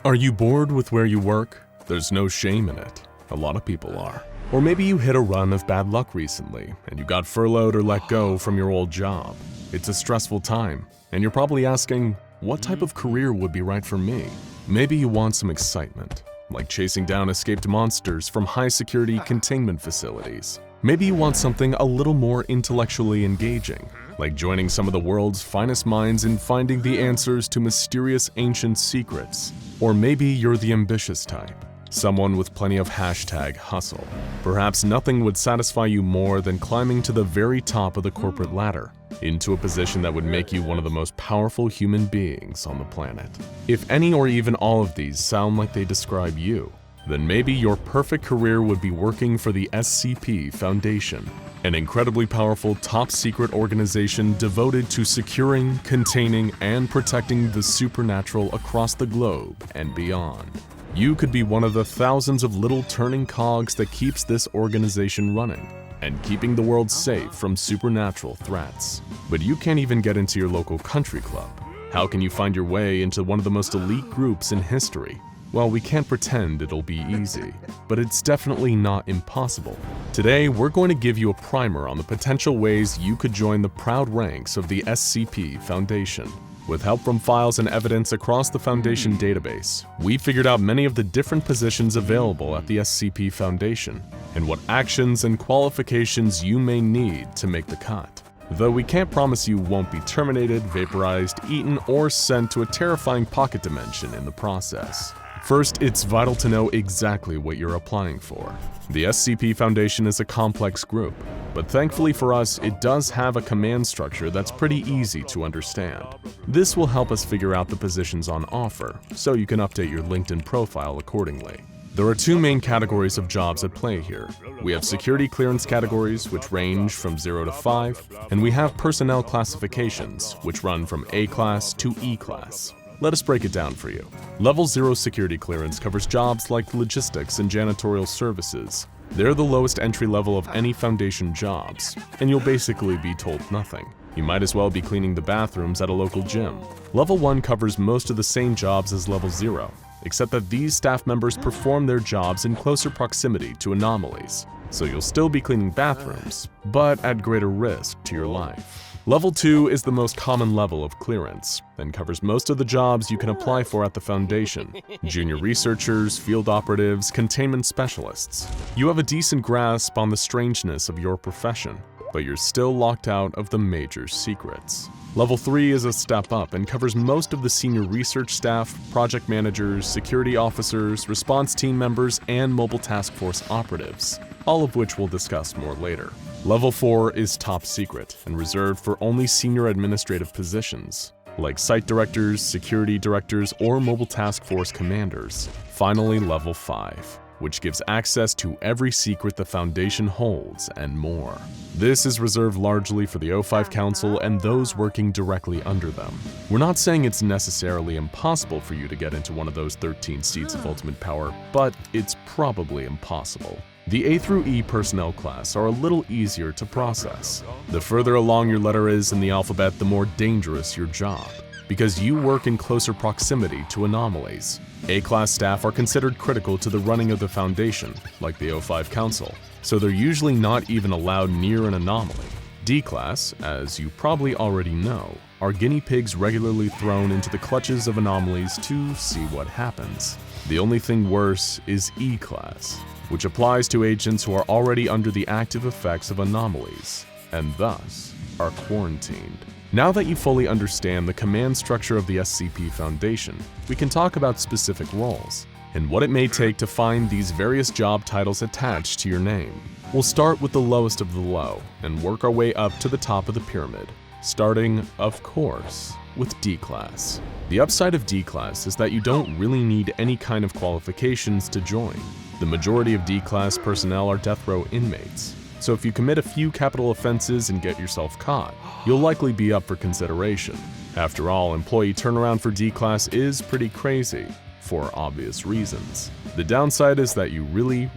Are you bored with where you work? There's no shame in it. A lot of people are. Or maybe you hit a run of bad luck recently and you got furloughed or let go from your old job. It's a stressful time, and you're probably asking, what type of career would be right for me? Maybe you want some excitement, like chasing down escaped monsters from high-security containment facilities. Maybe you want something a little more intellectually engaging, like joining some of the world's finest minds in finding the answers to mysterious ancient secrets. Or maybe you're the ambitious type, someone with plenty of #hustle. Perhaps nothing would satisfy you more than climbing to the very top of the corporate ladder, into a position that would make you one of the most powerful human beings on the planet. If any or even all of these sound like they describe you, then maybe your perfect career would be working for the SCP Foundation, an incredibly powerful top-secret organization devoted to securing, containing, and protecting the supernatural across the globe and beyond. You could be one of the thousands of little turning cogs that keeps this organization running and keeping the world safe from supernatural threats. But you can't even get into your local country club. How can you find your way into one of the most elite groups in history? Well, we can't pretend it'll be easy, but it's definitely not impossible. Today, we're going to give you a primer on the potential ways you could join the proud ranks of the SCP Foundation. With help from files and evidence across the Foundation database, we figured out many of the different positions available at the SCP Foundation and what actions and qualifications you may need to make the cut. Though we can't promise you won't be terminated, vaporized, eaten, or sent to a terrifying pocket dimension in the process. First, it's vital to know exactly what you're applying for. The SCP Foundation is a complex group, but thankfully for us, it does have a command structure that's pretty easy to understand. This will help us figure out the positions on offer, so you can update your LinkedIn profile accordingly. There are two main categories of jobs at play here. We have security clearance categories, which range from 0 to 5, and we have personnel classifications, which run from A class to E class. Let us break it down for you. Level 0 security clearance covers jobs like logistics and janitorial services. They're the lowest entry level of any Foundation jobs, and you'll basically be told nothing. You might as well be cleaning the bathrooms at a local gym. Level 1 covers most of the same jobs as Level 0, except that these staff members perform their jobs in closer proximity to anomalies, so you'll still be cleaning bathrooms, but at greater risk to your life. Level 2 is the most common level of clearance and covers most of the jobs you can apply for at the Foundation: junior researchers, field operatives, containment specialists. You have a decent grasp on the strangeness of your profession, but you're still locked out of the major secrets. Level 3 is a step up and covers most of the senior research staff, project managers, security officers, response team members, and mobile task force operatives, all of which we'll discuss more later. Level 4 is top secret and reserved for only senior administrative positions, like site directors, security directors, or mobile task force commanders. Finally, Level 5, which gives access to every secret the Foundation holds and more. This is reserved largely for the O5 Council and those working directly under them. We're not saying it's necessarily impossible for you to get into one of those 13 seats of ultimate power, but it's probably impossible. The A through E personnel class are a little easier to process. The further along your letter is in the alphabet, the more dangerous your job, because you work in closer proximity to anomalies. A-class staff are considered critical to the running of the Foundation, like the O5 Council, so they're usually not even allowed near an anomaly. D-class, as you probably already know, are guinea pigs regularly thrown into the clutches of anomalies to see what happens. The only thing worse is E-class, which applies to agents who are already under the active effects of anomalies, and thus are quarantined. Now that you fully understand the command structure of the SCP Foundation, we can talk about specific roles and what it may take to find these various job titles attached to your name. We'll start with the lowest of the low and work our way up to the top of the pyramid, starting, of course, with D-Class. The upside of D-Class is that you don't really need any kind of qualifications to join. The majority of D-Class personnel are death row inmates, so if you commit a few capital offenses and get yourself caught, you'll likely be up for consideration. After all, employee turnaround for D-Class is pretty crazy, for obvious reasons. The downside is that you really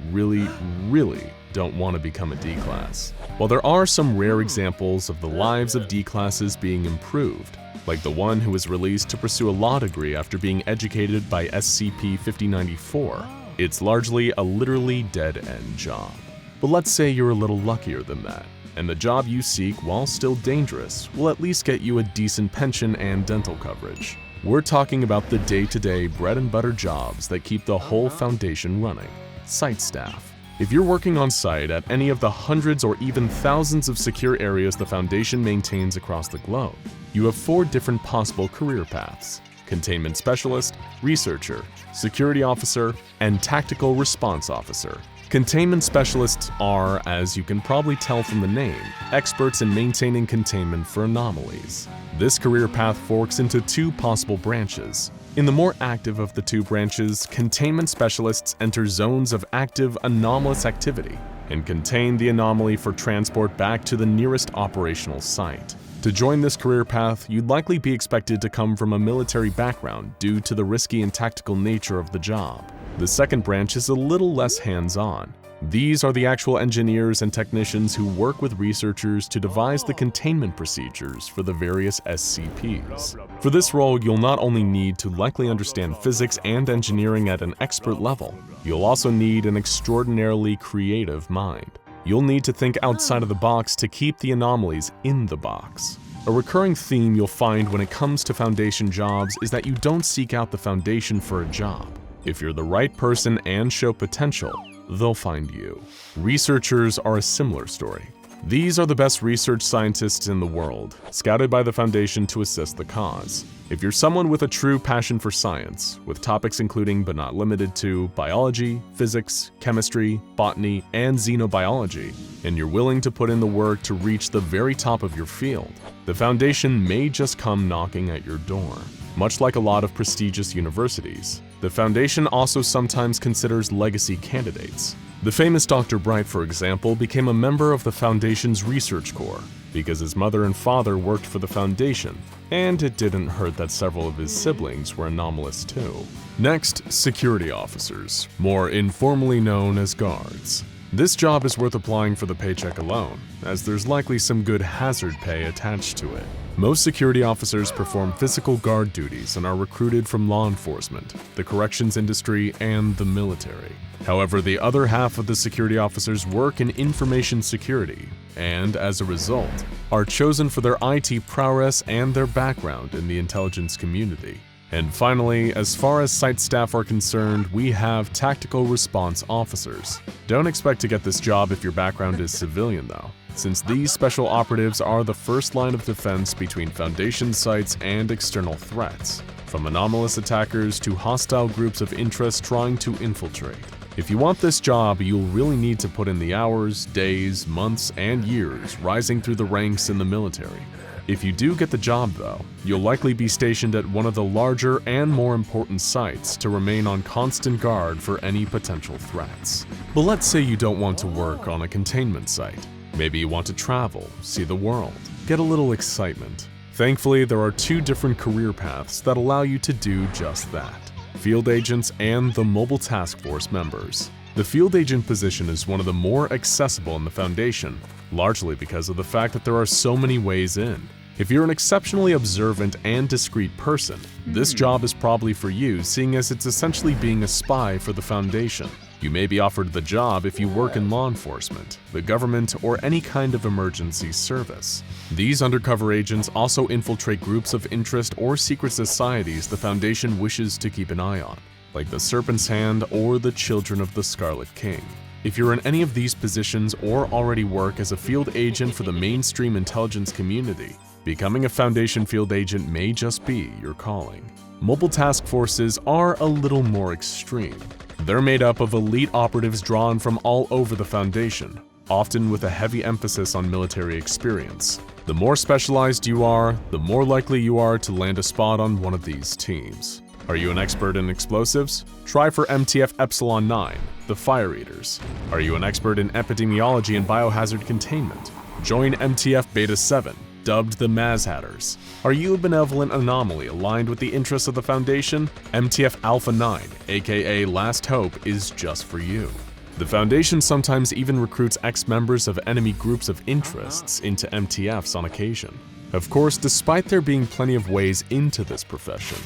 don't want to become a D-Class. While there are some rare examples of the lives of D-Classes being improved, like the one who was released to pursue a law degree after being educated by SCP-5094. It's largely a literally dead-end job. But let's say you're a little luckier than that, and the job you seek, while still dangerous, will at least get you a decent pension and dental coverage. We're talking about the day-to-day bread-and-butter jobs that keep the whole Foundation running: site staff. If you're working on site at any of the hundreds or even thousands of secure areas the Foundation maintains across the globe, you have 4 different possible career paths: Containment Specialist, Researcher, Security Officer, and Tactical Response Officer. Containment Specialists are, as you can probably tell from the name, experts in maintaining containment for anomalies. This career path forks into 2 possible branches. In the more active of the 2 branches, Containment Specialists enter zones of active anomalous activity and contain the anomaly for transport back to the nearest operational site. To join this career path, you'd likely be expected to come from a military background due to the risky and tactical nature of the job. The second branch is a little less hands-on. These are the actual engineers and technicians who work with researchers to devise the containment procedures for the various SCPs. For this role, you'll not only need to likely understand physics and engineering at an expert level, you'll also need an extraordinarily creative mind. You'll need to think outside of the box to keep the anomalies in the box. A recurring theme you'll find when it comes to Foundation jobs is that you don't seek out the Foundation for a job. If you're the right person and show potential, they'll find you. Researchers are a similar story. These are the best research scientists in the world, scouted by the Foundation to assist the cause. If you're someone with a true passion for science, with topics including but not limited to biology, physics, chemistry, botany, and xenobiology, and you're willing to put in the work to reach the very top of your field, the Foundation may just come knocking at your door. Much like a lot of prestigious universities, the Foundation also sometimes considers legacy candidates. The famous Dr. Bright, for example, became a member of the Foundation's research corps because his mother and father worked for the Foundation, and it didn't hurt that several of his siblings were anomalous too. Next, security officers, more informally known as guards. This job is worth applying for the paycheck alone, as there's likely some good hazard pay attached to it. Most security officers perform physical guard duties and are recruited from law enforcement, the corrections industry, and the military. However, the other half of the security officers work in information security, and as a result, are chosen for their IT prowess and their background in the intelligence community. And finally, as far as site staff are concerned, we have tactical response officers. Don't expect to get this job if your background is civilian though, since these special operatives are the first line of defense between Foundation sites and external threats, from anomalous attackers to hostile groups of interest trying to infiltrate. If you want this job, you'll really need to put in the hours, days, months, and years rising through the ranks in the military. If you do get the job though, you'll likely be stationed at one of the larger and more important sites to remain on constant guard for any potential threats. But let's say you don't want to work on a containment site. Maybe you want to travel, see the world, get a little excitement. Thankfully, there are 2 different career paths that allow you to do just that: field agents and the mobile task force members. The field agent position is one of the more accessible in the Foundation, largely because of the fact that there are so many ways in. If you're an exceptionally observant and discreet person, this job is probably for you, seeing as it's essentially being a spy for the Foundation. You may be offered the job if you work in law enforcement, the government, or any kind of emergency service. These undercover agents also infiltrate groups of interest or secret societies the Foundation wishes to keep an eye on, like the Serpent's Hand or the Children of the Scarlet King. If you're in any of these positions or already work as a field agent for the mainstream intelligence community, becoming a Foundation field agent may just be your calling. Mobile task forces are a little more extreme. They're made up of elite operatives drawn from all over the Foundation, often with a heavy emphasis on military experience. The more specialized you are, the more likely you are to land a spot on one of these teams. Are you an expert in explosives? Try for MTF Epsilon 9, the Fire Eaters. Are you an expert in epidemiology and biohazard containment? Join MTF Beta 7, dubbed the Maz Hatters. Are you a benevolent anomaly aligned with the interests of the Foundation? MTF Alpha 9, aka Last Hope, is just for you. The Foundation sometimes even recruits ex-members of enemy groups of interests into MTFs on occasion. Of course, despite there being plenty of ways into this profession,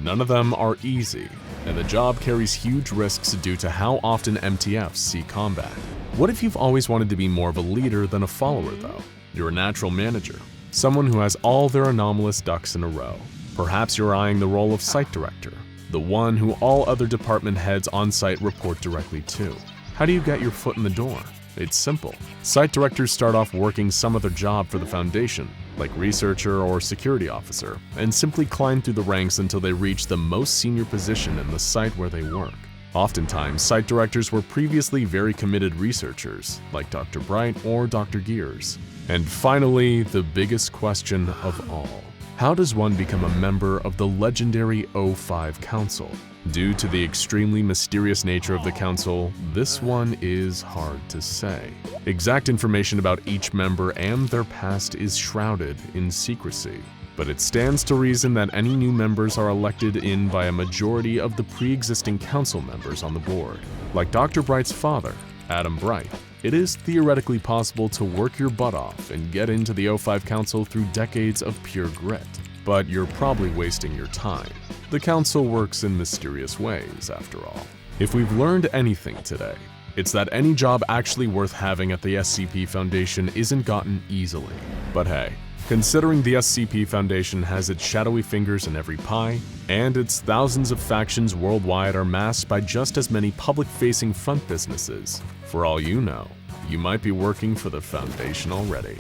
none of them are easy, and the job carries huge risks due to how often MTFs see combat. What if you've always wanted to be more of a leader than a follower though? You're a natural manager, someone who has all their anomalous ducks in a row. Perhaps you're eyeing the role of site director, the one who all other department heads on site report directly to. How do you get your foot in the door? It's simple. Site directors start off working some other job for the Foundation, like researcher or security officer, and simply climb through the ranks until they reach the most senior position in the site where they work. Oftentimes, site directors were previously very committed researchers, like Dr. Bright or Dr. Gears. And finally, the biggest question of all. How does one become a member of the legendary O5 Council? Due to the extremely mysterious nature of the council, this one is hard to say. Exact information about each member and their past is shrouded in secrecy, but it stands to reason that any new members are elected in by a majority of the pre-existing council members on the board. Like Dr. Bright's father, Adam Bright, it is theoretically possible to work your butt off and get into the O5 Council through decades of pure grit. But you're probably wasting your time. The council works in mysterious ways, after all. If we've learned anything today, it's that any job actually worth having at the SCP Foundation isn't gotten easily. But hey, considering the SCP Foundation has its shadowy fingers in every pie, and its thousands of factions worldwide are masked by just as many public-facing front businesses, for all you know, you might be working for the Foundation already.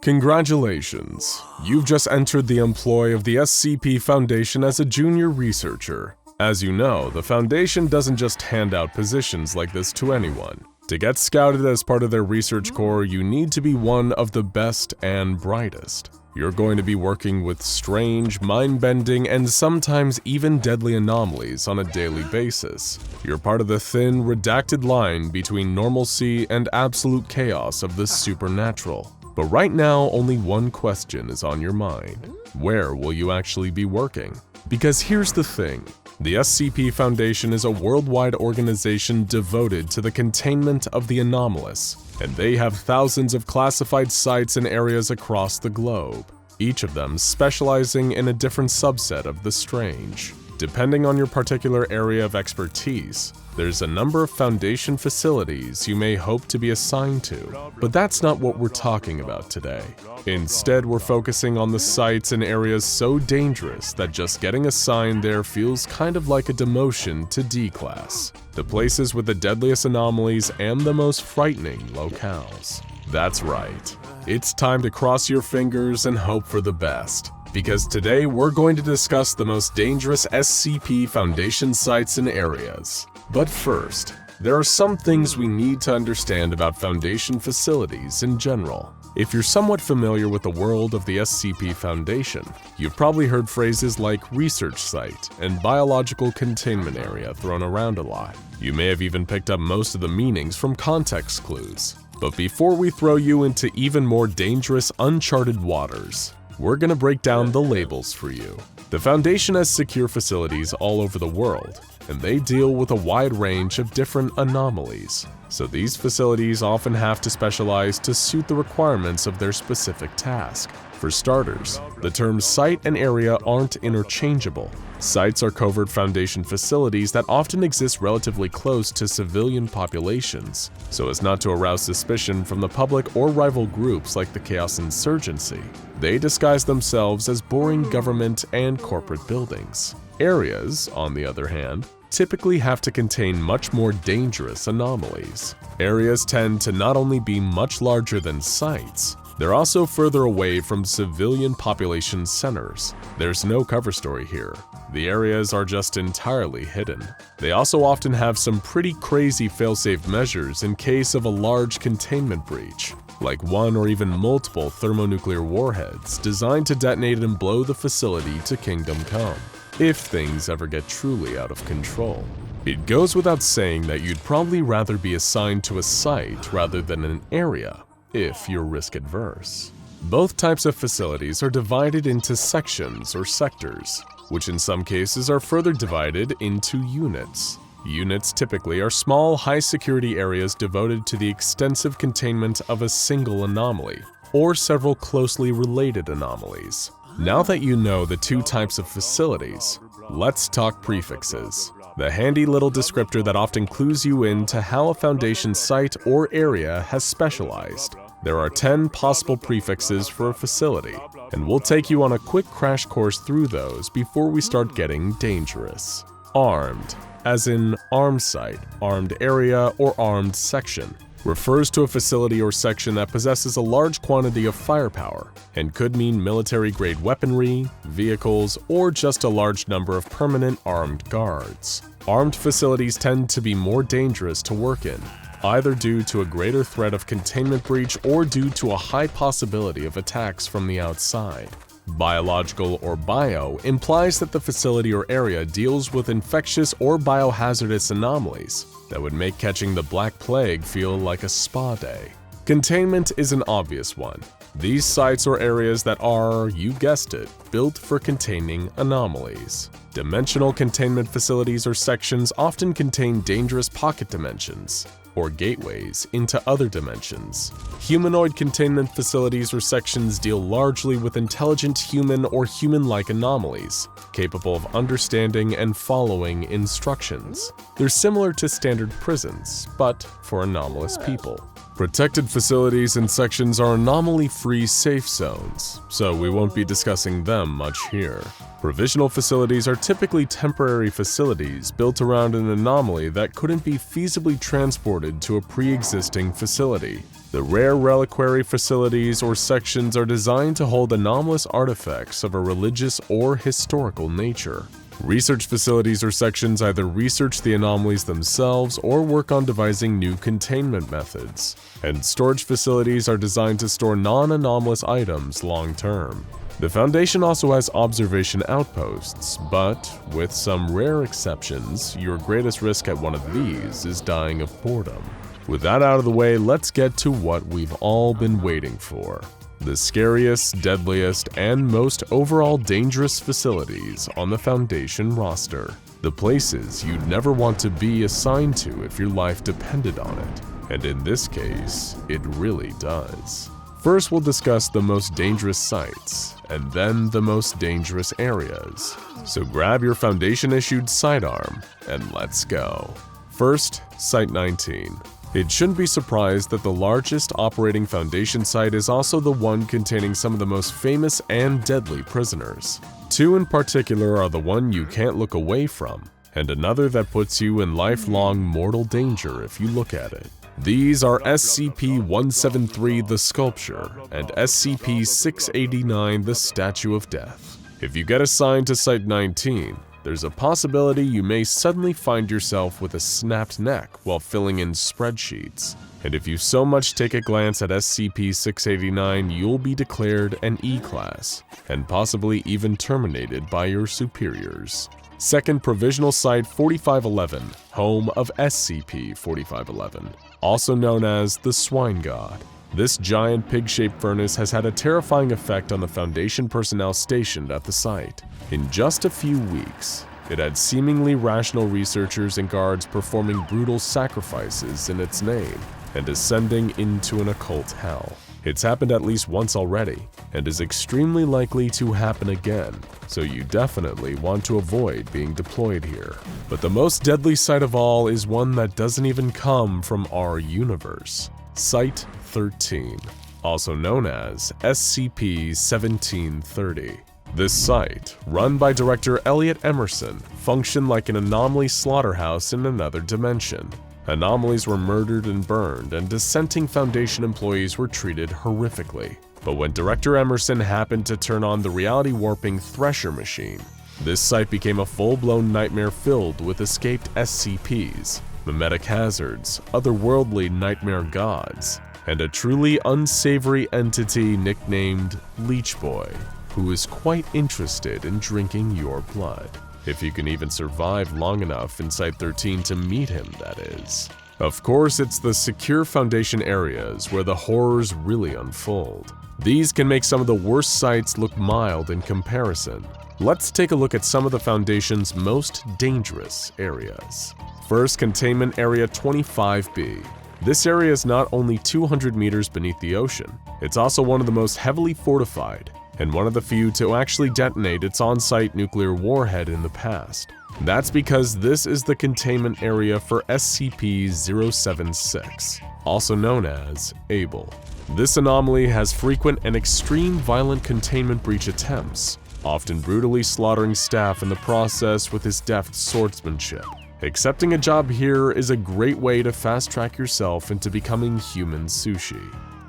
Congratulations! You've just entered the employ of the SCP Foundation as a junior researcher. As you know, the Foundation doesn't just hand out positions like this to anyone. To get scouted as part of their research corps, you need to be one of the best and brightest. You're going to be working with strange, mind-bending, and sometimes even deadly anomalies on a daily basis. You're part of the thin, redacted line between normalcy and absolute chaos of the supernatural. But right now, only one question is on your mind. Where will you actually be working? Because here's the thing. The SCP Foundation is a worldwide organization devoted to the containment of the anomalous, and they have thousands of classified sites and areas across the globe, each of them specializing in a different subset of the strange. Depending on your particular area of expertise, there's a number of Foundation facilities you may hope to be assigned to, but that's not what we're talking about today. Instead, we're focusing on the sites and areas so dangerous that just getting assigned there feels kind of like a demotion to D-Class, the places with the deadliest anomalies and the most frightening locales. That's right. It's time to cross your fingers and hope for the best. Because today we're going to discuss the most dangerous SCP Foundation sites and areas. But first, there are some things we need to understand about Foundation facilities in general. If you're somewhat familiar with the world of the SCP Foundation, you've probably heard phrases like research site and biological containment area thrown around a lot. You may have even picked up most of the meanings from context clues. But before we throw you into even more dangerous, uncharted waters, we're gonna break down the labels for you. The Foundation has secure facilities all over the world, and they deal with a wide range of different anomalies. So these facilities often have to specialize to suit the requirements of their specific task. For starters, the terms site and area aren't interchangeable. Sites are covert Foundation facilities that often exist relatively close to civilian populations, so as not to arouse suspicion from the public or rival groups like the Chaos Insurgency. They disguise themselves as boring government and corporate buildings. Areas, on the other hand, typically have to contain much more dangerous anomalies. Areas tend to not only be much larger than sites, they're also further away from civilian population centers. There's no cover story here. The areas are just entirely hidden. They also often have some pretty crazy failsafe measures in case of a large containment breach, like one or even multiple thermonuclear warheads designed to detonate and blow the facility to kingdom come, if things ever get truly out of control. It goes without saying that you'd probably rather be assigned to a site rather than an area, if you're risk-adverse. Both types of facilities are divided into sections or sectors, which in some cases are further divided into units. Units typically are small, high-security areas devoted to the extensive containment of a single anomaly. or several closely related anomalies. Now that you know the two types of facilities, let's talk prefixes, the handy little descriptor that often clues you in to how a Foundation site or area has specialized. There are 10 possible prefixes for a facility, and we'll take you on a quick crash course through those before we start getting dangerous. Armed, as in armed site, armed area, or armed section, refers to a facility or section that possesses a large quantity of firepower and could mean military-grade weaponry, vehicles, or just a large number of permanent armed guards. Armed facilities tend to be more dangerous to work in, either due to a greater threat of containment breach or due to a high possibility of attacks from the outside. Biological or bio implies that the facility or area deals with infectious or biohazardous anomalies that would make catching the Black Plague feel like a spa day. Containment is an obvious one. These sites or areas that are, you guessed it, built for containing anomalies. Dimensional containment facilities or sections often contain dangerous pocket dimensions, or gateways into other dimensions. Humanoid containment facilities or sections deal largely with intelligent human or human-like anomalies, capable of understanding and following instructions. They're similar to standard prisons, but for anomalous people. Protected facilities and sections are anomaly-free safe zones, so we won't be discussing them much here. Provisional facilities are typically temporary facilities built around an anomaly that couldn't be feasibly transported to a pre-existing facility. The rare reliquary facilities or sections are designed to hold anomalous artifacts of a religious or historical nature. Research facilities or sections either research the anomalies themselves or work on devising new containment methods. And storage facilities are designed to store non-anomalous items long-term. The Foundation also has observation outposts, but with some rare exceptions, your greatest risk at one of these is dying of boredom. With that out of the way, let's get to what we've all been waiting for. The scariest, deadliest, and most overall dangerous facilities on the Foundation roster. The places you'd never want to be assigned to if your life depended on it. And in this case, it really does. First, we'll discuss the most dangerous sites, and then the most dangerous areas. So grab your Foundation-issued sidearm, and let's go. First, Site 19. It shouldn't be surprised that the largest operating Foundation site is also the one containing some of the most famous and deadly prisoners. Two in particular are the one you can't look away from, and another that puts you in lifelong mortal danger if you look at it. These are SCP-173 the Sculpture and SCP-689 the Statue of Death. If you get assigned to Site 19, there's a possibility you may suddenly find yourself with a snapped neck while filling in spreadsheets. And if you so much take a glance at SCP-689, you'll be declared an E-Class, and possibly even terminated by your superiors. Second, Provisional Site 4511, home of SCP-4511, also known as the Swine God. This giant pig-shaped furnace has had a terrifying effect on the Foundation personnel stationed at the site. In just a few weeks, it had seemingly rational researchers and guards performing brutal sacrifices in its name and descending into an occult hell. It's happened at least once already, and is extremely likely to happen again, so you definitely want to avoid being deployed here. But the most deadly site of all is one that doesn't even come from our universe. Site 13, also known as SCP-1730. This site, run by Director Elliot Emerson, functioned like an anomaly slaughterhouse in another dimension. Anomalies were murdered and burned, and dissenting Foundation employees were treated horrifically. But when Director Emerson happened to turn on the reality-warping Thresher machine, this site became a full-blown nightmare filled with escaped SCPs, mimetic hazards, otherworldly nightmare gods, and a truly unsavory entity nicknamed Leech Boy, who is quite interested in drinking your blood. If you can even survive long enough in Site 13 to meet him, that is. Of course, it's the secure Foundation areas where the horrors really unfold. These can make some of the worst sites look mild in comparison. Let's take a look at some of the Foundation's most dangerous areas. First, Containment Area 25B. This area is not only 200 meters beneath the ocean, it's also one of the most heavily fortified, and one of the few to actually detonate its on-site nuclear warhead in the past. That's because this is the containment area for SCP-076, also known as Able. This anomaly has frequent and extreme violent containment breach attempts, often brutally slaughtering staff in the process with his deft swordsmanship. Accepting a job here is a great way to fast-track yourself into becoming human sushi.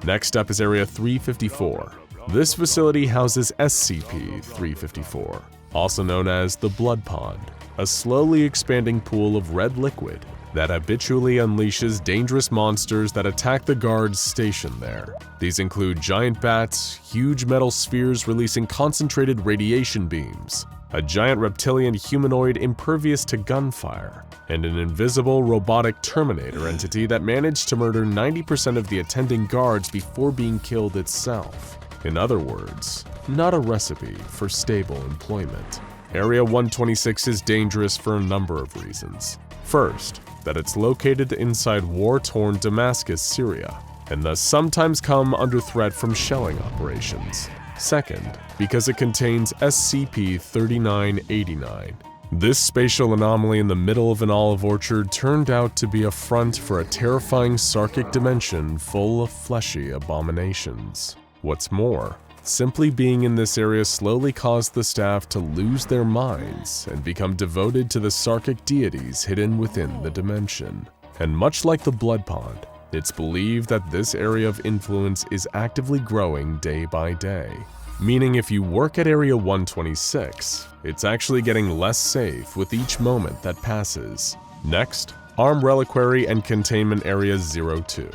Next up is Area 354. This facility houses SCP-354, also known as the Blood Pond, a slowly expanding pool of red liquid that habitually unleashes dangerous monsters that attack the guards stationed there. These include giant bats, huge metal spheres releasing concentrated radiation beams, a giant reptilian humanoid impervious to gunfire, and an invisible robotic Terminator entity that managed to murder 90% of the attending guards before being killed itself. In other words, not a recipe for stable employment. Area 126 is dangerous for a number of reasons. First, that it's located inside war-torn Damascus, Syria, and thus sometimes come under threat from shelling operations. Second, because it contains SCP-3989. This spatial anomaly in the middle of an olive orchard turned out to be a front for a terrifying Sarkic dimension full of fleshy abominations. What's more, simply being in this area slowly caused the staff to lose their minds and become devoted to the Sarkic deities hidden within the dimension. And much like the Blood Pond, it's believed that this area of influence is actively growing day by day. Meaning if you work at Area 126, it's actually getting less safe with each moment that passes. Next, Arm Reliquary and Containment Area 02.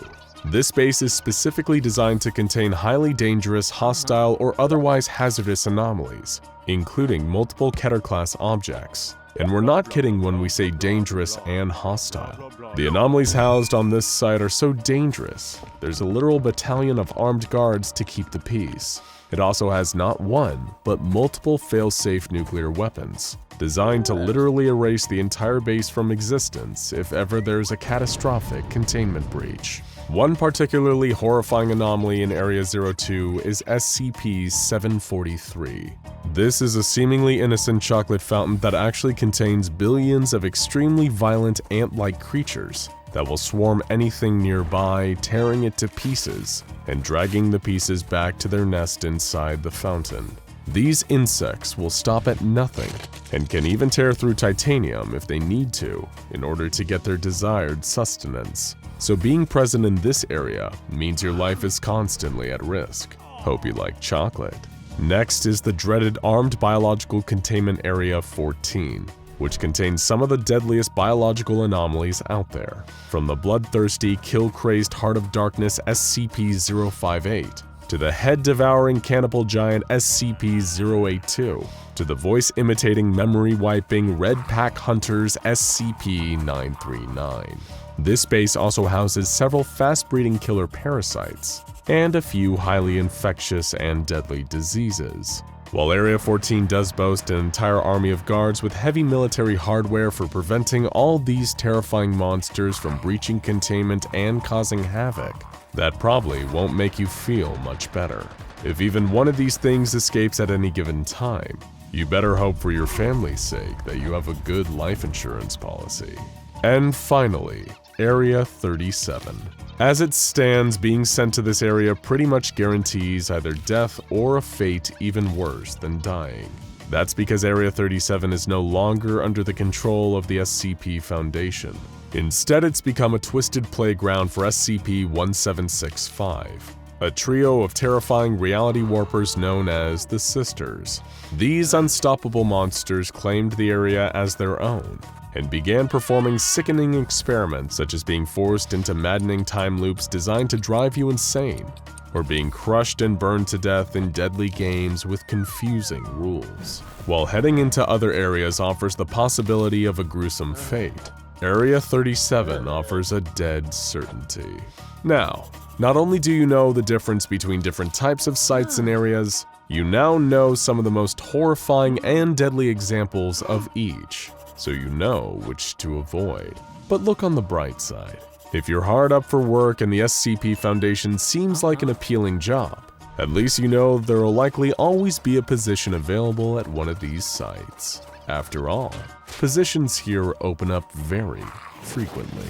This base is specifically designed to contain highly dangerous, hostile, or otherwise hazardous anomalies, including multiple Keter-class objects. And we're not kidding when we say dangerous and hostile. The anomalies housed on this site are so dangerous, there's a literal battalion of armed guards to keep the peace. It also has not one, but multiple fail-safe nuclear weapons, designed to literally erase the entire base from existence if ever there's a catastrophic containment breach. One particularly horrifying anomaly in Area 02 is SCP-743. This is a seemingly innocent chocolate fountain that actually contains billions of extremely violent ant-like creatures that will swarm anything nearby, tearing it to pieces and dragging the pieces back to their nest inside the fountain. These insects will stop at nothing and can even tear through titanium if they need to in order to get their desired sustenance. So being present in this area means your life is constantly at risk. Hope you like chocolate. Next is the dreaded Armed Biological Containment Area 14, which contains some of the deadliest biological anomalies out there, from the bloodthirsty, kill-crazed Heart of Darkness SCP-058, to the head-devouring cannibal giant SCP-082, to the voice-imitating, memory-wiping Red Pack Hunters SCP-939. This base also houses several fast-breeding killer parasites, and a few highly infectious and deadly diseases. While Area 14 does boast an entire army of guards with heavy military hardware for preventing all these terrifying monsters from breaching containment and causing havoc, that probably won't make you feel much better. If even one of these things escapes at any given time, you better hope for your family's sake that you have a good life insurance policy. And finally, Area 37. As it stands, being sent to this area pretty much guarantees either death or a fate even worse than dying. That's because Area 37 is no longer under the control of the SCP Foundation. Instead, it's become a twisted playground for SCP-1765, a trio of terrifying reality warpers known as the Sisters. These unstoppable monsters claimed the area as their own, and began performing sickening experiments such as being forced into maddening time loops designed to drive you insane, or being crushed and burned to death in deadly games with confusing rules. While heading into other areas offers the possibility of a gruesome fate, Area 37 offers a dead certainty. Now, not only do you know the difference between different types of sites and areas, you now know some of the most horrifying and deadly examples of each, so you know which to avoid. But look on the bright side. If you're hard up for work and the SCP Foundation seems like an appealing job, at least you know there will likely always be a position available at one of these sites. After all, positions here open up very frequently.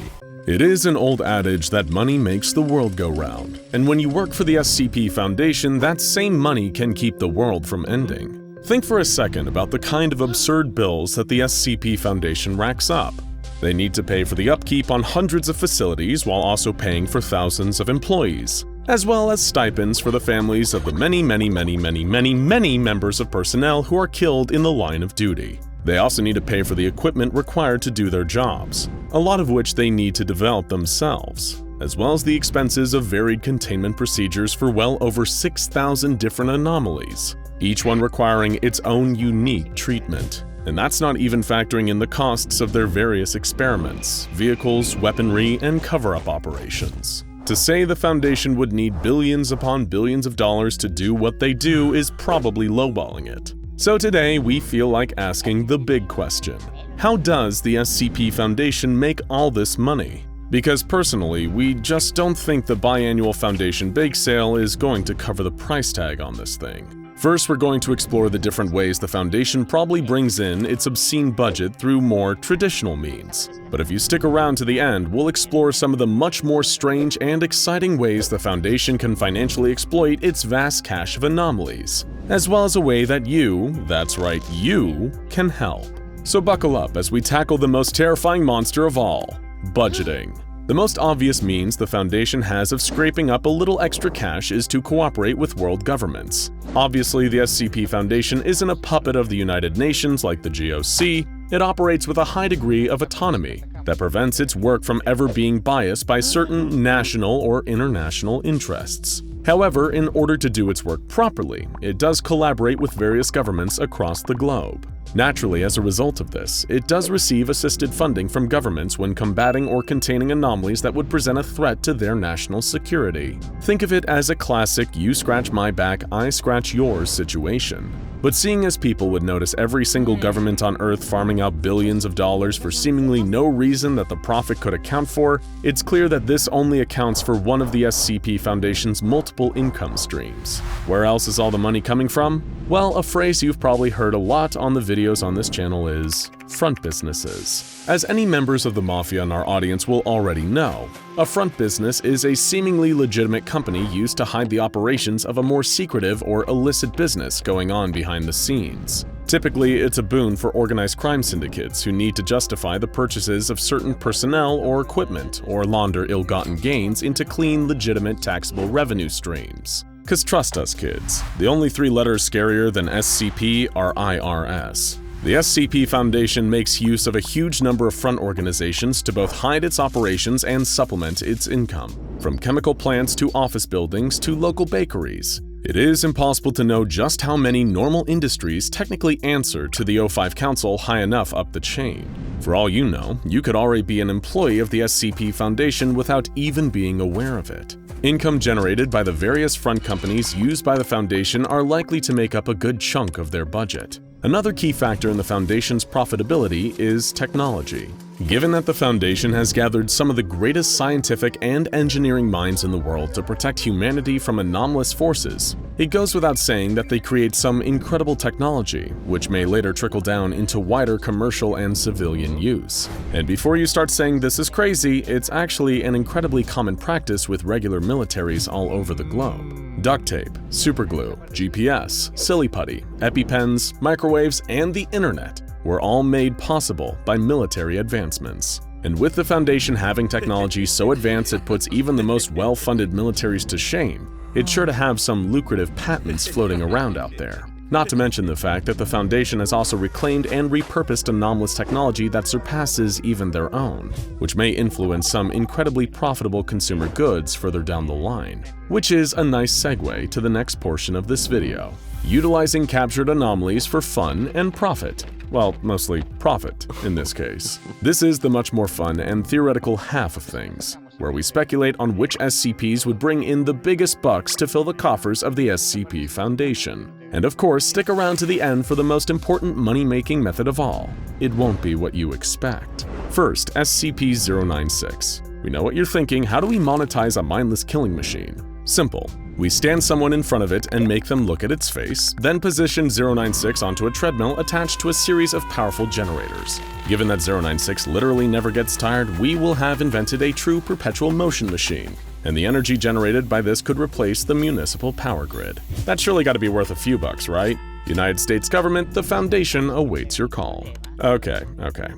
It is an old adage that money makes the world go round, and when you work for the SCP Foundation, that same money can keep the world from ending. Think for a second about the kind of absurd bills that the SCP Foundation racks up. They need to pay for the upkeep on hundreds of facilities while also paying for thousands of employees, as well as stipends for the families of the many members of personnel who are killed in the line of duty. They also need to pay for the equipment required to do their jobs, a lot of which they need to develop themselves, as well as the expenses of varied containment procedures for well over 6,000 different anomalies, each one requiring its own unique treatment. And that's not even factoring in the costs of their various experiments, vehicles, weaponry, and cover-up operations. To say the Foundation would need billions upon billions of dollars to do what they do is probably lowballing it. So today, we feel like asking the big question. How does the SCP Foundation make all this money? Because personally, we just don't think the biannual Foundation bake sale is going to cover the price tag on this thing. First, we're going to explore the different ways the Foundation probably brings in its obscene budget through more traditional means. But if you stick around to the end, we'll explore some of the much more strange and exciting ways the Foundation can financially exploit its vast cache of anomalies, as well as a way that you, that's right, you, can help. So buckle up as we tackle the most terrifying monster of all, budgeting. The most obvious means the Foundation has of scraping up a little extra cash is to cooperate with world governments. Obviously, the SCP Foundation isn't a puppet of the United Nations like the GOC. It operates with a high degree of autonomy that prevents its work from ever being biased by certain national or international interests. However, in order to do its work properly, it does collaborate with various governments across the globe. Naturally, as a result of this, it does receive assisted funding from governments when combating or containing anomalies that would present a threat to their national security. Think of it as a classic you scratch my back, I scratch yours situation. But seeing as people would notice every single government on Earth farming out billions of dollars for seemingly no reason that the profit could account for, it's clear that this only accounts for one of the SCP Foundation's multiple income streams. Where else is all the money coming from? Well, a phrase you've probably heard a lot on the videos on this channel is front businesses. As any members of the Mafia in our audience will already know, a front business is a seemingly legitimate company used to hide the operations of a more secretive or illicit business going on behind the scenes. Typically, it's a boon for organized crime syndicates who need to justify the purchases of certain personnel or equipment or launder ill-gotten gains into clean, legitimate taxable revenue streams. 'Cause trust us, kids, the only three letters scarier than SCP are IRS. The SCP Foundation makes use of a huge number of front organizations to both hide its operations and supplement its income, from chemical plants to office buildings to local bakeries. It is impossible to know just how many normal industries technically answer to the O5 Council high enough up the chain. For all you know, you could already be an employee of the SCP Foundation without even being aware of it. Income generated by the various front companies used by the Foundation are likely to make up a good chunk of their budget. Another key factor in the Foundation's profitability is technology. Given that the Foundation has gathered some of the greatest scientific and engineering minds in the world to protect humanity from anomalous forces, it goes without saying that they create some incredible technology, which may later trickle down into wider commercial and civilian use. And before you start saying this is crazy, it's actually an incredibly common practice with regular militaries all over the globe. Duct tape, superglue, GPS, silly putty, EpiPens, microwaves, and the internet were all made possible by military advancements. And with the Foundation having technology so advanced it puts even the most well-funded militaries to shame, it's sure to have some lucrative patents floating around out there. Not to mention the fact that the Foundation has also reclaimed and repurposed anomalous technology that surpasses even their own, which may influence some incredibly profitable consumer goods further down the line. Which is a nice segue to the next portion of this video, utilizing captured anomalies for fun and profit. Well, mostly profit in this case. This is the much more fun and theoretical half of things, where we speculate on which SCPs would bring in the biggest bucks to fill the coffers of the SCP Foundation. And of course, stick around to the end for the most important money-making method of all. It won't be what you expect. First, SCP-096. We know what you're thinking. How do we monetize a mindless killing machine? Simple. We stand someone in front of it and make them look at its face, then position 096 onto a treadmill attached to a series of powerful generators. Given that 096 literally never gets tired, we will have invented a true perpetual motion machine, and the energy generated by this could replace the municipal power grid. That's surely got to be worth a few bucks, right? United States government, the Foundation awaits your call. Okay,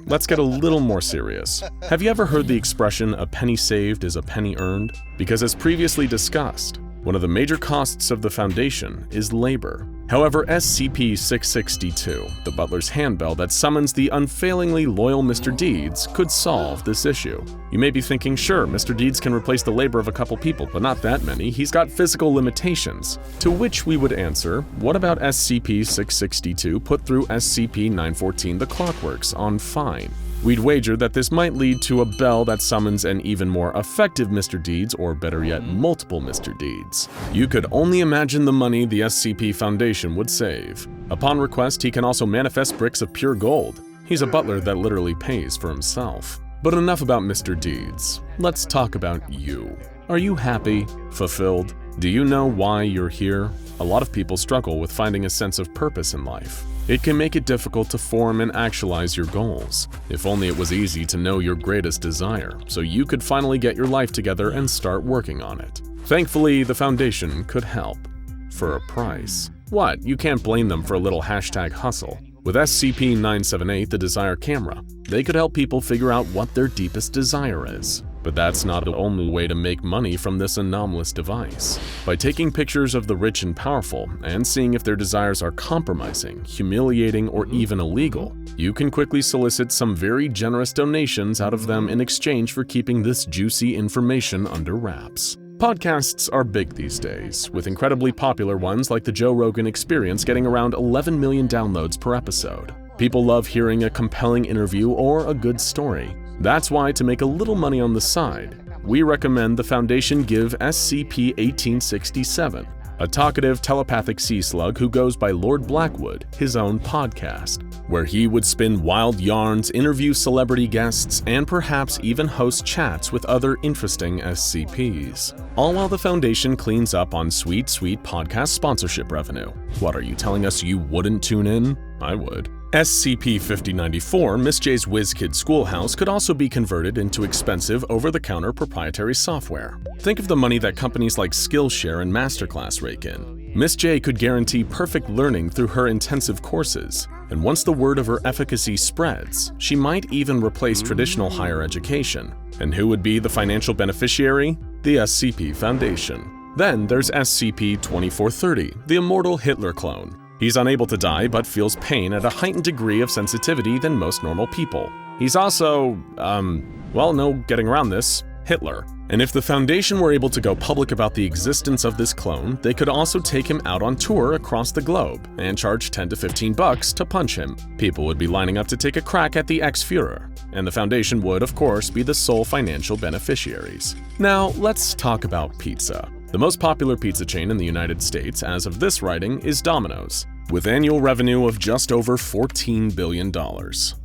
let's get a little more serious. Have you ever heard the expression, a penny saved is a penny earned? Because as previously discussed, one of the major costs of the Foundation is labor. However, SCP-662, the butler's handbell that summons the unfailingly loyal Mr. Deeds, could solve this issue. You may be thinking, sure, Mr. Deeds can replace the labor of a couple people, but not that many. He's got physical limitations. To which we would answer, what about SCP-662 put through SCP-914 the Clockworks on fine? We'd wager that this might lead to a bell that summons an even more effective Mr. Deeds, or better yet, multiple Mr. Deeds. You could only imagine the money the SCP Foundation would save. Upon request, he can also manifest bricks of pure gold. He's a butler that literally pays for himself. But enough about Mr. Deeds. Let's talk about you. Are you happy? Fulfilled? Do you know why you're here? A lot of people struggle with finding a sense of purpose in life. It can make it difficult to form and actualize your goals. If only it was easy to know your greatest desire, so you could finally get your life together and start working on it. Thankfully, the Foundation could help. For a price. What? You can't blame them for a little #hustle. With SCP-978, the Desire Camera, they could help people figure out what their deepest desire is. But that's not the only way to make money from this anomalous device. By taking pictures of the rich and powerful and seeing if their desires are compromising, humiliating, or even illegal, you can quickly solicit some very generous donations out of them in exchange for keeping this juicy information under wraps. Podcasts are big these days, with incredibly popular ones like the Joe Rogan Experience getting around 11 million downloads per episode. People love hearing a compelling interview or a good story. That's why, to make a little money on the side, we recommend the Foundation give SCP-1867, a talkative telepathic sea slug who goes by Lord Blackwood, his own podcast, where he would spin wild yarns, interview celebrity guests, and perhaps even host chats with other interesting SCPs. All while the Foundation cleans up on sweet podcast sponsorship revenue. What, are you telling us you wouldn't tune in? I would. SCP-5094, Miss J's WizKid Schoolhouse, could also be converted into expensive, over-the-counter proprietary software. Think of the money that companies like Skillshare and Masterclass rake in. Miss J could guarantee perfect learning through her intensive courses, and once the word of her efficacy spreads, she might even replace traditional higher education. And who would be the financial beneficiary? The SCP Foundation. Then there's SCP-2430, the immortal Hitler clone. He's unable to die, but feels pain at a heightened degree of sensitivity than most normal people. He's also, well, no getting around this, Hitler. And if the Foundation were able to go public about the existence of this clone, they could also take him out on tour across the globe and charge 10 to 15 bucks to punch him. People would be lining up to take a crack at the ex-Führer, and the Foundation would, of course, be the sole financial beneficiaries. Now, let's talk about pizza. The most popular pizza chain in the United States, as of this writing, is Domino's, with annual revenue of just over $14 billion.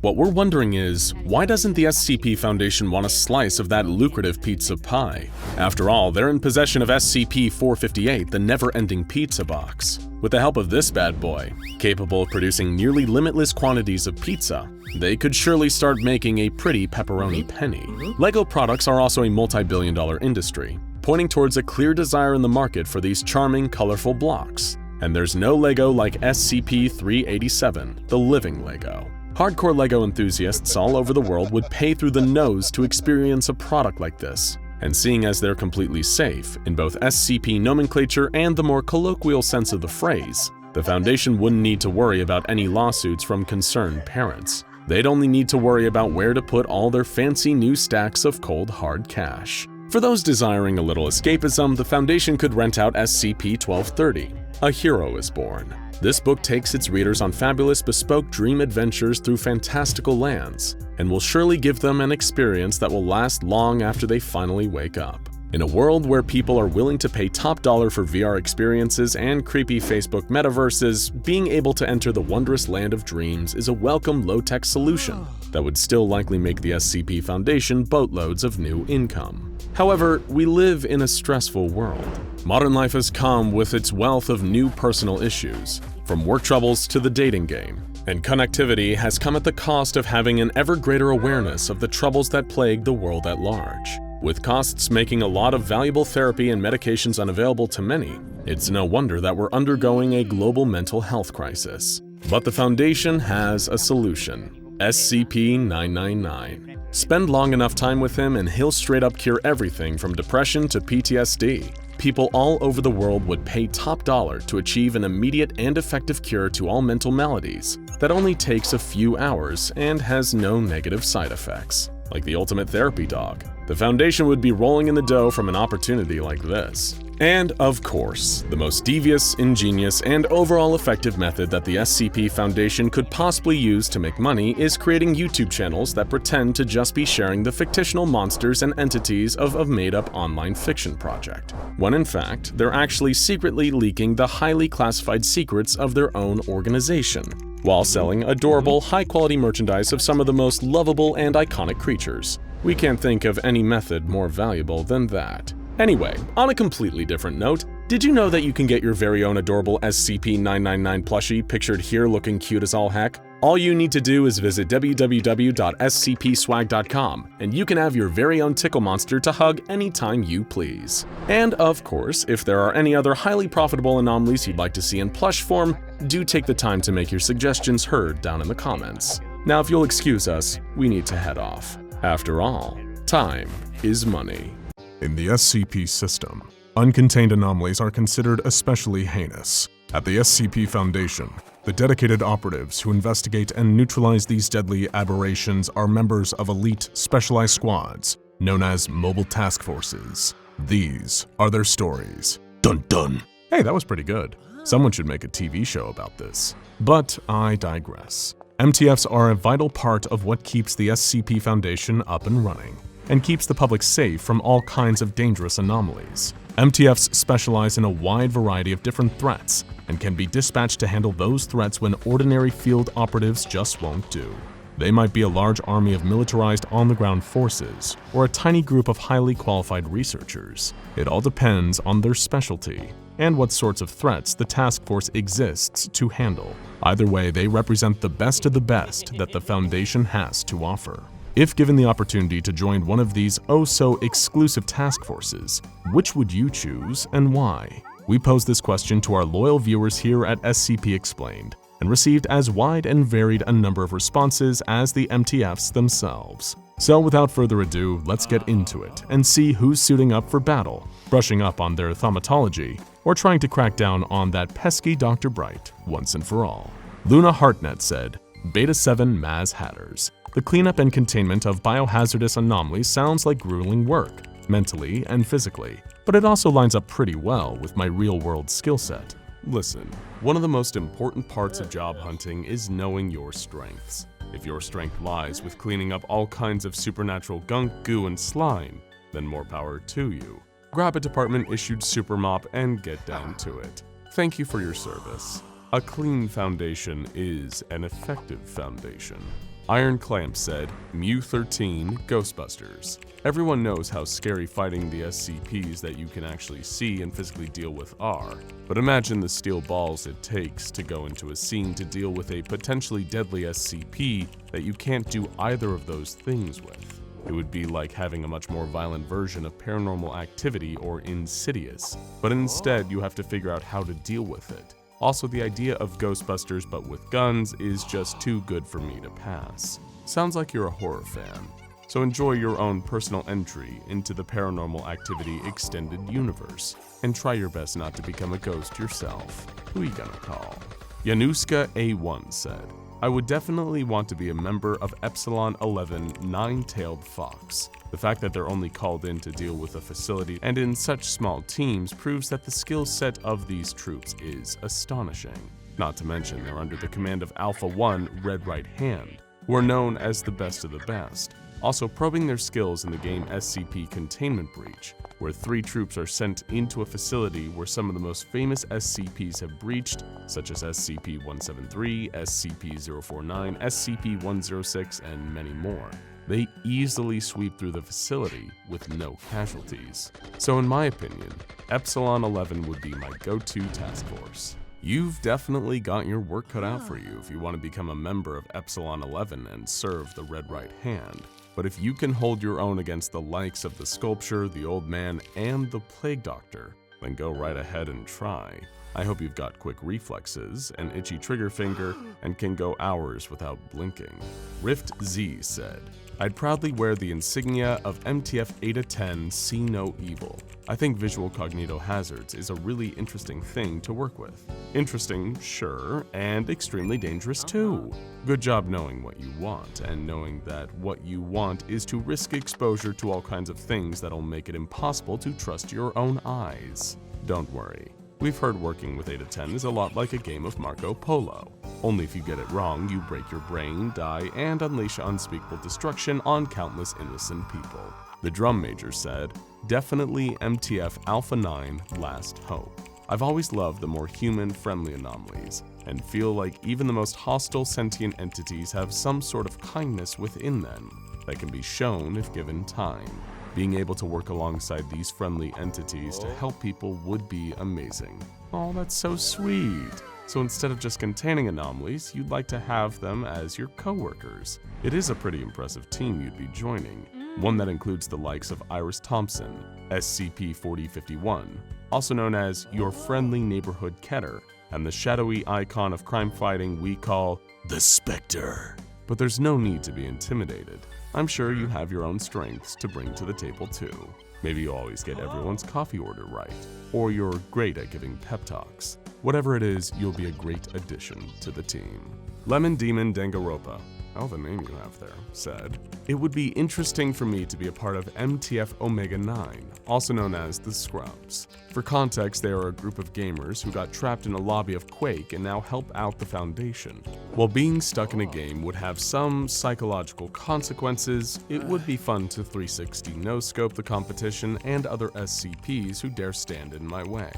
What we're wondering is, why doesn't the SCP Foundation want a slice of that lucrative pizza pie? After all, they're in possession of SCP-458, the never-ending pizza box. With the help of this bad boy, capable of producing nearly limitless quantities of pizza, they could surely start making a pretty pepperoni penny. Lego products are also a multi-billion-dollar industry, pointing towards a clear desire in the market for these charming, colorful blocks. And there's no Lego like SCP-387, the living Lego. Hardcore Lego enthusiasts all over the world would pay through the nose to experience a product like this. And seeing as they're completely safe, in both SCP nomenclature and the more colloquial sense of the phrase, the Foundation wouldn't need to worry about any lawsuits from concerned parents. They'd only need to worry about where to put all their fancy new stacks of cold hard cash. For those desiring a little escapism, the Foundation could rent out SCP-1230, A Hero is Born. This book takes its readers on fabulous bespoke dream adventures through fantastical lands, and will surely give them an experience that will last long after they finally wake up. In a world where people are willing to pay top dollar for VR experiences and creepy Facebook metaverses, being able to enter the wondrous land of dreams is a welcome low-tech solution that would still likely make the SCP Foundation boatloads of new income. However, we live in a stressful world. Modern life has come with its wealth of new personal issues, from work troubles to the dating game. And connectivity has come at the cost of having an ever greater awareness of the troubles that plague the world at large. With costs making a lot of valuable therapy and medications unavailable to many, it's no wonder that we're undergoing a global mental health crisis. But the Foundation has a solution: SCP-999. Spend long enough time with him and he'll straight up cure everything from depression to PTSD. People all over the world would pay top dollar to achieve an immediate and effective cure to all mental maladies that only takes a few hours and has no negative side effects. Like the ultimate therapy dog, the Foundation would be rolling in the dough from an opportunity like this. And, of course, the most devious, ingenious, and overall effective method that the SCP Foundation could possibly use to make money is creating YouTube channels that pretend to just be sharing the fictional monsters and entities of a made-up online fiction project, when in fact, they're actually secretly leaking the highly classified secrets of their own organization, while selling adorable, high-quality merchandise of some of the most lovable and iconic creatures. We can't think of any method more valuable than that. Anyway, on a completely different note, did you know that you can get your very own adorable SCP-999 plushie pictured here looking cute as all heck? All you need to do is visit www.scpswag.com and you can have your very own tickle monster to hug anytime you please. And of course, if there are any other highly profitable anomalies you'd like to see in plush form, do take the time to make your suggestions heard down in the comments. Now if you'll excuse us, we need to head off. After all, time is money. In the SCP system, uncontained anomalies are considered especially heinous. At the SCP Foundation, the dedicated operatives who investigate and neutralize these deadly aberrations are members of elite specialized squads known as Mobile Task Forces. These are their stories. Dun dun! Hey, that was pretty good. Someone should make a TV show about this. But I digress. MTFs are a vital part of what keeps the SCP Foundation up and running, and keeps the public safe from all kinds of dangerous anomalies. MTFs specialize in a wide variety of different threats, and can be dispatched to handle those threats when ordinary field operatives just won't do. They might be a large army of militarized on-the-ground forces, or a tiny group of highly qualified researchers. It all depends on their specialty, and what sorts of threats the task force exists to handle. Either way, they represent the best of the best that the Foundation has to offer. If given the opportunity to join one of these oh-so-exclusive task forces, which would you choose and why? We posed this question to our loyal viewers here at SCP Explained, and received as wide and varied a number of responses as the MTFs themselves. So without further ado, let's get into it and see who's suiting up for battle, brushing up on their thaumatology, or trying to crack down on that pesky Dr. Bright once and for all. Luna Hartnett said, Beta 7 Maz Hatters. The cleanup and containment of biohazardous anomalies sounds like grueling work, mentally and physically, but it also lines up pretty well with my real-world skill set. Listen, one of the most important parts of job hunting is knowing your strengths. If your strength lies with cleaning up all kinds of supernatural gunk, goo, and slime, then more power to you. Grab a department-issued super mop and get down to it. Thank you for your service. A clean foundation is an effective foundation. Iron Clamp said, Mu-13 Ghostbusters. Everyone knows how scary fighting the SCPs that you can actually see and physically deal with are, but imagine the steel balls it takes to go into a scene to deal with a potentially deadly SCP that you can't do either of those things with. It would be like having a much more violent version of Paranormal Activity or Insidious, but instead you have to figure out how to deal with it. Also, the idea of Ghostbusters but with guns is just too good for me to pass. Sounds like you're a horror fan, so enjoy your own personal entry into the Paranormal Activity extended universe, and try your best not to become a ghost yourself. Who you gonna call? Yanuska A1 said, I would definitely want to be a member of Epsilon 11 Nine-Tailed Fox. The fact that they're only called in to deal with a facility and in such small teams proves that the skill set of these troops is astonishing. Not to mention they're under the command of Alpha 1 Red Right Hand, who are known as the best of the best. Also probing their skills in the game SCP Containment Breach, where 3 troops are sent into a facility where some of the most famous SCPs have breached, such as SCP-173, SCP-049, SCP-106, and many more. They easily sweep through the facility with no casualties. So in my opinion, Epsilon 11 would be my go-to task force. You've definitely got your work cut out for you if you want to become a member of Epsilon 11 and serve the Red Right Hand. But if you can hold your own against the likes of the Sculpture, the Old Man, and the Plague Doctor, then go right ahead and try. I hope you've got quick reflexes, an itchy trigger finger, and can go hours without blinking. Rift Z said, I'd proudly wear the insignia of MTF Eta 10 See No Evil. I think visual cognitohazards is a really interesting thing to work with. Interesting, sure, and extremely dangerous too. Good job knowing what you want, and knowing that what you want is to risk exposure to all kinds of things that'll make it impossible to trust your own eyes. Don't worry. We've heard working with Eta 10 is a lot like a game of Marco Polo. Only if you get it wrong, you break your brain, die, and unleash unspeakable destruction on countless innocent people. The Drum Major said, definitely MTF Alpha 9 Last Hope. I've always loved the more human-friendly anomalies, and feel like even the most hostile sentient entities have some sort of kindness within them that can be shown if given time. Being able to work alongside these friendly entities to help people would be amazing. Oh, that's so sweet. So instead of just containing anomalies, you'd like to have them as your co-workers. It is a pretty impressive team you'd be joining. One that includes the likes of Iris Thompson, SCP-4051, also known as your friendly neighborhood Keter, and the shadowy icon of crime fighting we call the Spectre. But there's no need to be intimidated. I'm sure you have your own strengths to bring to the table too. Maybe you always get everyone's coffee order right, or you're great at giving pep talks. Whatever it is, you'll be a great addition to the team. Lemon Demon Dangaropa, oh the name you have there, said, it would be interesting for me to be a part of MTF Omega 9, also known as the Scrubs. For context, they are a group of gamers who got trapped in a lobby of Quake and now help out the Foundation. While being stuck in a game would have some psychological consequences, it would be fun to 360 no-scope the competition and other SCPs who dare stand in my way.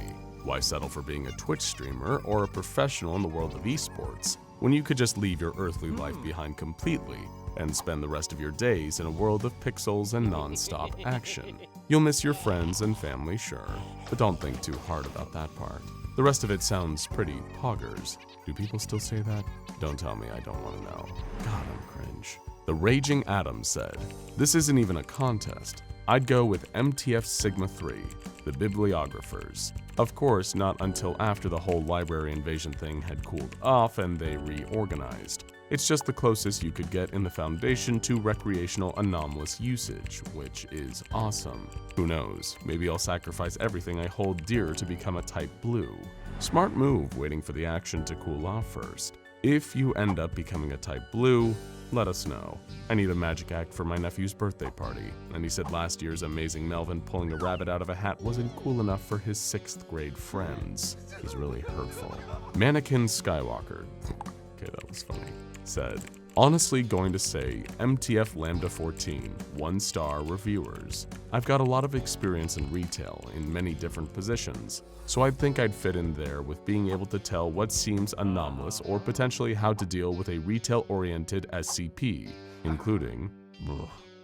Why settle for being a Twitch streamer or a professional in the world of esports, when you could just leave your earthly life behind completely and spend the rest of your days in a world of pixels and non-stop action? You'll miss your friends and family, sure, but don't think too hard about that part. The rest of it sounds pretty poggers. Do people still say that? Don't tell me, I don't want to know. God, I'm cringe. The Raging Atom said, this isn't even a contest. I'd go with MTF Sigma 3, the Bibliographers. Of course, not until after the whole library invasion thing had cooled off and they reorganized. It's just the closest you could get in the Foundation to recreational anomalous usage, which is awesome. Who knows, maybe I'll sacrifice everything I hold dear to become a Type Blue. Smart move waiting for the action to cool off first. If you end up becoming a Type Blue, let us know. I need a magic act for my nephew's birthday party, and he said last year's amazing Melvin pulling a rabbit out of a hat wasn't cool enough for his 6th grade friends. He's really hurtful. Mannequin Skywalker, okay, that was funny, said, honestly going to say MTF Lambda 14, 1-star reviewers. I've got a lot of experience in retail in many different positions, so I think I'd fit in there with being able to tell what seems anomalous or potentially how to deal with a retail-oriented SCP, including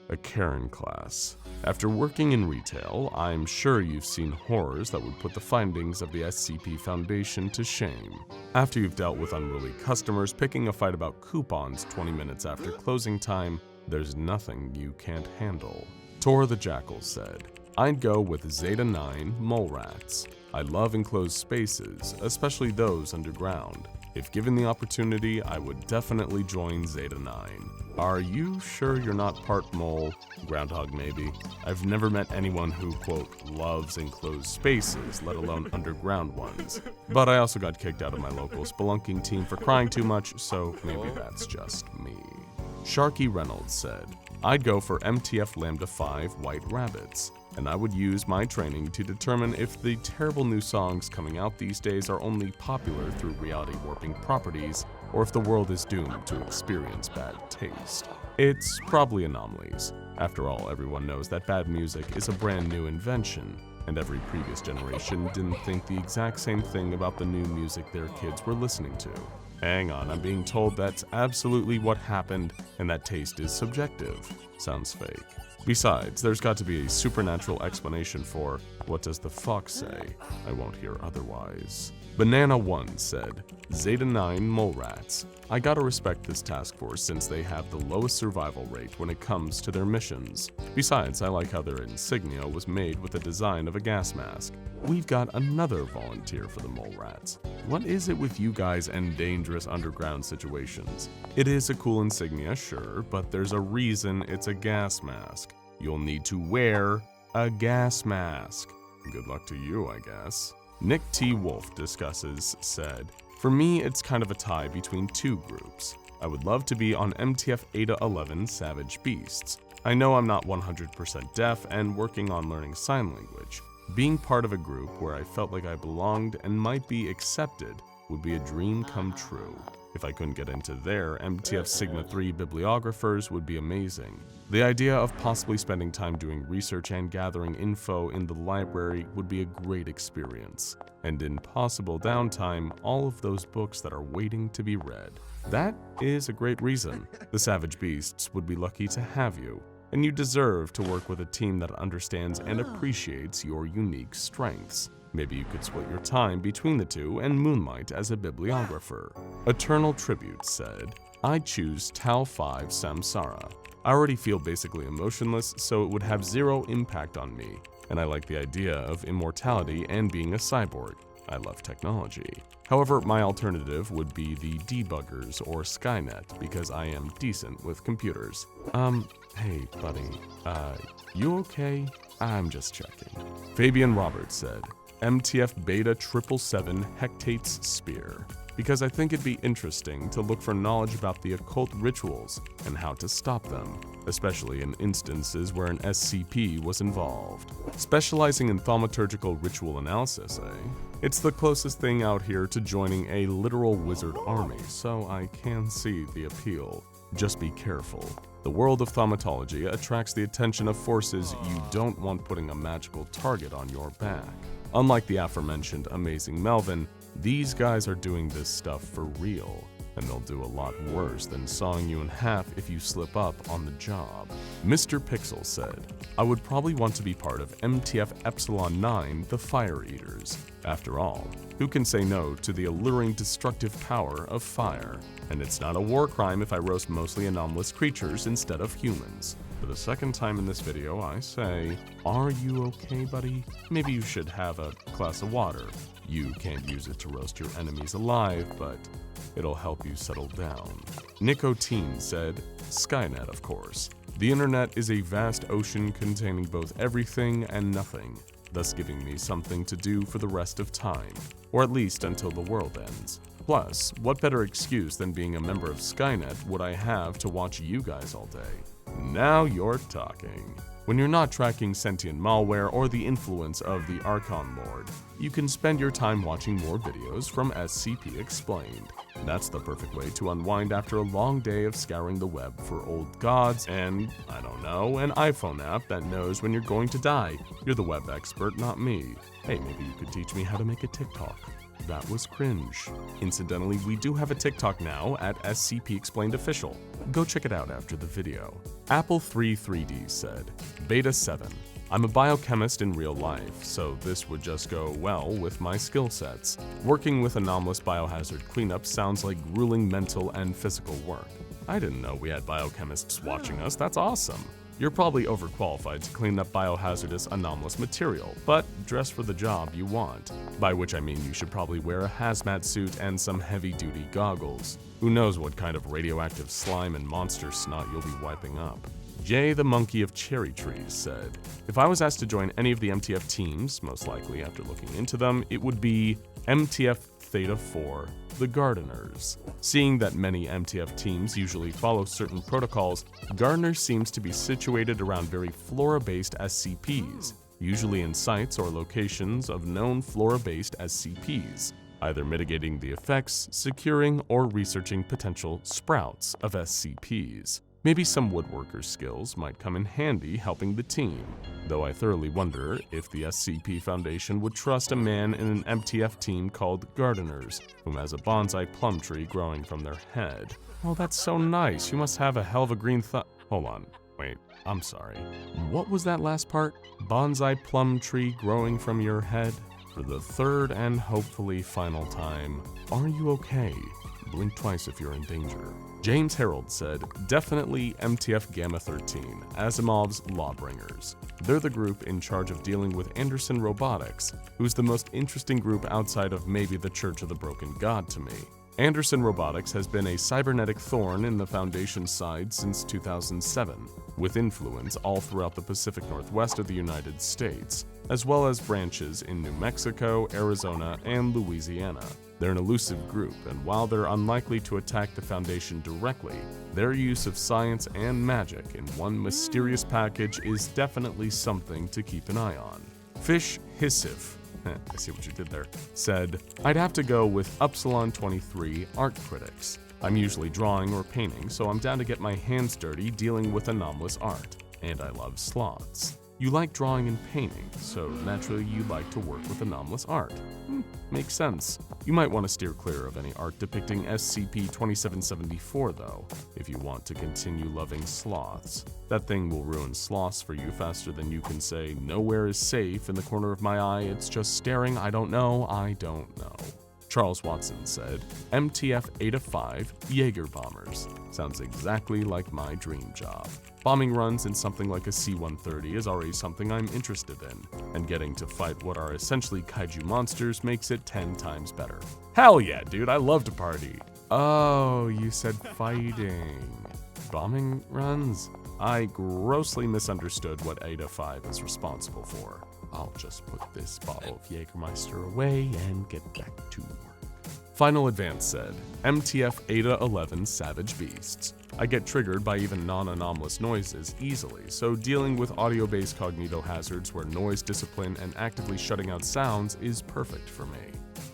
a Karen class. After working in retail, I'm sure you've seen horrors that would put the findings of the SCP Foundation to shame. After you've dealt with unruly customers picking a fight about coupons 20 minutes after closing time, there's nothing you can't handle. Tor the Jackal said, I'd go with Zeta 9 Mole Rats. I love enclosed spaces, especially those underground. If given the opportunity, I would definitely join Zeta 9. Are you sure you're not part mole? Groundhog maybe. I've never met anyone who, quote, loves enclosed spaces, let alone underground ones. But I also got kicked out of my local spelunking team for crying too much, so maybe that's just me. Sharky Reynolds said, I'd go for MTF Lambda 5 White Rabbits, and I would use my training to determine if the terrible new songs coming out these days are only popular through reality warping properties, or if the world is doomed to experience bad taste. It's probably anomalies. After all, everyone knows that bad music is a brand new invention, and every previous generation didn't think the exact same thing about the new music their kids were listening to. Hang on, I'm being told that's absolutely what happened, and that taste is subjective. Sounds fake. Besides, there's got to be a supernatural explanation for what does the fox say? I won't hear otherwise. Banana1 said, Zeta 9 mole rats. I gotta respect this task force since they have the lowest survival rate when it comes to their missions. Besides, I like how their insignia was made with the design of a gas mask. We've got another volunteer for the mole rats. What is it with you guys and dangerous underground situations? It is a cool insignia, sure, but there's a reason it's a gas mask. You'll need to wear a gas mask. Good luck to you, I guess. Nick T. Wolf discusses, said, For me, it's kind of a tie between two groups. I would love to be on MTF Eta 11 Savage Beasts. I know I'm not 100% deaf and working on learning sign language. Being part of a group where I felt like I belonged and might be accepted would be a dream come true. If I couldn't get into there, MTF Sigma 3 bibliographers would be amazing. The idea of possibly spending time doing research and gathering info in the library would be a great experience. And in possible downtime, all of those books that are waiting to be read. That is a great reason. The Savage Beasts would be lucky to have you. And you deserve to work with a team that understands and appreciates your unique strengths. Maybe you could split your time between the two and moonlight as a bibliographer. Eternal Tribute said, I'd choose Tau 5 Samsara. I already feel basically emotionless, so it would have zero impact on me, and I like the idea of immortality and being a cyborg. I love technology. However, my alternative would be the Debuggers or Skynet, because I am decent with computers. Hey, buddy, you okay? I'm just checking. Fabian Roberts said, MTF Beta 777 Hectates Spear, because I think it'd be interesting to look for knowledge about the occult rituals and how to stop them, especially in instances where an SCP was involved. Specializing in thaumaturgical ritual analysis, eh? It's the closest thing out here to joining a literal wizard army, so I can see the appeal. Just be careful. The world of thaumatology attracts the attention of forces you don't want putting a magical target on your back. Unlike the aforementioned Amazing Melvin, these guys are doing this stuff for real, and they'll do a lot worse than sawing you in half if you slip up on the job. Mr. Pixel said, I would probably want to be part of MTF Epsilon 9, the Fire Eaters. After all, who can say no to the alluring destructive power of fire? And it's not a war crime if I roast mostly anomalous creatures instead of humans. For the second time in this video, I say, are you okay, buddy? Maybe you should have a glass of water. You can't use it to roast your enemies alive, but it'll help you settle down. Nicotine said, Skynet, of course. The internet is a vast ocean containing both everything and nothing, thus giving me something to do for the rest of time, or at least until the world ends. Plus, what better excuse than being a member of Skynet would I have to watch you guys all day? Now you're talking. When you're not tracking sentient malware or the influence of the Archon Lord, you can spend your time watching more videos from SCP Explained. That's the perfect way to unwind after a long day of scouring the web for old gods and, I don't know, an iPhone app that knows when you're going to die. You're the web expert, not me. Hey, maybe you could teach me how to make a TikTok. That was cringe. Incidentally, we do have a TikTok now at SCP Explained Official. Go check it out after the video. Apple3 said, Beta 7. I'm a biochemist in real life, so this would just go well with my skill sets. Working with anomalous biohazard cleanup sounds like grueling mental and physical work. I didn't know we had biochemists watching us, that's awesome. You're probably overqualified to clean up biohazardous anomalous material, but dress for the job you want. By which I mean you should probably wear a hazmat suit and some heavy-duty goggles. Who knows what kind of radioactive slime and monster snot you'll be wiping up. Jay the Monkey of Cherry Trees said, if I was asked to join any of the MTF teams, most likely after looking into them, it would be MTF Theta 4, the Gardeners. Seeing that many MTF teams usually follow certain protocols, Gardener seems to be situated around very flora-based SCPs, usually in sites or locations of known flora-based SCPs. either mitigating the effects, securing, or researching potential sprouts of SCPs. Maybe some woodworker skills might come in handy helping the team, though I thoroughly wonder if the SCP Foundation would trust a man in an MTF team called Gardeners, whom has a bonsai plum tree growing from their head. Oh, that's so nice. You must have a hell of a green thumb. Hold on. Wait, I'm sorry. What was that last part? Bonsai plum tree growing from your head? For the third and hopefully final time, are you okay? Blink twice if you're in danger. James Harold said, definitely MTF Gamma 13, Asimov's Lawbringers. They're the group in charge of dealing with Anderson Robotics, who's the most interesting group outside of maybe the Church of the Broken God to me. Anderson Robotics has been a cybernetic thorn in the Foundation's side since 2007, with influence all throughout the Pacific Northwest of the United States, as well as branches in New Mexico, Arizona, and Louisiana. They're an elusive group, and while they're unlikely to attack the Foundation directly, their use of science and magic in one mysterious package is definitely something to keep an eye on. Fish Hissif, I see what you did there, said, I'd have to go with Upsilon 23 Art Critics. I'm usually drawing or painting, so I'm down to get my hands dirty dealing with anomalous art. And I love sloths. You like drawing and painting, so naturally you like to work with anomalous art. Makes sense. You might want to steer clear of any art depicting SCP-2774 though, if you want to continue loving sloths. That thing will ruin sloths for you faster than you can say, nowhere is safe in the corner of my eye, it's just staring, I don't know. Charles Watson said, MTF 8-5 Jaeger bombers. Sounds exactly like my dream job. Bombing runs in something like a C-130 is already something I'm interested in, and getting to fight what are essentially kaiju monsters makes it 10 times better. Hell yeah, dude, I love to party. Oh, you said fighting. Bombing runs? I grossly misunderstood what 8-5 is responsible for. I'll just put this bottle of Jägermeister away and get back to work. Final Advance said, MTF 8-11 Savage Beasts. I get triggered by even non-anomalous noises easily, so dealing with audio-based cognitohazards where noise discipline and actively shutting out sounds is perfect for me.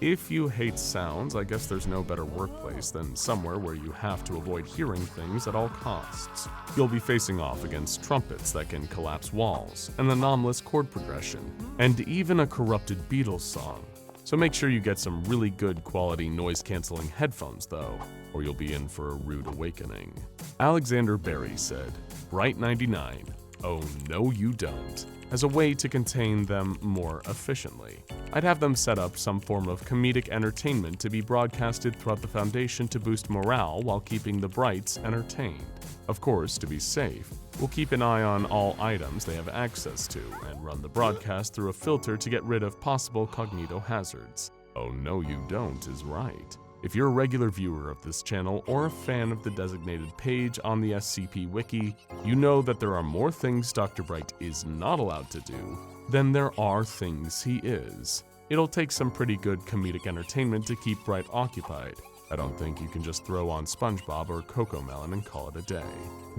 If you hate sounds, I guess there's no better workplace than somewhere where you have to avoid hearing things at all costs. You'll be facing off against trumpets that can collapse walls, an anomalous chord progression, and even a corrupted Beatles song. So make sure you get some really good quality noise-canceling headphones though, or you'll be in for a rude awakening. Alexander Berry said, Bright 99, oh no you don't, as a way to contain them more efficiently. I'd have them set up some form of comedic entertainment to be broadcasted throughout the Foundation to boost morale while keeping the Brights entertained. Of course, to be safe, we'll keep an eye on all items they have access to and run the broadcast through a filter to get rid of possible cognitohazards. Oh no you don't is right. If you're a regular viewer of this channel or a fan of the designated page on the SCP Wiki, you know that there are more things Dr. Bright is not allowed to do than there are things he is. It'll take some pretty good comedic entertainment to keep Bright occupied. I don't think you can just throw on SpongeBob or Cocomelon and call it a day.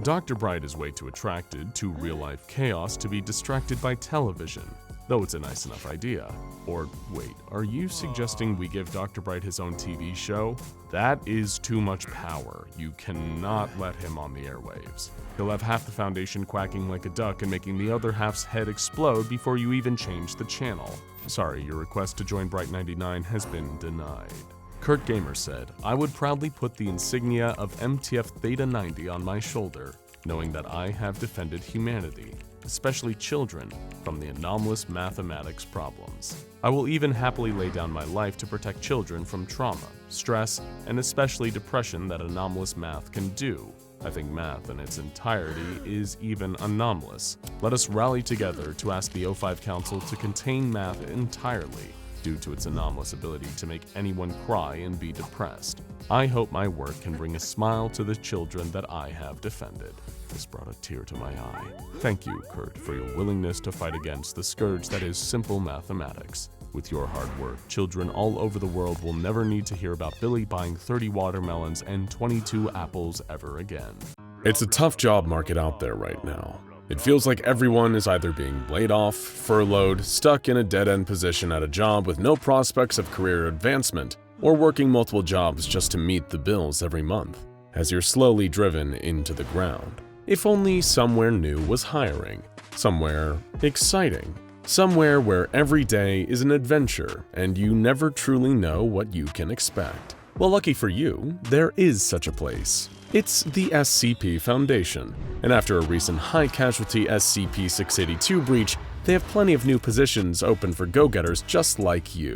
Dr. Bright is way too attracted to real-life chaos to be distracted by television, though it's a nice enough idea. Or wait, are you suggesting we give Dr. Bright his own TV show? That is too much power. You cannot let him on the airwaves. He'll have half the Foundation quacking like a duck and making the other half's head explode before you even change the channel. Sorry, your request to join Bright 99 has been denied. Kurt Gamer said, I would proudly put the insignia of MTF Theta 90 on my shoulder, knowing that I have defended humanity, especially children, from the anomalous mathematics problems. I will even happily lay down my life to protect children from trauma, stress, and especially depression that anomalous math can do. I think math in its entirety is even anomalous. Let us rally together to ask the O5 Council to contain math entirely, due to its anomalous ability to make anyone cry and be depressed. I hope my work can bring a smile to the children that I have defended. This brought a tear to my eye. Thank you, Kurt, for your willingness to fight against the scourge that is simple mathematics. With your hard work, children all over the world will never need to hear about Billy buying 30 watermelons and 22 apples ever again. It's a tough job market out there right now. It feels like everyone is either being laid off, furloughed, stuck in a dead-end position at a job with no prospects of career advancement, or working multiple jobs just to meet the bills every month, as you're slowly driven into the ground. If only somewhere new was hiring, somewhere exciting, somewhere where every day is an adventure and you never truly know what you can expect. Well, lucky for you, there is such a place. It's the SCP Foundation, and after a recent high-casualty SCP-682 breach, they have plenty of new positions open for go-getters just like you.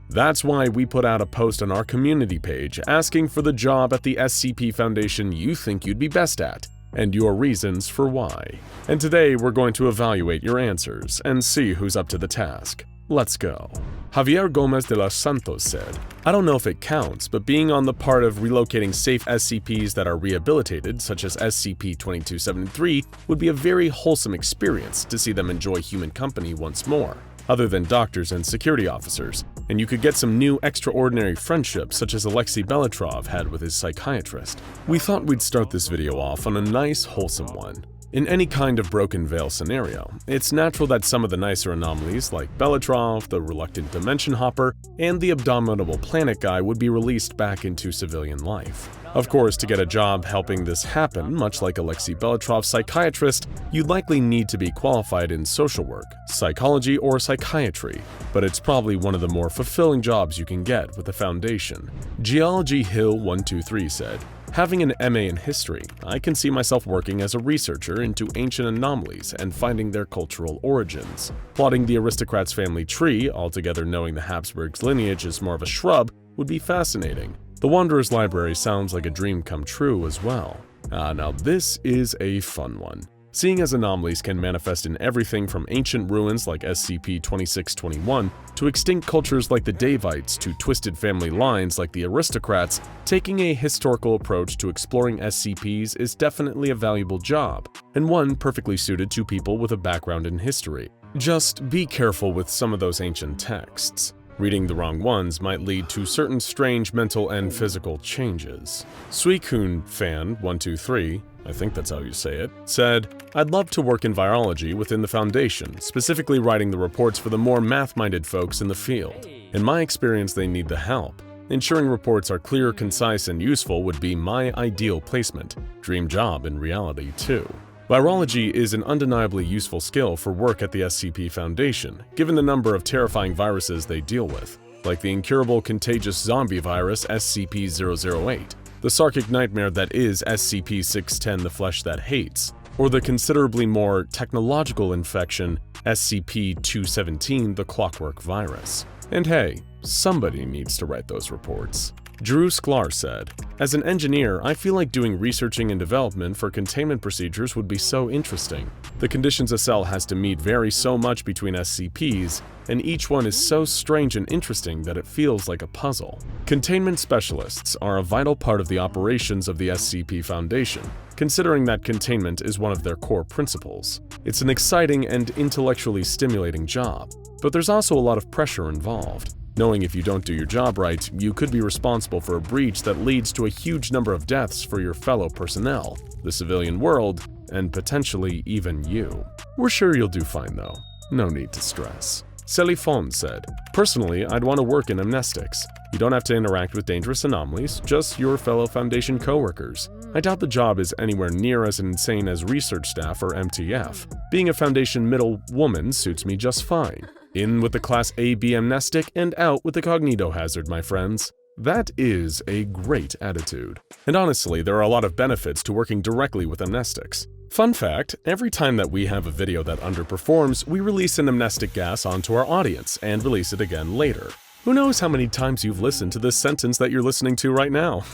That's why we put out a post on our community page asking for the job at the SCP Foundation you think you'd be best at, and your reasons for why. And today we're going to evaluate your answers and see who's up to the task. Let's go. Javier Gomez de los Santos said, "I don't know if it counts, but being on the part of relocating safe SCPs that are rehabilitated, such as SCP-2273, would be a very wholesome experience to see them enjoy human company once more, other than doctors and security officers, and you could get some new extraordinary friendships such as Alexei Belatrov had with his psychiatrist." We thought we'd start this video off on a nice, wholesome one. In any kind of broken veil scenario, it's natural that some of the nicer anomalies like Belatrov, the reluctant dimension hopper, and the abominable planet guy would be released back into civilian life. Of course, to get a job helping this happen, much like Alexei Belatrov's psychiatrist, you'd likely need to be qualified in social work, psychology, or psychiatry, but it's probably one of the more fulfilling jobs you can get with the Foundation. Geology Hill 123 said, "Having an MA in history, I can see myself working as a researcher into ancient anomalies and finding their cultural origins. Plotting the aristocrat's family tree, altogether knowing the Habsburgs' lineage is more of a shrub, would be fascinating. The Wanderer's Library sounds like a dream come true as well." Now this is a fun one. Seeing as anomalies can manifest in everything from ancient ruins like SCP-2621 to extinct cultures like the Davites to twisted family lines like the aristocrats, taking a historical approach to exploring SCPs is definitely a valuable job, and one perfectly suited to people with a background in history. Just be careful with some of those ancient texts. Reading the wrong ones might lead to certain strange mental and physical changes. Suicune Fan 123, I think that's how you say it, said, "I'd love to work in virology within the Foundation, specifically writing the reports for the more math-minded folks in the field. In my experience, they need the help. Ensuring reports are clear, concise, and useful would be my ideal placement. Dream job in reality, too." Virology is an undeniably useful skill for work at the SCP Foundation, given the number of terrifying viruses they deal with, like the incurable contagious zombie virus SCP-008, the Sarkic nightmare that is SCP-610 the flesh that hates, or the considerably more technological infection SCP-217 the clockwork virus. And hey, somebody needs to write those reports. Drew Sklar said, "As an engineer, I feel like doing researching and development for containment procedures would be so interesting. The conditions a cell has to meet vary so much between SCPs, and each one is so strange and interesting that it feels like a puzzle. Containment specialists are a vital part of the operations of the SCP Foundation, considering that containment is one of their core principles. It's an exciting and intellectually stimulating job, but there's also a lot of pressure involved. Knowing if you don't do your job right, you could be responsible for a breach that leads to a huge number of deaths for your fellow personnel, the civilian world, and potentially even you. We're sure you'll do fine though. No need to stress." Celifon said, "Personally, I'd want to work in amnestics. You don't have to interact with dangerous anomalies, just your fellow Foundation coworkers. I doubt the job is anywhere near as insane as research staff or MTF. Being a Foundation middle woman suits me just fine. In with the Class AB amnestic and out with the cognito hazard, my friends." That is a great attitude. And honestly, there are a lot of benefits to working directly with amnestics. Fun fact, every time that we have a video that underperforms, we release an amnestic gas onto our audience and release it again later. Who knows how many times you've listened to this sentence that you're listening to right now?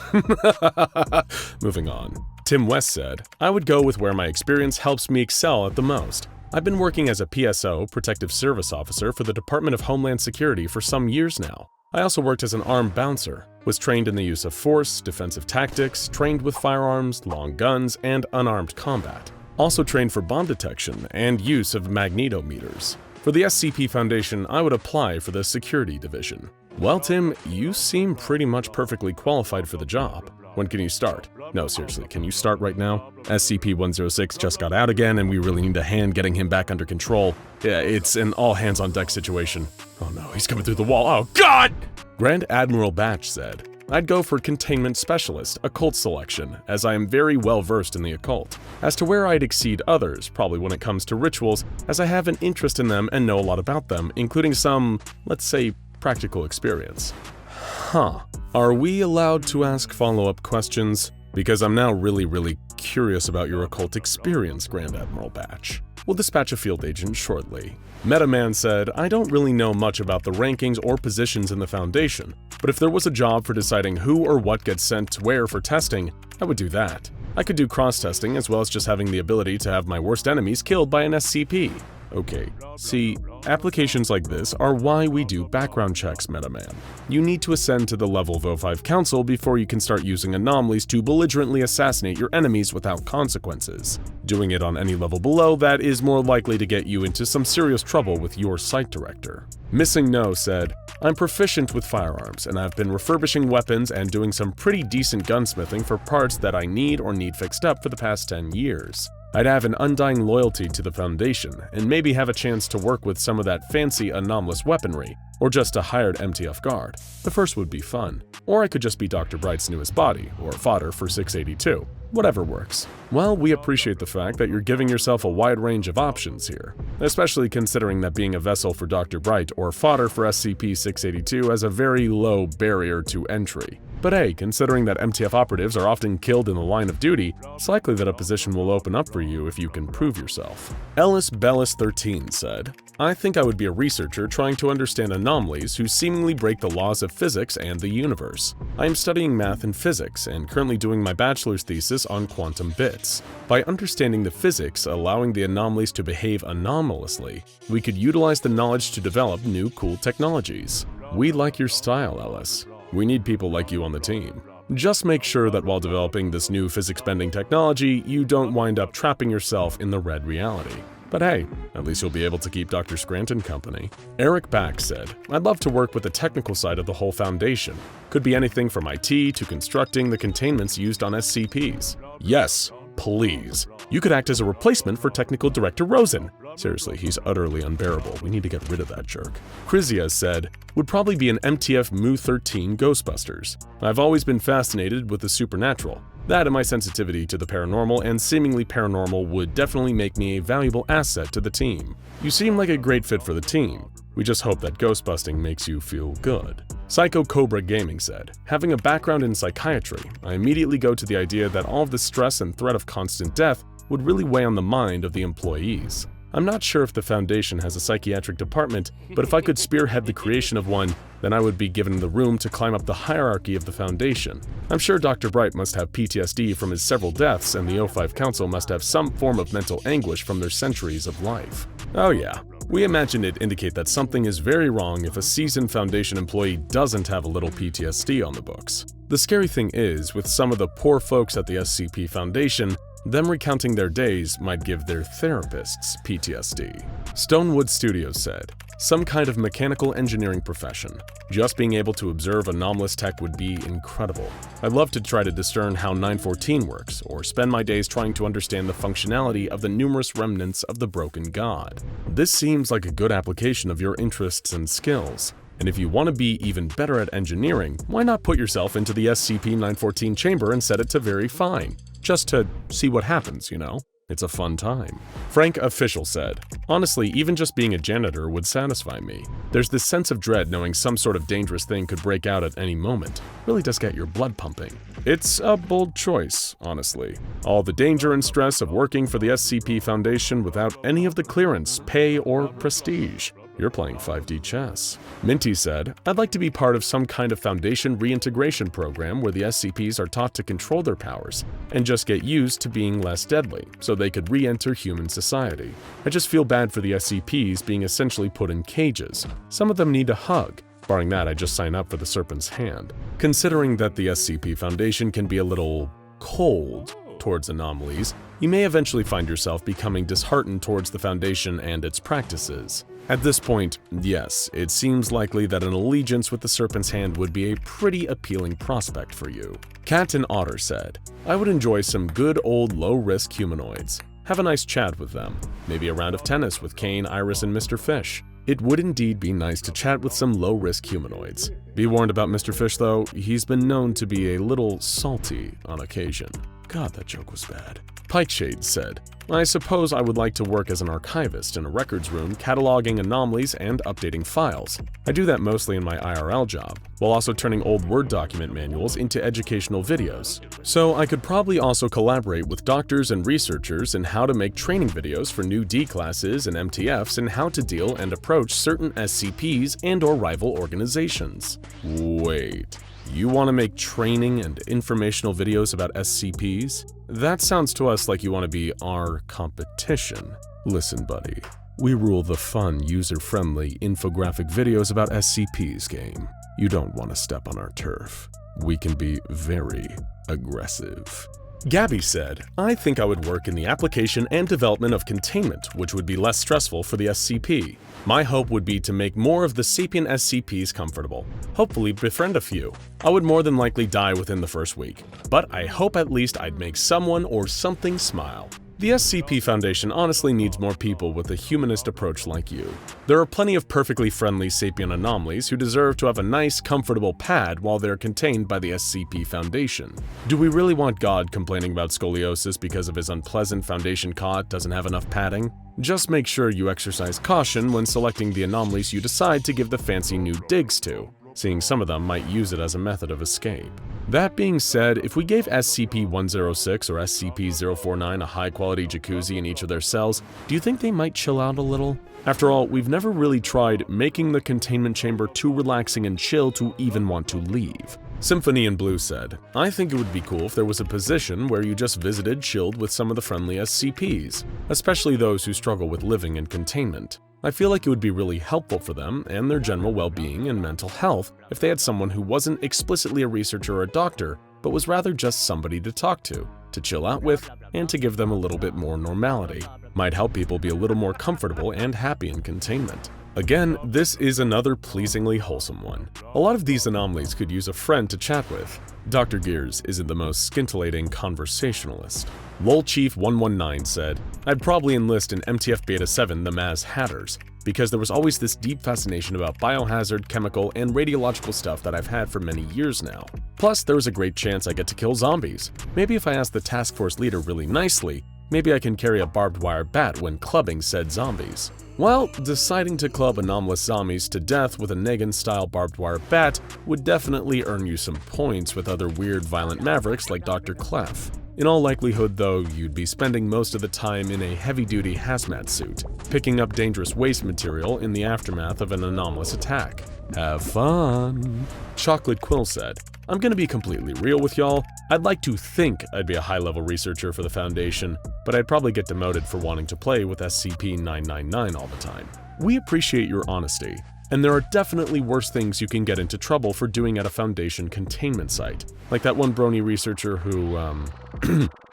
Moving on. Tim West said, "I would go with where my experience helps me excel at the most. I've been working as a PSO, Protective Service Officer, for the Department of Homeland Security for some years now. I also worked as an armed bouncer, was trained in the use of force, defensive tactics, trained with firearms, long guns, and unarmed combat. Also trained for bomb detection and use of magnetometers. For the SCP Foundation, I would apply for the Security Division." Well, Tim, you seem pretty much perfectly qualified for the job. When can you start? No, seriously, can you start right now? SCP-106 just got out again, and we really need a hand getting him back under control. Yeah, it's an all-hands-on-deck situation. Oh no, he's coming through the wall. Oh God! Grand Admiral Batch said, I'd go for Containment Specialist, Occult Selection, as I am very well versed in the occult. As to where I'd exceed others, probably when it comes to rituals, as I have an interest in them and know a lot about them, including some, let's say, practical experience. Huh. Are we allowed to ask follow-up questions? Because I'm now really curious about your occult experience, Grand Admiral Batch. We'll dispatch a field agent shortly. Metaman said, I don't really know much about the rankings or positions in the Foundation, but if there was a job for deciding who or what gets sent where for testing, I would do that. I could do cross-testing as well as just having the ability to have my worst enemies killed by an SCP. Okay, see, applications like this are why we do background checks, Metaman. You need to ascend to the level of O5 Council before you can start using anomalies to belligerently assassinate your enemies without consequences. Doing it on any level below that is more likely to get you into some serious trouble with your site director. Missing No said, I'm proficient with firearms, and I've been refurbishing weapons and doing some pretty decent gunsmithing for parts that I need or need fixed up for the past 10 years. I'd have an undying loyalty to the Foundation, and maybe have a chance to work with some of that fancy anomalous weaponry, or just a hired MTF guard. The first would be fun. Or I could just be Dr. Bright's newest body, or fodder for 682. Whatever works. Well, we appreciate the fact that you're giving yourself a wide range of options here, especially considering that being a vessel for Dr. Bright or fodder for SCP-682 has a very low barrier to entry. But hey, considering that MTF operatives are often killed in the line of duty, it's likely that a position will open up for you if you can prove yourself. Ellis Bellis 13 said, I think I would be a researcher trying to understand anomalies who seemingly break the laws of physics and the universe. I am studying math and physics and currently doing my bachelor's thesis on quantum bits. By understanding the physics allowing the anomalies to behave anomalously, we could utilize the knowledge to develop new cool technologies. We like your style, Ellis. We need people like you on the team. Just make sure that while developing this new physics-bending technology, you don't wind up trapping yourself in the red reality. But hey, at least you'll be able to keep Dr. Scranton company. Eric Back said, I'd love to work with the technical side of the whole Foundation. Could be anything from IT to constructing the containments used on SCPs. Yes, please. You could act as a replacement for Technical Director Rosen. Seriously, he's utterly unbearable. We need to get rid of that jerk. Chrysia said, would probably be an MTF Mu-13 Ghostbusters. I've always been fascinated with the supernatural. That and my sensitivity to the paranormal and seemingly paranormal would definitely make me a valuable asset to the team. You seem like a great fit for the team. We just hope that ghostbusting makes you feel good. Psycho Cobra Gaming said, having a background in psychiatry, I immediately go to the idea that all of the stress and threat of constant death would really weigh on the mind of the employees. I'm not sure if the Foundation has a psychiatric department, but if I could spearhead the creation of one, then I would be given the room to climb up the hierarchy of the Foundation. I'm sure Dr. Bright must have PTSD from his several deaths, and the O5 Council must have some form of mental anguish from their centuries of life. Oh yeah, we imagine it'd indicate that something is very wrong if a seasoned Foundation employee doesn't have a little PTSD on the books. The scary thing is, with some of the poor folks at the SCP Foundation, them recounting their days might give their therapists PTSD. Stonewood Studios said, some kind of mechanical engineering profession. Just being able to observe anomalous tech would be incredible. I'd love to try to discern how 914 works, or spend my days trying to understand the functionality of the numerous remnants of the broken god. This seems like a good application of your interests and skills. And if you want to be even better at engineering, why not put yourself into the SCP-914 chamber and set it to very fine? Just to see what happens, you know? It's a fun time. Frank Official said, honestly, even just being a janitor would satisfy me. There's this sense of dread knowing some sort of dangerous thing could break out at any moment. Really does get your blood pumping. It's a bold choice, honestly. All the danger and stress of working for the SCP Foundation without any of the clearance, pay, or prestige. You're playing 5D chess. Minty said, I'd like to be part of some kind of Foundation reintegration program where the SCPs are taught to control their powers and just get used to being less deadly so they could re-enter human society. I just feel bad for the SCPs being essentially put in cages. Some of them need a hug. Barring that, I just sign up for the Serpent's Hand. Considering that the SCP Foundation can be a little cold towards anomalies, you may eventually find yourself becoming disheartened towards the Foundation and its practices. At this point, yes, it seems likely that an allegiance with the Serpent's Hand would be a pretty appealing prospect for you. Cat and Otter said, I would enjoy some good old low-risk humanoids. Have a nice chat with them. Maybe a round of tennis with Kain, Iris, and Mr. Fish. It would indeed be nice to chat with some low-risk humanoids. Be warned about Mr. Fish, though, he's been known to be a little salty on occasion. God, that joke was bad. Pikeshade said, I suppose I would like to work as an archivist in a records room, cataloging anomalies and updating files. I do that mostly in my IRL job, while also turning old Word document manuals into educational videos. So I could probably also collaborate with doctors and researchers in how to make training videos for new D classes and MTFs and how to deal and approach certain SCPs and/or rival organizations. Wait. You want to make training and informational videos about SCPs? That sounds to us like you want to be our competition. Listen, buddy, we rule the fun, user-friendly infographic videos about SCPs game. You don't want to step on our turf. We can be very aggressive. Gabby said, I think I would work in the application and development of containment, which would be less stressful for the SCP. My hope would be to make more of the sapient SCPs comfortable. Hopefully befriend a few. I would more than likely die within the first week, but I hope at least I'd make someone or something smile. The SCP Foundation honestly needs more people with a humanist approach like you. There are plenty of perfectly friendly sapient anomalies who deserve to have a nice, comfortable pad while they're contained by the SCP Foundation. Do we really want God complaining about scoliosis because of his unpleasant Foundation cot doesn't have enough padding? Just make sure you exercise caution when selecting the anomalies you decide to give the fancy new digs to, seeing some of them might use it as a method of escape. That being said, if we gave SCP-106 or SCP-049 a high-quality jacuzzi in each of their cells, do you think they might chill out a little? After all, we've never really tried making the containment chamber too relaxing and chill to even want to leave. Symphony in Blue said, I think it would be cool if there was a position where you just visited, chilled with some of the friendly SCPs, especially those who struggle with living in containment. I feel like it would be really helpful for them and their general well-being and mental health if they had someone who wasn't explicitly a researcher or a doctor, but was rather just somebody to talk to chill out with, and to give them a little bit more normality. Might help people be a little more comfortable and happy in containment. Again, this is another pleasingly wholesome one. A lot of these anomalies could use a friend to chat with. Dr. Gears isn't the most scintillating conversationalist. LolChief119 said, I'd probably enlist in MTF Beta 7 the Maz Hatters, because there was always this deep fascination about biohazard, chemical, and radiological stuff that I've had for many years now. Plus, there was a great chance I get to kill zombies. Maybe if I ask the task force leader really nicely, maybe I can carry a barbed wire bat when clubbing said zombies. Well, deciding to club anomalous zombies to death with a Negan-style barbed wire bat would definitely earn you some points with other weird violent mavericks like Dr. Clef. In all likelihood, though, you'd be spending most of the time in a heavy-duty hazmat suit, picking up dangerous waste material in the aftermath of an anomalous attack. Have fun! Chocolate Quill said, I'm gonna be completely real with y'all. I'd like to think I'd be a high-level researcher for the Foundation, but I'd probably get demoted for wanting to play with SCP-999 all the time. We appreciate your honesty, and there are definitely worse things you can get into trouble for doing at a Foundation containment site, like that one Brony researcher who,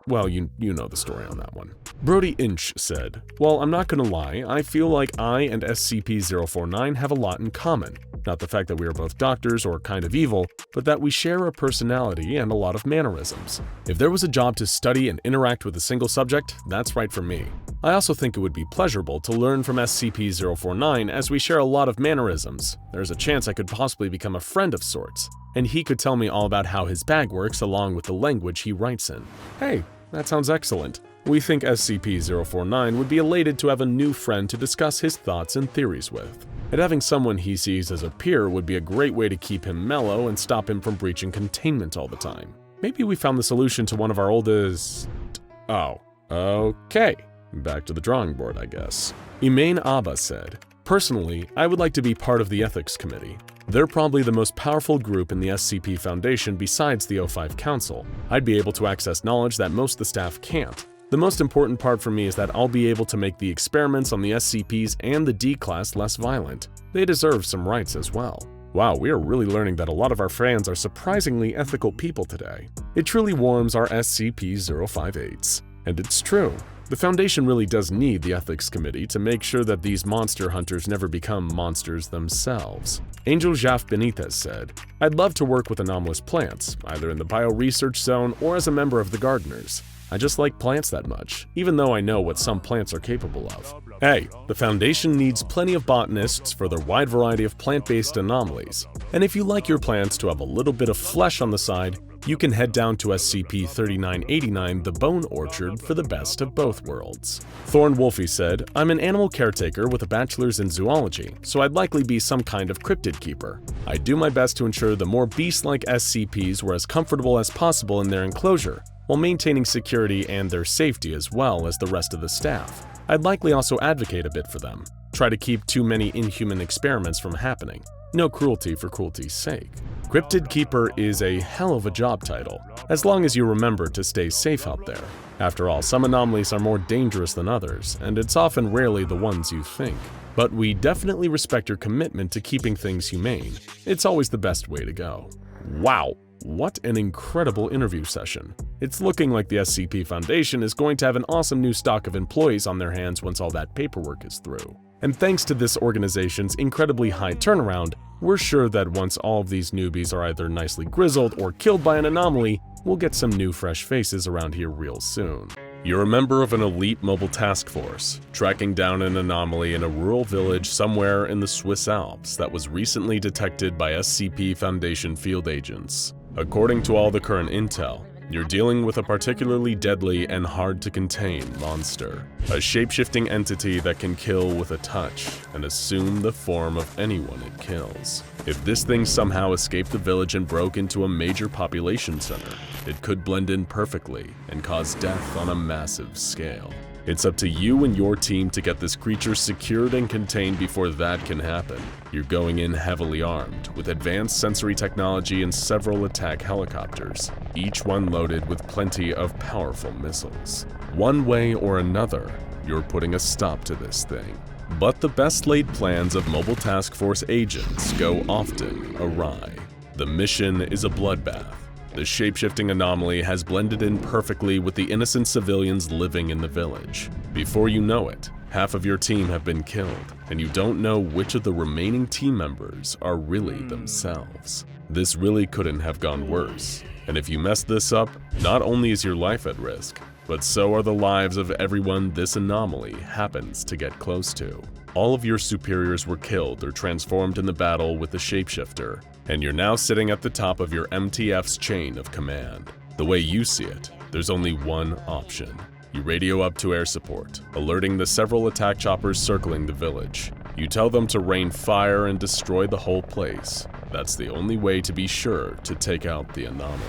well, you know the story on that one. Brody Inch said, well, I'm not gonna lie, I feel like I and SCP-049 have a lot in common. Not the fact that we are both doctors or kind of evil, but that we share a personality and a lot of mannerisms. If there was a job to study and interact with a single subject, that's right for me. I also think it would be pleasurable to learn from SCP-049 as we share a lot of mannerisms. There's a chance I could possibly become a friend of sorts, and he could tell me all about how his bag works along with the language he writes in. Hey, that sounds excellent. We think SCP-049 would be elated to have a new friend to discuss his thoughts and theories with. And having someone he sees as a peer would be a great way to keep him mellow and stop him from breaching containment all the time. Maybe we found the solution to one of our oldest... Oh, okay. Back to the drawing board, I guess. Imain Abba said, personally, I would like to be part of the Ethics Committee. They're probably the most powerful group in the SCP Foundation besides the O5 Council. I'd be able to access knowledge that most of the staff can't. The most important part for me is that I'll be able to make the experiments on the SCPs and the D-Class less violent. They deserve some rights as well. Wow, we are really learning that a lot of our fans are surprisingly ethical people today. It truly warms our SCP-058s. And it's true. The Foundation really does need the Ethics Committee to make sure that these monster hunters never become monsters themselves. Angel Jaf Benitez said, I'd love to work with anomalous plants, either in the bioresearch zone or as a member of the Gardeners. I just like plants that much, even though I know what some plants are capable of. Hey, the Foundation needs plenty of botanists for their wide variety of plant-based anomalies. And if you like your plants to have a little bit of flesh on the side, you can head down to SCP-3989 The Bone Orchard for the best of both worlds. Thorn Wolfie said, "I'm an animal caretaker with a bachelor's in zoology, so I'd likely be some kind of cryptid keeper. I do my best to ensure the more beast-like SCPs were as comfortable as possible in their enclosure, while maintaining security and their safety as well as the rest of the staff. I'd likely also advocate a bit for them. Try to keep too many inhuman experiments from happening. No cruelty for cruelty's sake." Cryptid Keeper is a hell of a job title, as long as you remember to stay safe out there. After all, some anomalies are more dangerous than others, and it's often rarely the ones you think. But we definitely respect your commitment to keeping things humane. It's always the best way to go. Wow, what an incredible interview session. It's looking like the SCP Foundation is going to have an awesome new stock of employees on their hands once all that paperwork is through. And thanks to this organization's incredibly high turnaround, we're sure that once all of these newbies are either nicely grizzled or killed by an anomaly, we'll get some new fresh faces around here real soon. You're a member of an elite mobile task force, tracking down an anomaly in a rural village somewhere in the Swiss Alps that was recently detected by SCP Foundation field agents. According to all the current intel, you're dealing with a particularly deadly and hard-to-contain monster, a shape-shifting entity that can kill with a touch and assume the form of anyone it kills. If this thing somehow escaped the village and broke into a major population center, it could blend in perfectly and cause death on a massive scale. It's up to you and your team to get this creature secured and contained before that can happen. You're going in heavily armed, with advanced sensory technology and several attack helicopters, each one loaded with plenty of powerful missiles. One way or another, you're putting a stop to this thing. But the best laid plans of Mobile Task Force agents go often awry. The mission is a bloodbath. The shape-shifting anomaly has blended in perfectly with the innocent civilians living in the village. Before you know it, half of your team have been killed, and you don't know which of the remaining team members are really themselves. This really couldn't have gone worse, and if you mess this up, not only is your life at risk, but so are the lives of everyone this anomaly happens to get close to. All of your superiors were killed or transformed in the battle with the shapeshifter, and you're now sitting at the top of your MTF's chain of command. The way you see it, there's only one option. You radio up to air support, alerting the several attack choppers circling the village. You tell them to rain fire and destroy the whole place. That's the only way to be sure to take out the anomaly.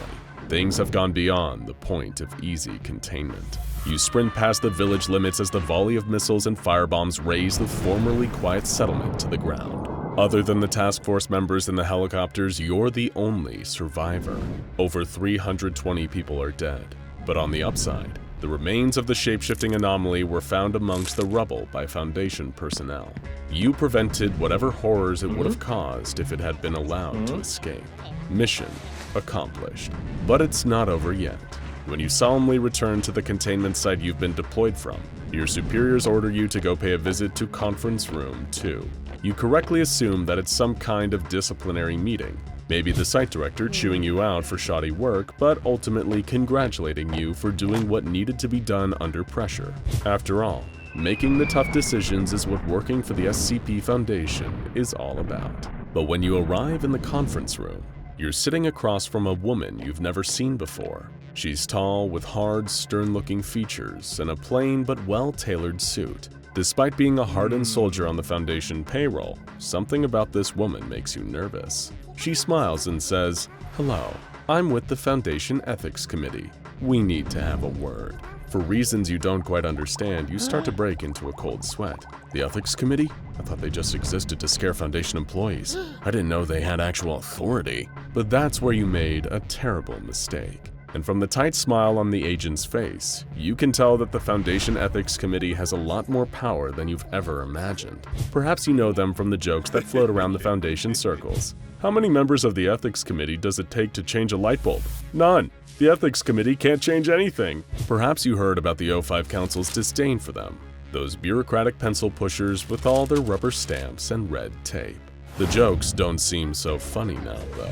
Things have gone beyond the point of easy containment. You sprint past the village limits as the volley of missiles and firebombs raze the formerly quiet settlement to the ground. Other than the task force members and the helicopters, you're the only survivor. Over 320 people are dead. But on the upside, the remains of the shape-shifting anomaly were found amongst the rubble by Foundation personnel. You prevented whatever horrors it would have caused if it had been allowed to escape. Mission accomplished. But it's not over yet. When you solemnly return to the containment site you've been deployed from, your superiors order you to go pay a visit to Conference Room 2. You correctly assume that it's some kind of disciplinary meeting, maybe the site director chewing you out for shoddy work, but ultimately congratulating you for doing what needed to be done under pressure. After all, making the tough decisions is what working for the SCP Foundation is all about. But when you arrive in the conference room, you're sitting across from a woman you've never seen before. She's tall, with hard, stern-looking features and a plain but well-tailored suit. Despite being a hardened soldier on the Foundation payroll, something about this woman makes you nervous. She smiles and says, "Hello, I'm with the Foundation Ethics Committee. We need to have a word." For reasons you don't quite understand, you start to break into a cold sweat. The Ethics Committee? I thought they just existed to scare Foundation employees. I didn't know they had actual authority. But that's where you made a terrible mistake. And from the tight smile on the agent's face, you can tell that the Foundation Ethics Committee has a lot more power than you've ever imagined. Perhaps you know them from the jokes that float around the Foundation circles. How many members of the Ethics Committee does it take to change a light bulb? None. The Ethics Committee can't change anything. Perhaps you heard about the O5 Council's disdain for them. Those bureaucratic pencil pushers with all their rubber stamps and red tape. The jokes don't seem so funny now, though.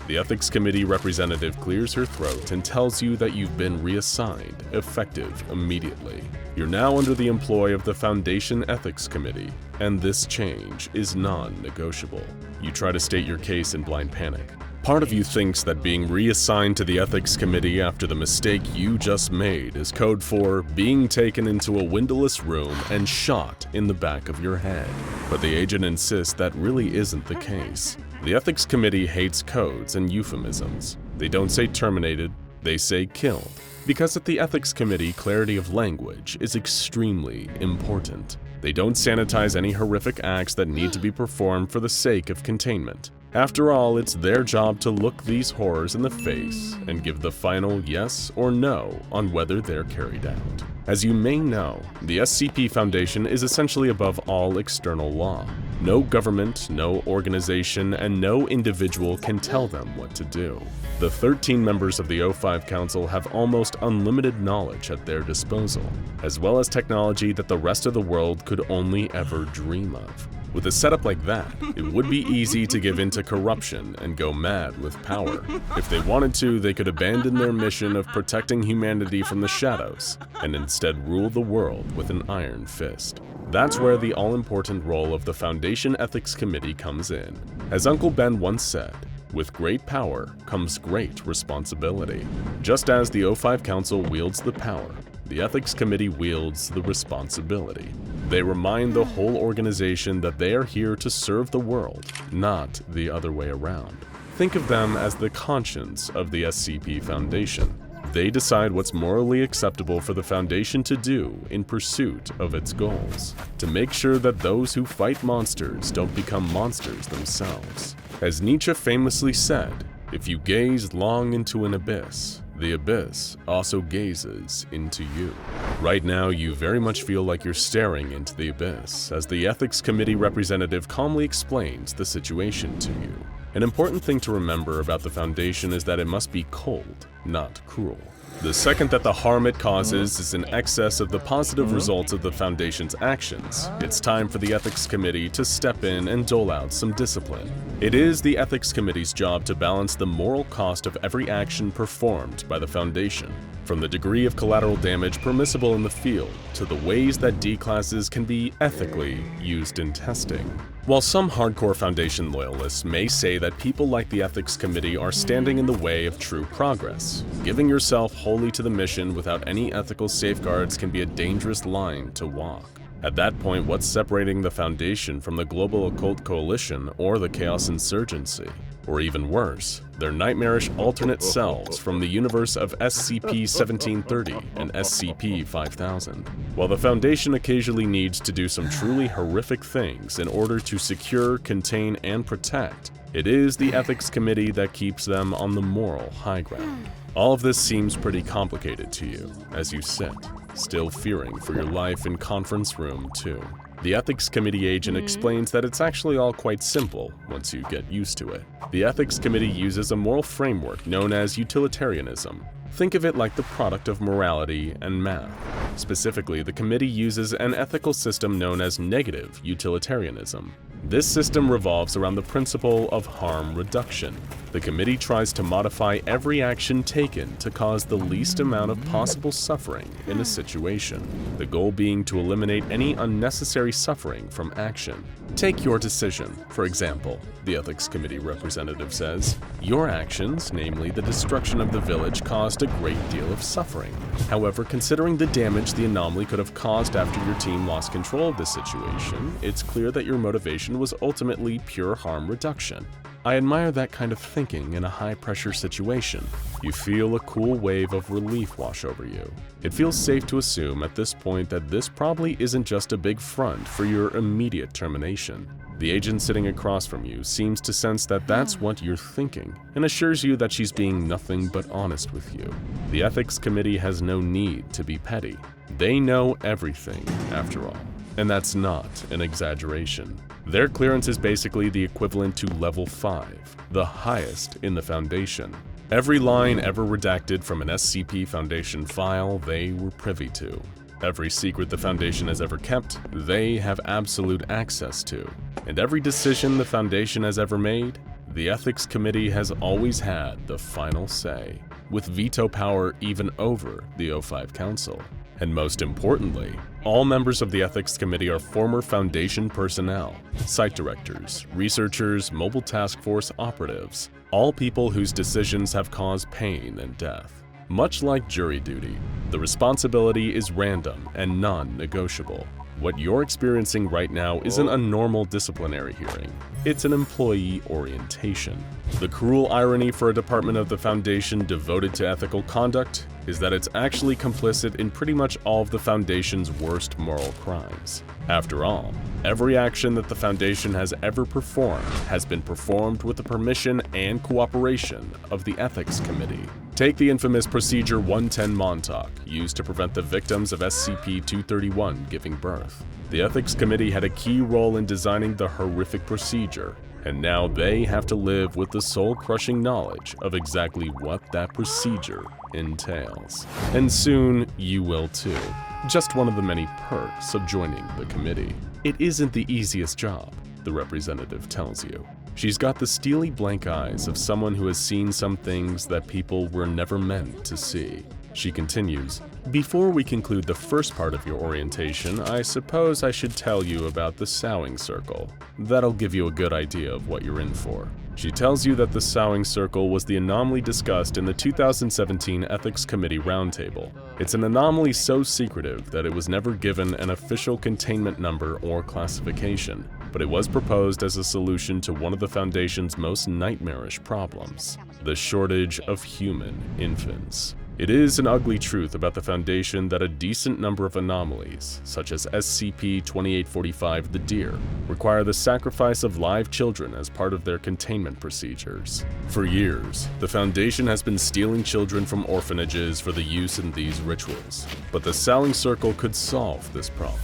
The Ethics Committee representative clears her throat and tells you that you've been reassigned, effective immediately. You're now under the employ of the Foundation Ethics Committee, and this change is non-negotiable. You try to state your case in blind panic. Part of you thinks that being reassigned to the Ethics Committee after the mistake you just made is code for being taken into a windowless room and shot in the back of your head. But the agent insists that really isn't the case. The Ethics Committee hates codes and euphemisms. They don't say terminated, they say killed. Because at the Ethics Committee, clarity of language is extremely important. They don't sanitize any horrific acts that need to be performed for the sake of containment. After all, it's their job to look these horrors in the face and give the final yes or no on whether they're carried out. As you may know, the SCP Foundation is essentially above all external law. No government, no organization, and no individual can tell them what to do. The 13 members of the O5 Council have almost unlimited knowledge at their disposal, as well as technology that the rest of the world could only ever dream of. With a setup like that, it would be easy to give in to corruption and go mad with power. If they wanted to, they could abandon their mission of protecting humanity from the shadows and instead rule the world with an iron fist. That's where the all-important role of the Foundation Ethics Committee comes in. As Uncle Ben once said, with great power comes great responsibility. Just as the O5 Council wields the power, the Ethics Committee wields the responsibility. They remind the whole organization that they are here to serve the world, not the other way around. Think of them as the conscience of the SCP Foundation. They decide what's morally acceptable for the Foundation to do in pursuit of its goals, to make sure that those who fight monsters don't become monsters themselves. As Nietzsche famously said, if you gaze long into an abyss, the abyss also gazes into you. Right now, you very much feel like you're staring into the abyss as the Ethics Committee representative calmly explains the situation to you. An important thing to remember about the Foundation is that it must be cold, not cruel. The second that the harm it causes is in excess of the positive results of the Foundation's actions, it's time for the Ethics Committee to step in and dole out some discipline. It is the Ethics Committee's job to balance the moral cost of every action performed by the Foundation, from the degree of collateral damage permissible in the field to the ways that D-classes can be ethically used in testing. While some hardcore Foundation loyalists may say that people like the Ethics Committee are standing in the way of true progress, giving yourself wholly to the mission without any ethical safeguards can be a dangerous line to walk. At that point, what's separating the Foundation from the Global Occult Coalition or the Chaos Insurgency? Or even worse, their nightmarish alternate selves from the universe of SCP-1730 and SCP-5000. While the Foundation occasionally needs to do some truly horrific things in order to secure, contain, and protect, it is the Ethics Committee that keeps them on the moral high ground. All of this seems pretty complicated to you as you sit, still fearing for your life in Conference Room 2. The Ethics Committee agent explains that it's actually all quite simple once you get used to it. The Ethics Committee uses a moral framework known as utilitarianism. Think of it like the product of morality and math. Specifically, the committee uses an ethical system known as negative utilitarianism. This system revolves around the principle of harm reduction. The committee tries to modify every action taken to cause the least amount of possible suffering in a situation, the goal being to eliminate any unnecessary suffering from action. Take your decision, for example, the Ethics Committee representative says. Your actions, namely the destruction of the village, caused a great deal of suffering. However, considering the damage the anomaly could have caused after your team lost control of the situation, it's clear that your motivation was ultimately pure harm reduction. I admire that kind of thinking in a high-pressure situation. You feel a cool wave of relief wash over you. It feels safe to assume at this point that this probably isn't just a big front for your immediate termination. The agent sitting across from you seems to sense that that's what you're thinking, and assures you that she's being nothing but honest with you. The Ethics Committee has no need to be petty. They know everything, after all. And that's not an exaggeration. Their clearance is basically the equivalent to level 5, the highest in the Foundation. Every line ever redacted from an SCP Foundation file they were privy to. Every secret the Foundation has ever kept, they have absolute access to. And every decision the Foundation has ever made, the Ethics Committee has always had the final say, with veto power even over the O5 Council. And most importantly, all members of the Ethics Committee are former Foundation personnel, site directors, researchers, Mobile Task Force operatives, all people whose decisions have caused pain and death. Much like jury duty, the responsibility is random and non-negotiable. What you're experiencing right now isn't a normal disciplinary hearing. It's an employee orientation. The cruel irony for a department of the Foundation devoted to ethical conduct is that it's actually complicit in pretty much all of the Foundation's worst moral crimes. After all, every action that the Foundation has ever performed has been performed with the permission and cooperation of the Ethics Committee. Take the infamous Procedure 110 Montauk, used to prevent the victims of SCP-231 giving birth. The Ethics Committee had a key role in designing the horrific procedure, and now they have to live with the soul-crushing knowledge of exactly what that procedure entails. And soon, you will too. Just one of the many perks of joining the committee. It isn't the easiest job, the representative tells you. She's got the steely blank eyes of someone who has seen some things that people were never meant to see. She continues, "Before we conclude the first part of your orientation, I suppose I should tell you about the Sowing Circle. That'll give you a good idea of what you're in for." She tells you that the Sowing Circle was the anomaly discussed in the 2017 Ethics Committee Roundtable. It's an anomaly so secretive that it was never given an official containment number or classification, but it was proposed as a solution to one of the Foundation's most nightmarish problems: the shortage of human infants. It is an ugly truth about the Foundation that a decent number of anomalies, such as SCP-2845 the Deer, require the sacrifice of live children as part of their containment procedures. For years, the Foundation has been stealing children from orphanages for the use in these rituals, but the Sowing Circle could solve this problem.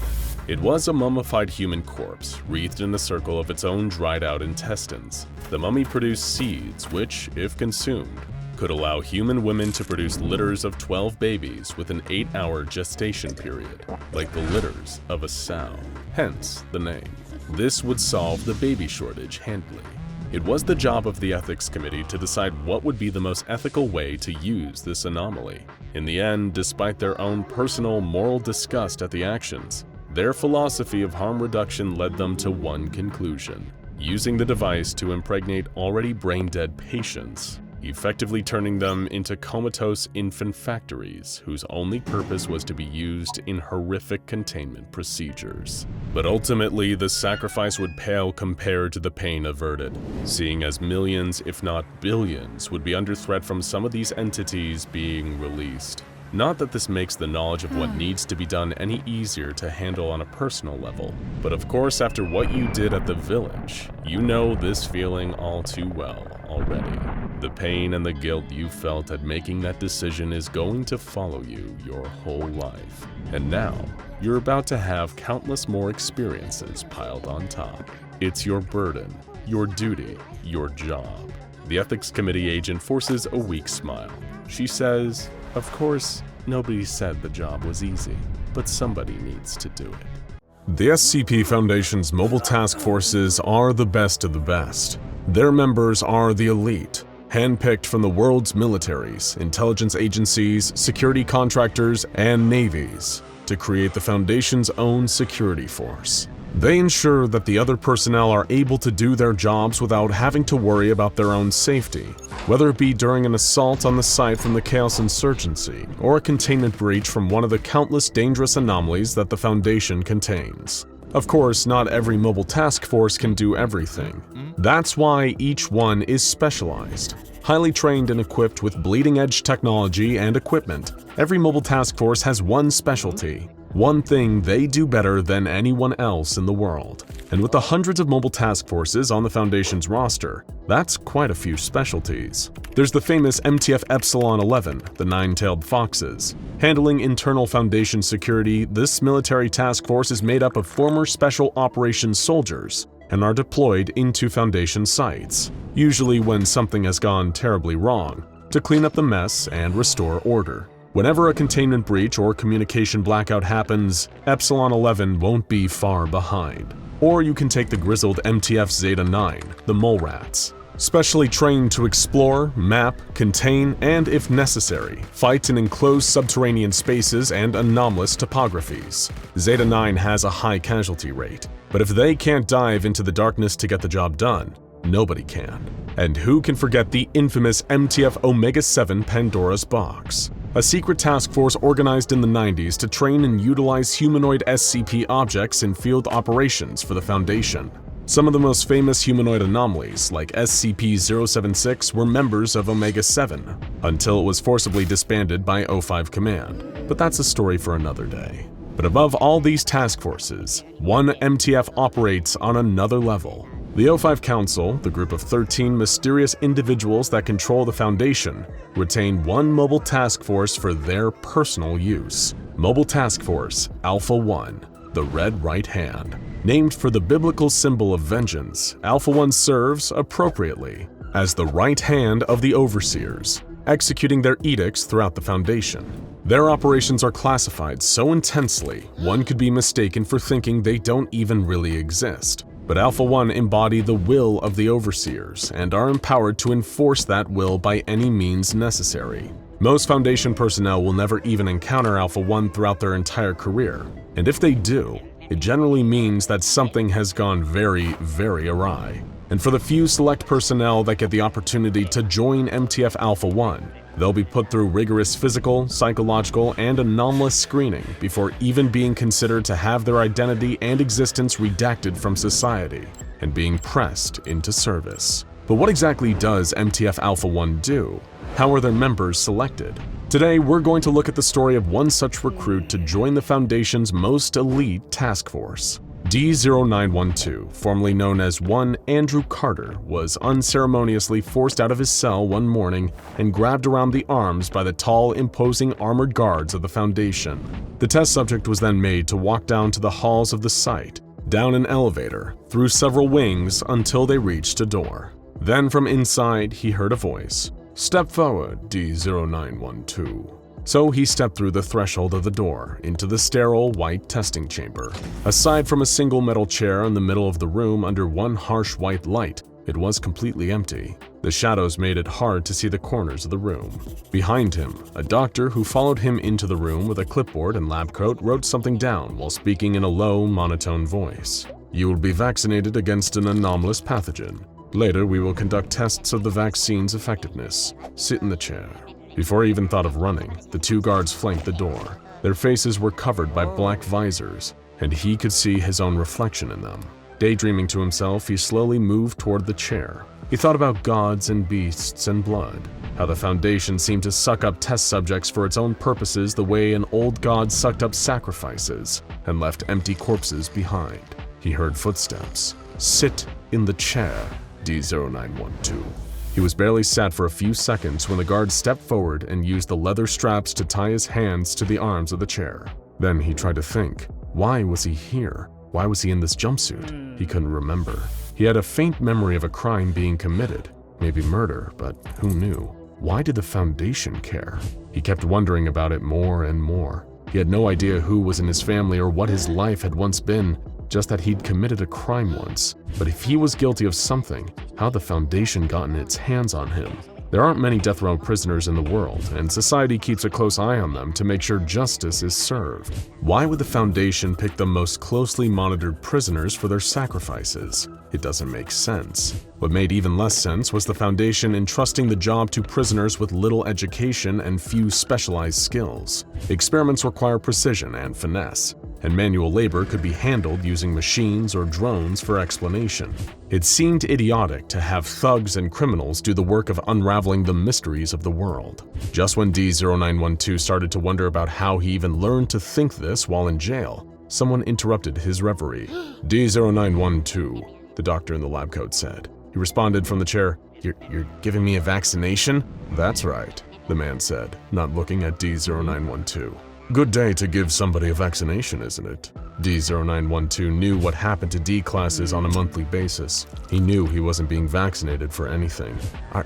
It was a mummified human corpse, wreathed in a circle of its own dried-out intestines. The mummy produced seeds which, if consumed, could allow human women to produce litters of 12 babies with an 8-hour gestation period, like the litters of a sow, hence the name. This would solve the baby shortage handily. It was the job of the Ethics Committee to decide what would be the most ethical way to use this anomaly. In the end, despite their own personal moral disgust at the actions, their philosophy of harm reduction led them to one conclusion: using the device to impregnate already brain-dead patients, effectively turning them into comatose infant factories whose only purpose was to be used in horrific containment procedures. But ultimately, the sacrifice would pale compared to the pain averted, seeing as millions, if not billions, would be under threat from some of these entities being released. Not that this makes the knowledge of what needs to be done any easier to handle on a personal level, but of course after what you did at the village, you know this feeling all too well already. The pain and the guilt you felt at making that decision is going to follow you your whole life. And now, you're about to have countless more experiences piled on top. It's your burden, your duty, your job. The Ethics Committee agent forces a weak smile. She says, "Of course, nobody said the job was easy, but somebody needs to do it." The SCP Foundation's mobile task forces are the best of the best. Their members are the elite, handpicked from the world's militaries, intelligence agencies, security contractors, and navies to create the Foundation's own security force. They ensure that the other personnel are able to do their jobs without having to worry about their own safety, whether it be during an assault on the site from the Chaos Insurgency or a containment breach from one of the countless dangerous anomalies that the Foundation contains. Of course, not every mobile task force can do everything. That's why each one is specialized. Highly trained and equipped with bleeding-edge technology and equipment, every mobile task force has one specialty, one thing they do better than anyone else in the world. And with the hundreds of mobile task forces on the Foundation's roster, that's quite a few specialties. There's the famous MTF Epsilon 11, the Nine-Tailed Foxes. Handling internal Foundation security, this military task force is made up of former Special Operations soldiers and are deployed into Foundation sites, usually when something has gone terribly wrong, to clean up the mess and restore order. Whenever a containment breach or communication blackout happens, Epsilon 11 won't be far behind. Or you can take the grizzled MTF Zeta 9, the Mole Rats. specially trained to explore, map, contain, and, if necessary, fight in enclosed subterranean spaces and anomalous topographies. Zeta-9 has a high casualty rate, but if they can't dive into the darkness to get the job done, nobody can. And who can forget the infamous MTF Omega-7 Pandora's Box? A secret task force organized in the 90s to train and utilize humanoid SCP objects in field operations for the Foundation. Some of the most famous humanoid anomalies, like SCP-076, were members of Omega-7, until it was forcibly disbanded by O5 Command. But that's a story for another day. But above all these task forces, one MTF operates on another level. The O5 Council, the group of 13 mysterious individuals that control the Foundation, retain one mobile task force for their personal use. Mobile Task Force Alpha-1, the Red Right Hand. Named for the biblical symbol of vengeance, Alpha-1 serves, appropriately, as the right hand of the Overseers, executing their edicts throughout the Foundation. Their operations are classified so intensely, one could be mistaken for thinking they don't even really exist. But Alpha-1 embody the will of the Overseers and are empowered to enforce that will by any means necessary. Most Foundation personnel will never even encounter Alpha-1 throughout their entire career, and if they do, it generally means that something has gone very, very awry. And for the few select personnel that get the opportunity to join MTF Alpha-1, they'll be put through rigorous physical, psychological, and anomalous screening before even being considered to have their identity and existence redacted from society and being pressed into service. But what exactly does MTF Alpha-1 do? How are their members selected? Today, we're going to look at the story of one such recruit to join the Foundation's most elite task force. D-0912, formerly known as 1 Andrew Carter, was unceremoniously forced out of his cell one morning and grabbed around the arms by the tall, imposing armored guards of the Foundation. The test subject was then made to walk down to the halls of the site, down an elevator, through several wings until they reached a door. Then from inside, he heard a voice. "Step forward, D-0912. So he stepped through the threshold of the door into the sterile white testing chamber. Aside from a single metal chair in the middle of the room under one harsh white light, it was completely empty. The shadows made it hard to see the corners of the room. Behind him, a doctor who followed him into the room with a clipboard and lab coat wrote something down while speaking in a low, monotone voice. "You will be vaccinated against an anomalous pathogen. Later, we will conduct tests of the vaccine's effectiveness. Sit in the chair." Before he even thought of running, the two guards flanked the door. Their faces were covered by black visors, and he could see his own reflection in them. Daydreaming to himself, he slowly moved toward the chair. He thought about gods and beasts and blood, how the Foundation seemed to suck up test subjects for its own purposes the way an old god sucked up sacrifices and left empty corpses behind. He heard footsteps. "Sit in the chair, D-0912. He was barely sat for a few seconds when the guard stepped forward and used the leather straps to tie his hands to the arms of the chair. Then he tried to think. Why was he here? Why was he in this jumpsuit? He couldn't remember. He had a faint memory of a crime being committed, maybe murder, but who knew? Why did the Foundation care? He kept wondering about it more and more. He had no idea who was in his family or what his life had once been, just that he'd committed a crime once. But if he was guilty of something, how had the Foundation gotten its hands on him? There aren't many death row prisoners in the world, and society keeps a close eye on them to make sure justice is served. Why would the Foundation pick the most closely monitored prisoners for their sacrifices? It doesn't make sense. What made even less sense was the Foundation entrusting the job to prisoners with little education and few specialized skills. Experiments require precision and finesse, and manual labor could be handled using machines or drones for explanation. It seemed idiotic to have thugs and criminals do the work of unraveling the mysteries of the world. Just when D-0912 started to wonder about how he even learned to think this while in jail, someone interrupted his reverie. "D-0912, the doctor in the lab coat said. He responded from the chair, You're giving me a vaccination?" "That's right," the man said, not looking at D-0912. "Good day to give somebody a vaccination, isn't it?" D-0912 knew what happened to D classes on a monthly basis. He knew he wasn't being vaccinated for anything.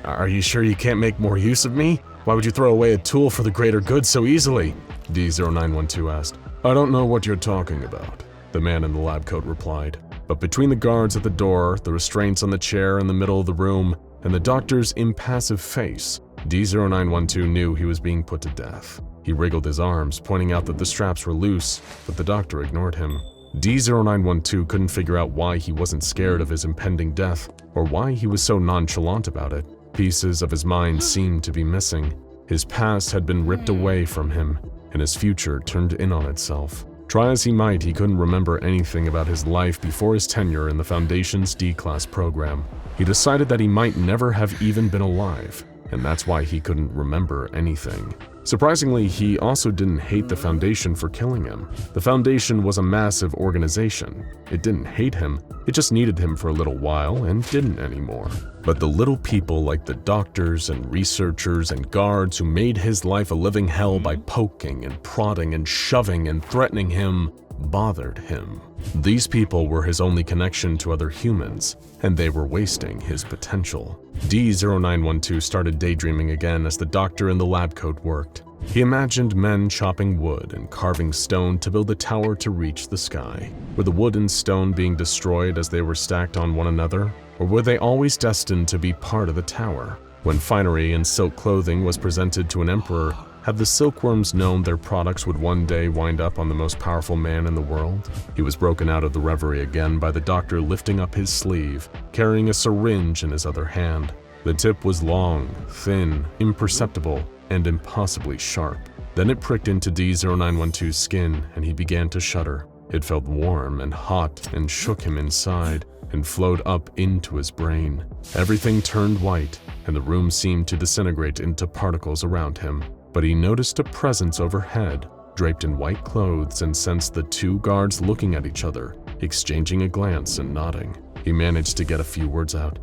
Are you sure you can't make more use of me? Why would you throw away a tool for the greater good so easily?" D-0912 asked. "I don't know what you're talking about," the man in the lab coat replied. But between the guards at the door, the restraints on the chair in the middle of the room, and the doctor's impassive face, D0912 knew he was being put to death. He wriggled his arms, pointing out that the straps were loose, but the doctor ignored him. D0912 couldn't figure out why he wasn't scared of his impending death, or why he was so nonchalant about it. Pieces of his mind seemed to be missing. His past had been ripped away from him, and his future turned in on itself. Try as he might, he couldn't remember anything about his life before his tenure in the Foundation's D-Class program. He decided that he might never have even been alive, and that's why he couldn't remember anything. Surprisingly, he also didn't hate the Foundation for killing him. The Foundation was a massive organization. It didn't hate him, it just needed him for a little while and didn't anymore. But the little people like the doctors and researchers and guards who made his life a living hell by poking and prodding and shoving and threatening him bothered him. These people were his only connection to other humans, and they were wasting his potential. D0912 started daydreaming again as the doctor in the lab coat worked. He imagined men chopping wood and carving stone to build a tower to reach the sky. Were the wood and stone being destroyed as they were stacked on one another, or were they always destined to be part of the tower? When finery and silk clothing was presented to an emperor, had the silkworms known their products would one day wind up on the most powerful man in the world? He was broken out of the reverie again by the doctor lifting up his sleeve, carrying a syringe in his other hand. The tip was long, thin, imperceptible, and impossibly sharp. Then it pricked into D0912's skin, and he began to shudder. It felt warm and hot and shook him inside and flowed up into his brain. Everything turned white, and the room seemed to disintegrate into particles around him. But he noticed a presence overhead, draped in white clothes, and sensed the two guards looking at each other, exchanging a glance and nodding. He managed to get a few words out.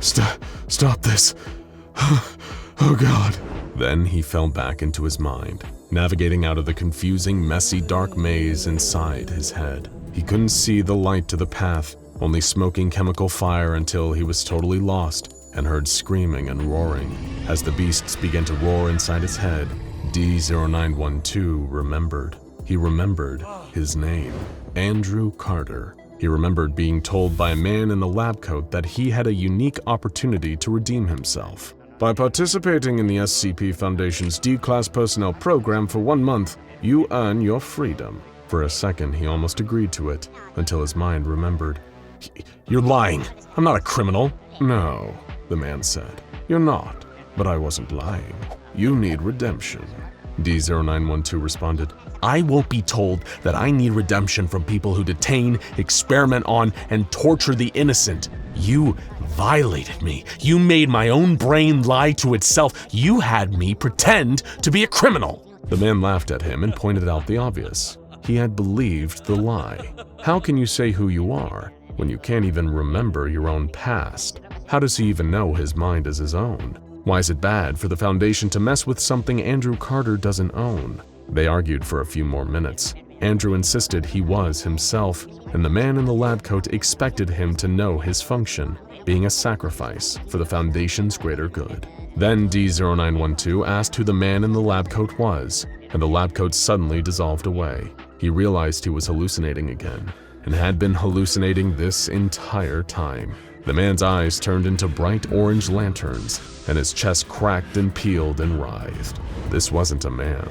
Stop this. Oh God. Then he fell back into his mind, navigating out of the confusing, messy, dark maze inside his head. He couldn't see the light to the path, only smoking chemical fire until he was totally lost and heard screaming and roaring. As the beasts began to roar inside his head, D0912 remembered. He remembered his name, Andrew Carter. He remembered being told by a man in the lab coat that he had a unique opportunity to redeem himself. By participating in the SCP Foundation's D-Class personnel program for 1 month, you earn your freedom. For a second, he almost agreed to it, until his mind remembered. You're lying. I'm not a criminal. No, the man said. You're not, but I wasn't lying. You need redemption. D0912 responded. I won't be told that I need redemption from people who detain, experiment on, and torture the innocent. You violated me. You made my own brain lie to itself. You had me pretend to be a criminal. The man laughed at him and pointed out the obvious. He had believed the lie. How can you say who you are when you can't even remember your own past? How does he even know his mind is his own? Why is it bad for the Foundation to mess with something Andrew Carter doesn't own? They argued for a few more minutes. Andrew insisted he was himself, and the man in the lab coat expected him to know his function, being a sacrifice for the Foundation's greater good. Then D0912 asked who the man in the lab coat was, and the lab coat suddenly dissolved away. He realized he was hallucinating again, and had been hallucinating this entire time. The man's eyes turned into bright orange lanterns, and his chest cracked and peeled and writhed. This wasn't a man.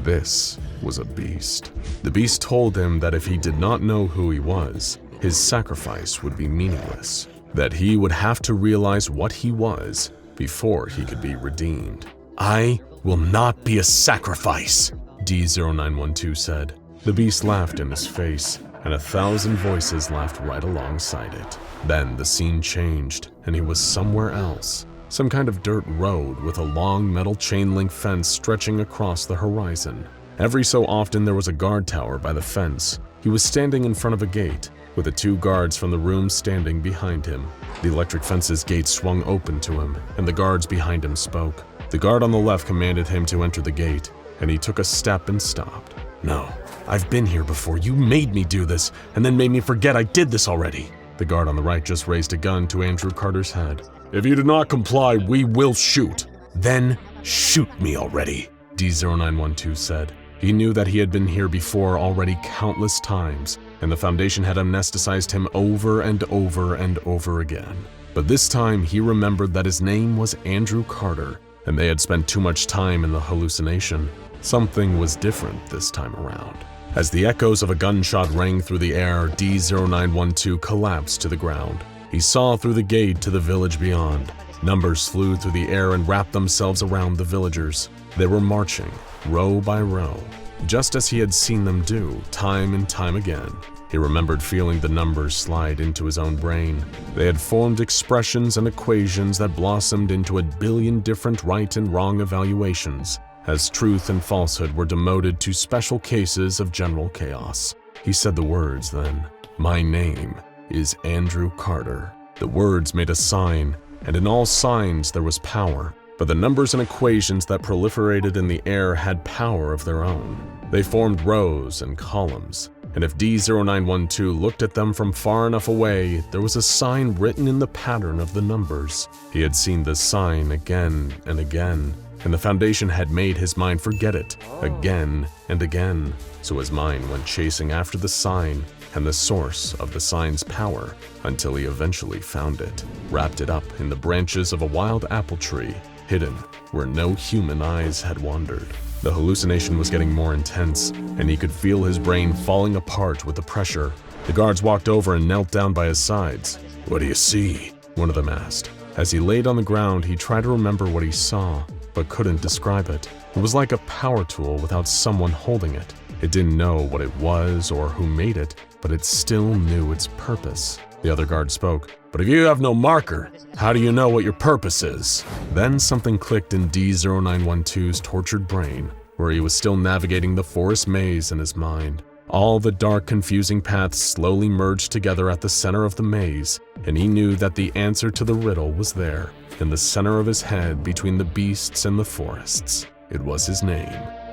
This was a beast. The beast told him that if he did not know who he was, his sacrifice would be meaningless, that he would have to realize what he was before he could be redeemed. I will not be a sacrifice, D0912 said. The beast laughed in his face, and 1,000 voices laughed right alongside it. Then the scene changed, and he was somewhere else. Some kind of dirt road with a long metal chain-link fence stretching across the horizon. Every so often there was a guard tower by the fence. He was standing in front of a gate, with the 2 guards from the room standing behind him. The electric fence's gate swung open to him, and the guards behind him spoke. The guard on the left commanded him to enter the gate, and he took a step and stopped. No, I've been here before. You made me do this, and then made me forget I did this already. The guard on the right just raised a gun to Andrew Carter's head. If you do not comply, we will shoot. Then shoot me already, D0912 said. He knew that he had been here before already countless times, and the Foundation had amnesticized him over and over and over again. But this time, he remembered that his name was Andrew Carter, and they had spent too much time in the hallucination. Something was different this time around. As the echoes of a gunshot rang through the air, D0912 collapsed to the ground. He saw through the gate to the village beyond. Numbers flew through the air and wrapped themselves around the villagers. They were marching, row by row, just as he had seen them do, time and time again. He remembered feeling the numbers slide into his own brain. They had formed expressions and equations that blossomed into a billion different right and wrong evaluations, as truth and falsehood were demoted to special cases of general chaos. He said the words then. My name is Andrew Carter. The words made a sign, and in all signs there was power. But the numbers and equations that proliferated in the air had power of their own. They formed rows and columns, and if D0912 looked at them from far enough away, there was a sign written in the pattern of the numbers. He had seen this sign again and again, and the Foundation had made his mind forget it again and again. So his mind went chasing after the sign and the source of the sign's power until he eventually found it, wrapped it up in the branches of a wild apple tree, hidden where no human eyes had wandered. The hallucination was getting more intense, and he could feel his brain falling apart with the pressure. The guards walked over and knelt down by his sides. What do you see? One of them asked. As he laid on the ground, he tried to remember what he saw, but couldn't describe it. It was like a power tool without someone holding it. It didn't know what it was or who made it, but it still knew its purpose. The other guard spoke. But if you have no marker, how do you know what your purpose is? Then something clicked in D0912's tortured brain, where he was still navigating the forest maze in his mind. All the dark, confusing paths slowly merged together at the center of the maze, and he knew that the answer to the riddle was there, in the center of his head between the beasts and the forests. It was his name,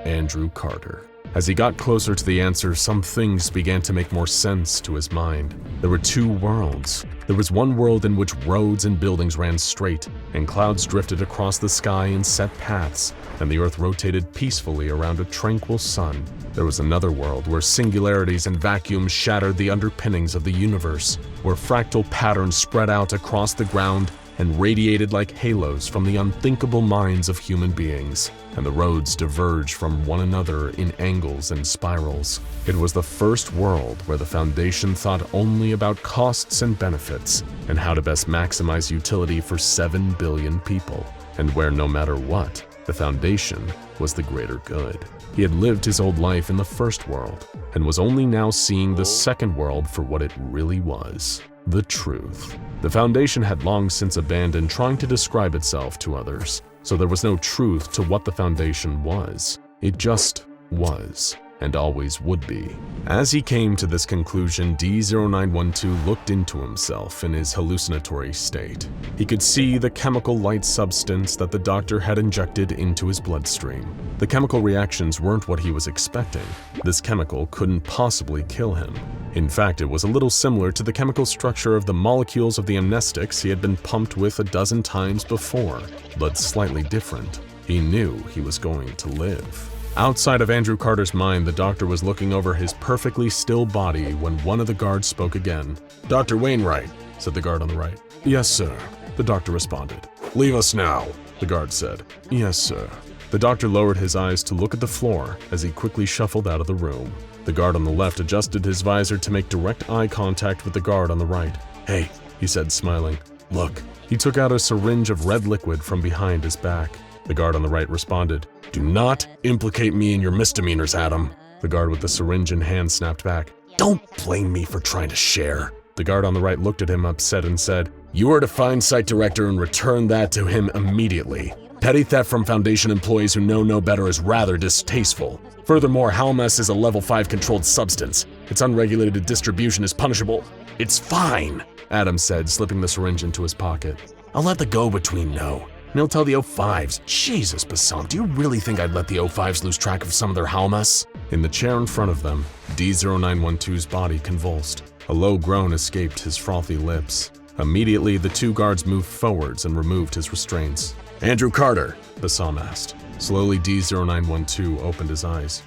Andrew Carter. As he got closer to the answer, some things began to make more sense to his mind. There were two worlds. There was one world in which roads and buildings ran straight, and clouds drifted across the sky in set paths, and the earth rotated peacefully around a tranquil sun. There was another world where singularities and vacuums shattered the underpinnings of the universe, where fractal patterns spread out across the ground and radiated like halos from the unthinkable minds of human beings, and the roads diverged from one another in angles and spirals. It was the first world where the Foundation thought only about costs and benefits, and how to best maximize utility for 7 billion people, and where no matter what, the Foundation was the greater good. He had lived his old life in the first world, and was only now seeing the second world for what it really was. The truth. The Foundation had long since abandoned trying to describe itself to others, so there was no truth to what the Foundation was. It just was, and always would be. As he came to this conclusion, D0912 looked into himself in his hallucinatory state. He could see the chemical light substance that the doctor had injected into his bloodstream. The chemical reactions weren't what he was expecting. This chemical couldn't possibly kill him. In fact, it was a little similar to the chemical structure of the molecules of the amnestics he had been pumped with a dozen times before, but slightly different. He knew he was going to live. Outside of Andrew Carter's mind, the doctor was looking over his perfectly still body when one of the guards spoke again. "Dr. Wainwright," said the guard on the right. "Yes, sir," the doctor responded. "Leave us now," the guard said. "Yes, sir." The doctor lowered his eyes to look at the floor as he quickly shuffled out of the room. The guard on the left adjusted his visor to make direct eye contact with the guard on the right. "Hey," he said, smiling. "Look." He took out a syringe of red liquid from behind his back. The guard on the right responded. "Do not implicate me in your misdemeanors, Adam." The guard with the syringe in hand snapped back. "Don't blame me for trying to share." The guard on the right looked at him upset and said, "You are to find site director and return that to him immediately. Petty theft from Foundation employees who know no better is rather distasteful. Furthermore, Halmas is a level 5 controlled substance. Its unregulated distribution is punishable." "It's fine," Adam said, slipping the syringe into his pocket. "I'll let the go-between know, and he'll tell the O5s. Jesus, Bassam, do you really think I'd let the O5s lose track of some of their Halmas?" In the chair in front of them, D0912's body convulsed. A low groan escaped his frothy lips. Immediately, the two guards moved forwards and removed his restraints. "Andrew Carter," Bassam asked. Slowly, D0912 opened his eyes.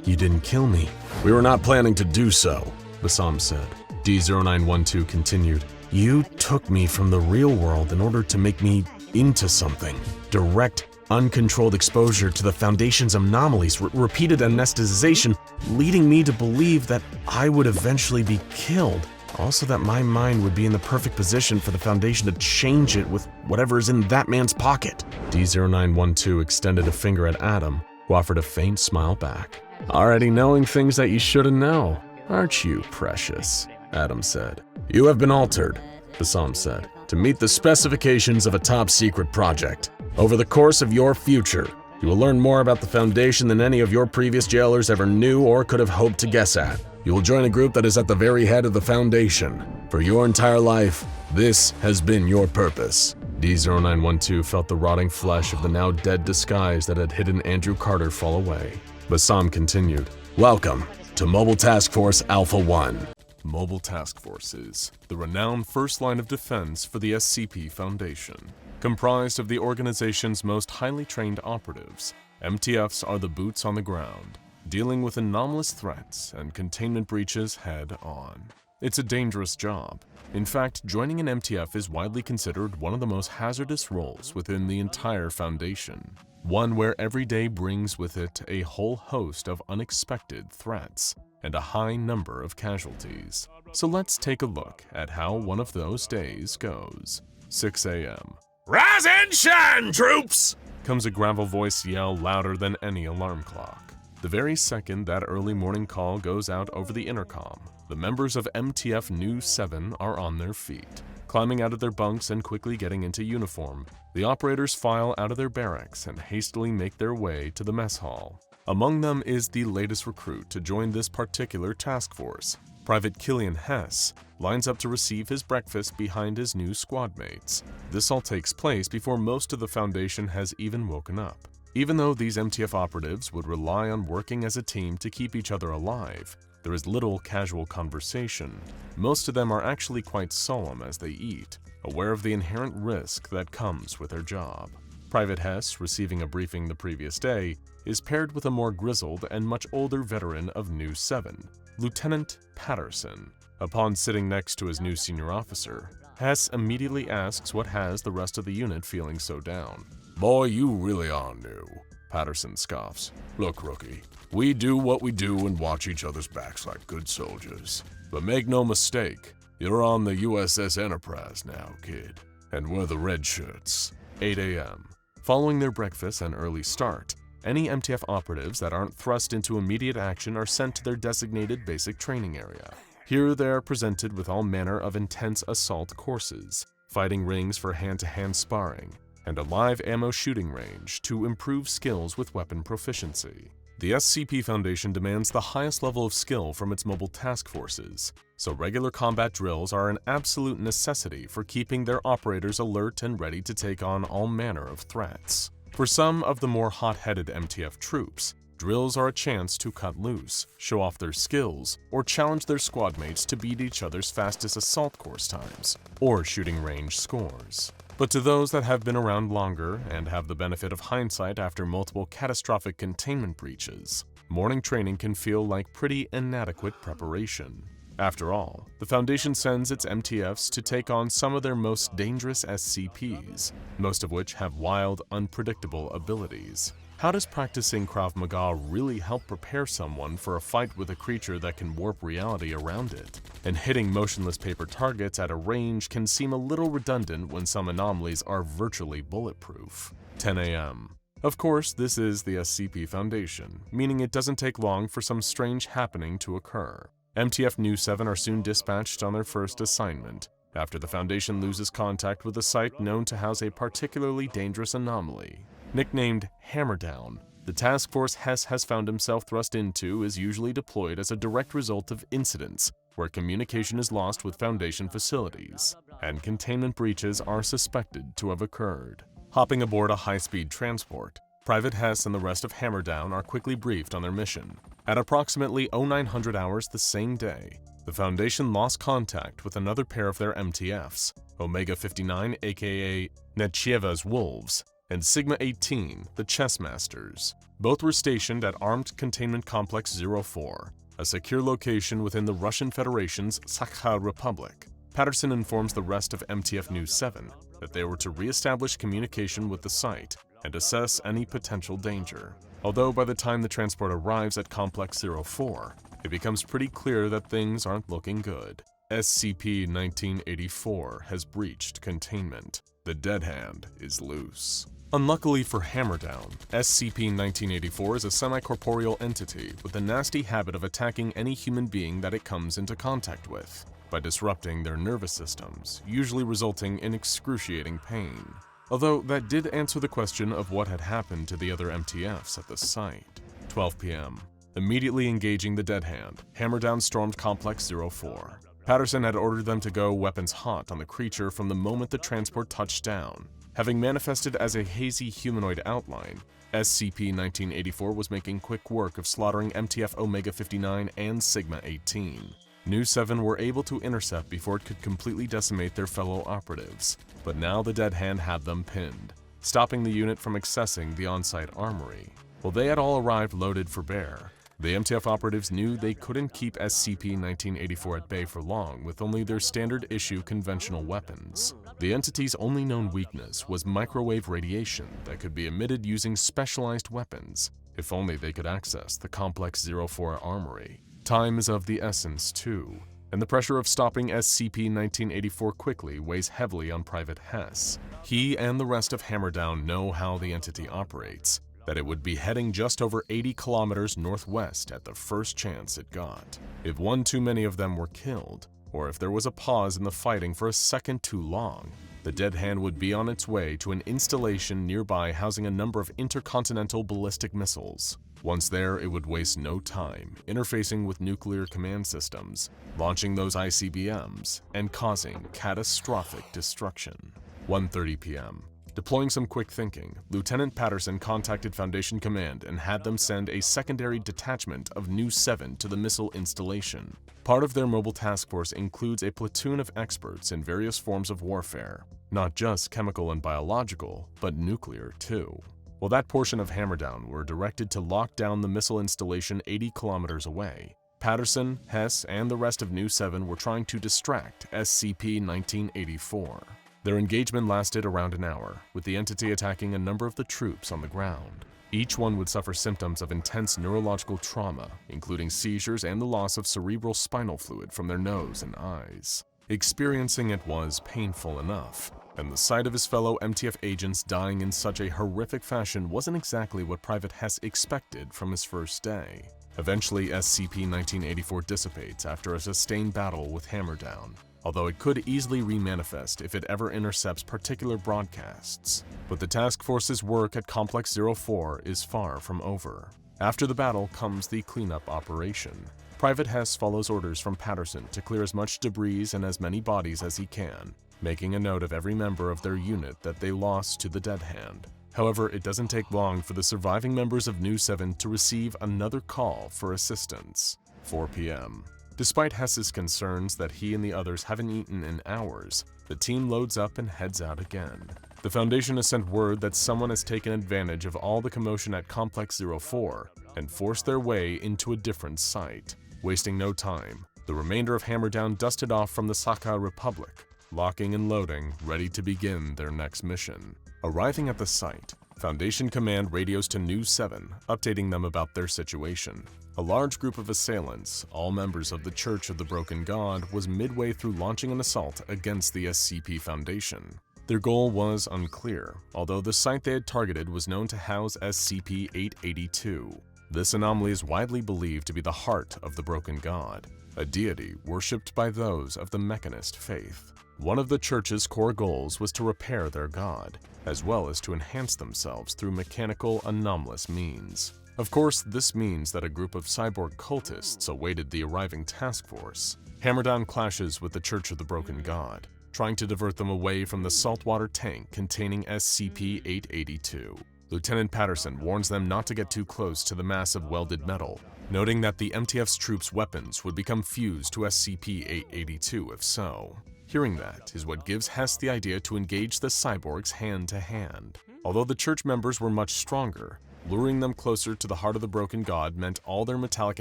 You didn't kill me." "We were not planning to do so." Bassam said. D0912 continued, "You took me from the real world in order to make me into something. Direct, uncontrolled exposure to the Foundation's anomalies, repeated anesthetization, leading me to believe that I would eventually be killed. Also that my mind would be in the perfect position for the Foundation to change it with whatever is in that man's pocket." D0912 extended a finger at Adam, who offered a faint smile back. "Already knowing things that you shouldn't know, aren't you, precious?" Adam said. "You have been altered," Bassam said, "to meet the specifications of a top-secret project. Over the course of your future, you will learn more about the Foundation than any of your previous jailers ever knew or could have hoped to guess at. You will join a group that is at the very head of the Foundation. For your entire life, this has been your purpose." D0912 felt the rotting flesh of the now dead disguise that had hidden Andrew Carter fall away. Bassam continued, "Welcome to Mobile Task Force Alpha 1. Mobile Task Forces, the renowned first line of defense for the SCP Foundation. Comprised of the organization's most highly trained operatives, MTFs are the boots on the ground, dealing with anomalous threats and containment breaches head-on. It's a dangerous job. In fact, joining an MTF is widely considered one of the most hazardous roles within the entire Foundation. One where every day brings with it a whole host of unexpected threats and a high number of casualties. So let's take a look at how one of those days goes. 6 a.m. "Rise and shine, troops!" comes a gravel voice yell louder than any alarm clock. The very second that early morning call goes out over the intercom, the members of MTF News 7 are on their feet. Climbing out of their bunks and quickly getting into uniform, the operators file out of their barracks and hastily make their way to the mess hall. Among them is the latest recruit to join this particular task force. Private Killian Hess lines up to receive his breakfast behind his new squad mates. This all takes place before most of the Foundation has even woken up. Even though these MTF operatives would rely on working as a team to keep each other alive, there is little casual conversation. Most of them are actually quite solemn as they eat, aware of the inherent risk that comes with their job. Private Hess, receiving a briefing the previous day, is paired with a more grizzled and much older veteran of News 7, Lieutenant Patterson. Upon sitting next to his new senior officer, Hess immediately asks what has the rest of the unit feeling so down. "Boy, you really are new," Patterson scoffs. "Look, rookie, we do what we do and watch each other's backs like good soldiers. But make no mistake, you're on the USS Enterprise now, kid. And we're the red shirts." 8 a.m. Following their breakfast and early start, any MTF operatives that aren't thrust into immediate action are sent to their designated basic training area. Here they are presented with all manner of intense assault courses, fighting rings for hand-to-hand sparring, and a live ammo shooting range to improve skills with weapon proficiency. The SCP Foundation demands the highest level of skill from its mobile task forces, so regular combat drills are an absolute necessity for keeping their operators alert and ready to take on all manner of threats. For some of the more hot-headed MTF troops, drills are a chance to cut loose, show off their skills, or challenge their squad mates to beat each other's fastest assault course times, or shooting range scores. But to those that have been around longer and have the benefit of hindsight after multiple catastrophic containment breaches, morning training can feel like pretty inadequate preparation. After all, the Foundation sends its MTFs to take on some of their most dangerous SCPs, most of which have wild, unpredictable abilities. How does practicing Krav Maga really help prepare someone for a fight with a creature that can warp reality around it? And hitting motionless paper targets at a range can seem a little redundant when some anomalies are virtually bulletproof. 10 a.m. Of course, this is the SCP Foundation, meaning it doesn't take long for some strange happening to occur. MTF News 7 are soon dispatched on their first assignment, after the Foundation loses contact with a site known to house a particularly dangerous anomaly. Nicknamed Hammerdown, the task force Hess has found himself thrust into is usually deployed as a direct result of incidents where communication is lost with Foundation facilities, and containment breaches are suspected to have occurred. Hopping aboard a high-speed transport, Private Hess and the rest of Hammerdown are quickly briefed on their mission. At approximately 0900 hours the same day, the Foundation lost contact with another pair of their MTFs, Omega 59 aka Netcheva's Wolves, and Sigma 18, the Chess Masters. Both were stationed at Armed Containment Complex 04, a secure location within the Russian Federation's Sakha Republic. Patterson informs the rest of MTF News 7 that they were to re-establish communication with the site and assess any potential danger. Although by the time the transport arrives at Complex 04, it becomes pretty clear that things aren't looking good. SCP-1984 has breached containment. The Dead Hand is loose. Unluckily for Hammerdown, SCP-1984 is a semi-corporeal entity with a nasty habit of attacking any human being that it comes into contact with, by disrupting their nervous systems, usually resulting in excruciating pain. Although that did answer the question of what had happened to the other MTFs at the site. 12 p.m. Immediately engaging the Dead Hand, Hammerdown stormed Complex 04. Patterson had ordered them to go weapons hot on the creature from the moment the transport touched down. Having manifested as a hazy humanoid outline, SCP-1984 was making quick work of slaughtering MTF Omega-59 and Sigma-18. New 7 were able to intercept before it could completely decimate their fellow operatives, but now the Dead Hand had them pinned, stopping the unit from accessing the on-site armory. While they had all arrived loaded for bear, the MTF operatives knew they couldn't keep SCP-1984 at bay for long with only their standard-issue conventional weapons. The entity's only known weakness was microwave radiation that could be emitted using specialized weapons, if only they could access the Complex 04 armory. Time is of the essence, too, and the pressure of stopping SCP-1984 quickly weighs heavily on Private Hess. He and the rest of Hammerdown know how the entity operates, that it would be heading just over 80 kilometers northwest at the first chance it got. If one too many of them were killed, or if there was a pause in the fighting for a second too long, the Dead Hand would be on its way to an installation nearby housing a number of intercontinental ballistic missiles. Once there, it would waste no time interfacing with nuclear command systems, launching those ICBMs, and causing catastrophic destruction. 1:30 p.m. Deploying some quick thinking, Lieutenant Patterson contacted Foundation Command and had them send a secondary detachment of New 7 to the missile installation. Part of their mobile task force includes a platoon of experts in various forms of warfare, not just chemical and biological, but nuclear too. While that portion of Hammerdown were directed to lock down the missile installation 80 kilometers away, Patterson, Hess, and the rest of New 7 were trying to distract SCP-1984. Their engagement lasted around an hour, with the entity attacking a number of the troops on the ground. Each one would suffer symptoms of intense neurological trauma, including seizures and the loss of cerebral spinal fluid from their nose and eyes. Experiencing it was painful enough, and the sight of his fellow MTF agents dying in such a horrific fashion wasn't exactly what Private Hess expected from his first day. Eventually, SCP-1984 dissipates after a sustained battle with Hammerdown, although it could easily remanifest if it ever intercepts particular broadcasts. But the task force's work at Complex 04 is far from over. After the battle comes the cleanup operation. Private Hess follows orders from Patterson to clear as much debris and as many bodies as he can, making a note of every member of their unit that they lost to the Dead Hand. However, it doesn't take long for the surviving members of New 7 to receive another call for assistance. 4 p.m. Despite Hess's concerns that he and the others haven't eaten in hours, the team loads up and heads out again. The Foundation has sent word that someone has taken advantage of all the commotion at Complex 04 and forced their way into a different site. Wasting no time, the remainder of Hammerdown dusted off from the Sakha Republic, locking and loading, ready to begin their next mission. Arriving at the site, Foundation Command radios to New 7, updating them about their situation. A large group of assailants, all members of the Church of the Broken God, was midway through launching an assault against the SCP Foundation. Their goal was unclear, although the site they had targeted was known to house SCP-882. This anomaly is widely believed to be the heart of the Broken God, a deity worshipped by those of the Mechanist faith. One of the Church's core goals was to repair their god, as well as to enhance themselves through mechanical, anomalous means. Of course, this means that a group of cyborg cultists awaited the arriving task force. Hammerdown clashes with the Church of the Broken God, trying to divert them away from the saltwater tank containing SCP-882. Lieutenant Patterson warns them not to get too close to the mass of welded metal, noting that the MTF's troops' weapons would become fused to SCP-882 if so. Hearing that is what gives Hess the idea to engage the cyborgs hand-to-hand. Although the Church members were much stronger, Luring them closer to the heart of the broken god meant all their metallic